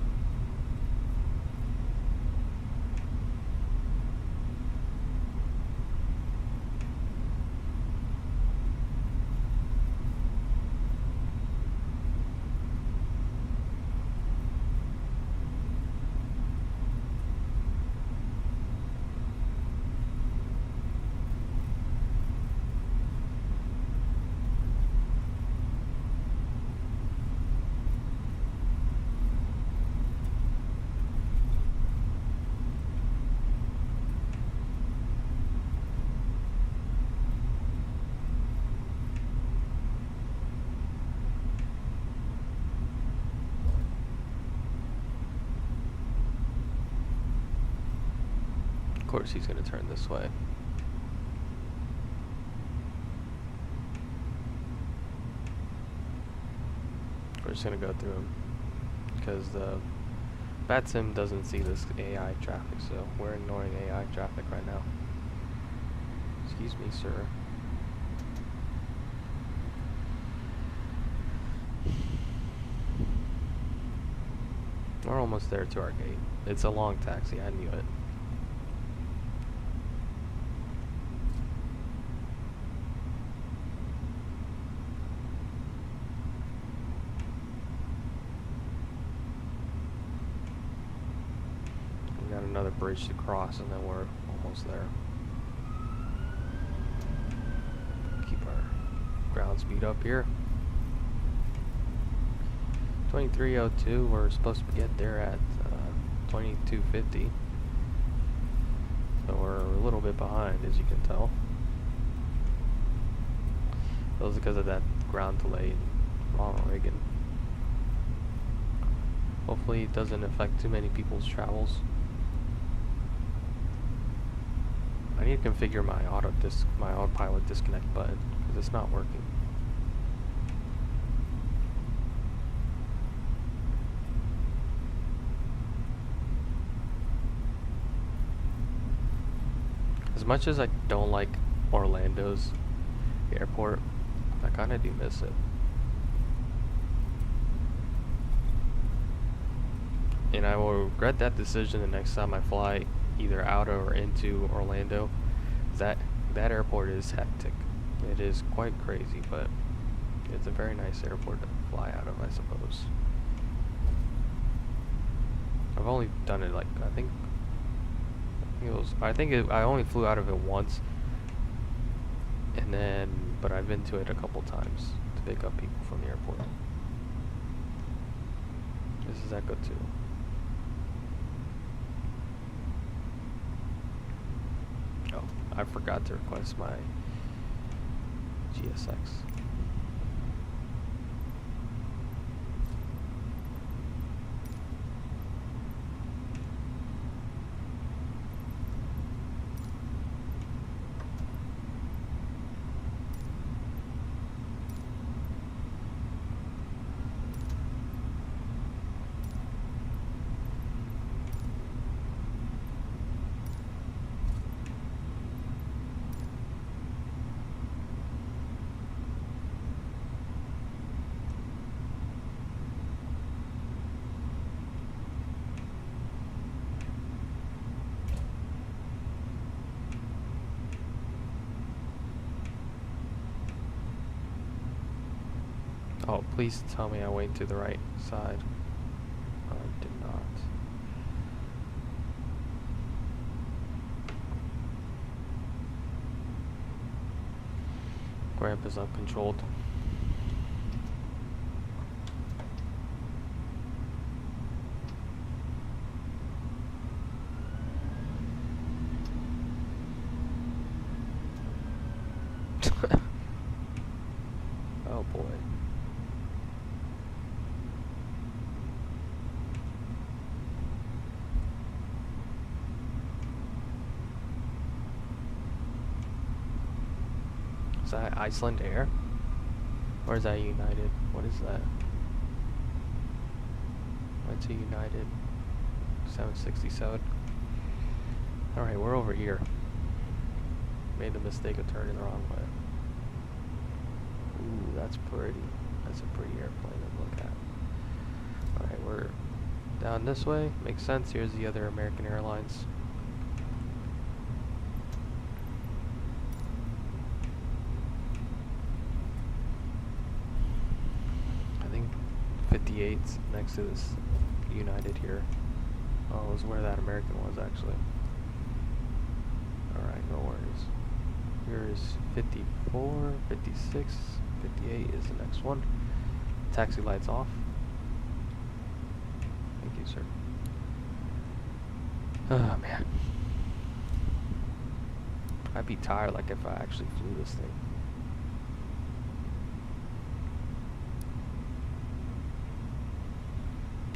of course he's gonna turn this way. We're just gonna go through him because the VATSIM doesn't see this AI traffic, so we're ignoring AI traffic right now. Excuse me, sir. We're almost there to our gate. It's a long taxi, I knew it. We got another bridge to cross and then we're almost there. Keep our ground speed up here. 2302, we're supposed to get there at 2250. So we're a little bit behind, as you can tell. That was because of that ground delay in Ronald Reagan. Hopefully it doesn't affect too many people's travels. I need to configure my autopilot disconnect button because it's not working. As much as I don't like Orlando's airport, I kind of do miss it. and I will regret that decision the next time I fly either out or into Orlando. That airport is hectic. It is quite crazy, but it's a very nice airport to fly out of, I suppose. I've only done it like I only flew out of it once, and then but I've been to it a couple times to pick up people from the airport. This is Echo 2. Oh, I forgot to request my GSX. Oh, please tell me I went to the right side. I did not. Ramp is uncontrolled. Oh boy. Is that Iceland Air? Or is that United? What is that? That's a United 767. Alright, we're over here. Made the mistake of turning the wrong way. Ooh, that's pretty. That's a pretty airplane to look at. Alright, we're down this way. Makes sense. Here's the other American Airlines. I think 58's next to this United here. Oh, it was where that American was actually. Alright, no worries. Here's 54, 56, 58 is the next one. Taxi lights off. Thank you, sir. Oh man. I'd be tired like if I actually flew this thing.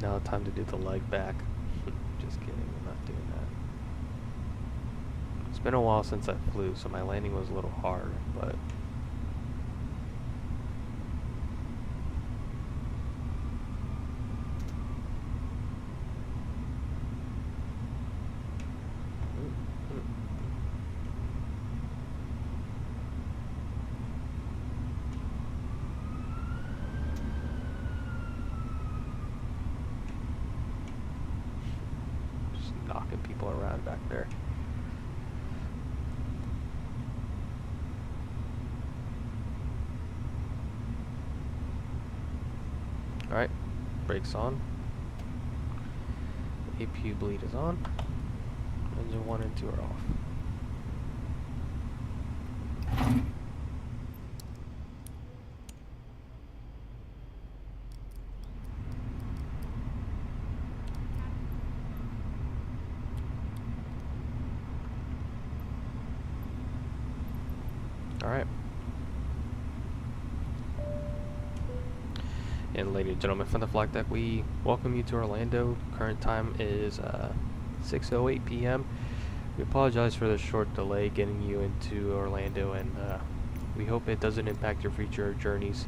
Now time to do the leg back. Just kidding, I'm not doing that. It's been a while since I flew, so my landing was a little hard, but just knocking people around back there. Alright, brakes on. APU bleed is on. Engine 1 and 2 are off. Alright. And ladies and gentlemen from the flight deck, we welcome you to Orlando. Current time is 6:08 p.m. We apologize for the short delay getting you into Orlando, and we hope it doesn't impact your future journeys.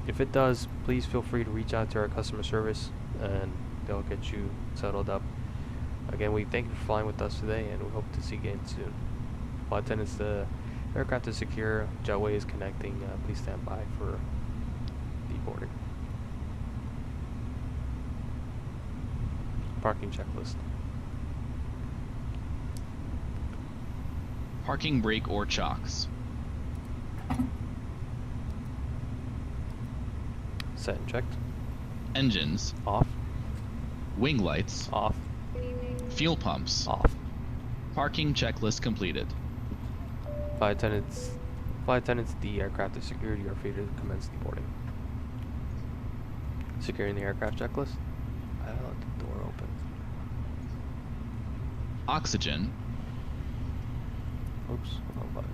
If it does, please feel free to reach out to our customer service and they'll get you settled up. Again, we thank you for flying with us today, and we hope to see you again soon. Flight attendants, the aircraft is secure, jetway is connecting. Please stand by for deboarding. parking checklist. Parking brake or chocks. Set and checked. Engines. Off. Wing lights. Off. Fuel pumps. Off. Parking checklist completed. Flight attendants, the aircraft is security are free to commence the boarding. Securing the aircraft checklist. I left the door open. Oxygen. Oops, wrong button.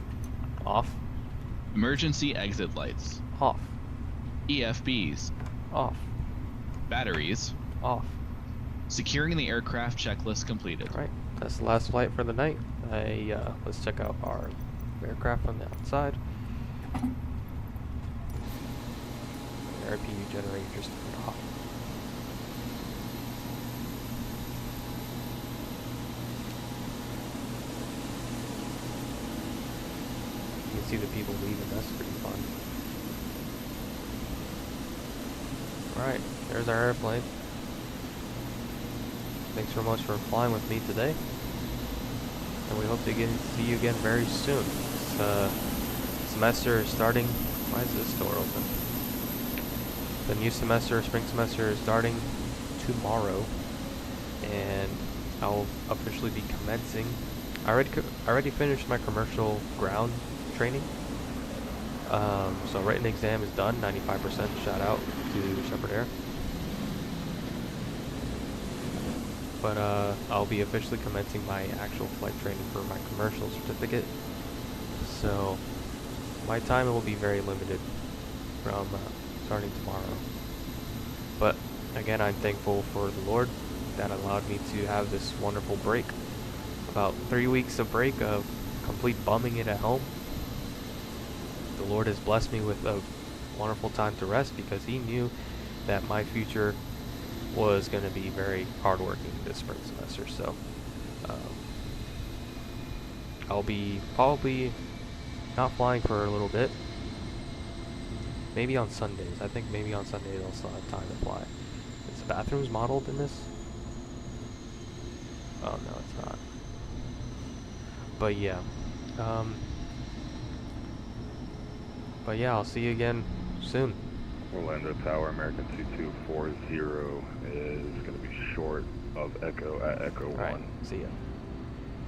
Off. Emergency exit lights. Off. EFBs. Off. Batteries. Off. Securing the aircraft checklist completed. Alright, that's the last flight for the night. Let's check out our aircraft on the outside. RPU generator just turned off. You can see the people leaving, that's pretty fun. Alright, there's our airplane. Thanks so much for flying with me today. And we hope to see you again very soon. Semester is starting. Why is this door open? The new semester, spring semester, is starting tomorrow. And I'll officially be commencing. I already finished my commercial ground training. So written exam is done, 95%. Shout out to Shepherd Air. But I'll be officially commencing my actual flight training for my commercial certificate. So my time will be very limited from starting tomorrow. But again, I'm thankful for the Lord that allowed me to have this wonderful break. About 3 weeks of break of complete bumming it at home. The Lord has blessed me with a wonderful time to rest because He knew that my future was going to be very hardworking this spring semester. So I'll be probably not flying for a little bit. Maybe on Sundays. I think maybe on Sundays I'll still have time to fly. Is the bathrooms modeled in this? Oh no, it's not. But yeah. I'll see you again soon. Orlando Tower, American 2240 is going to be short of Echo at Echo 1. Alright, see ya.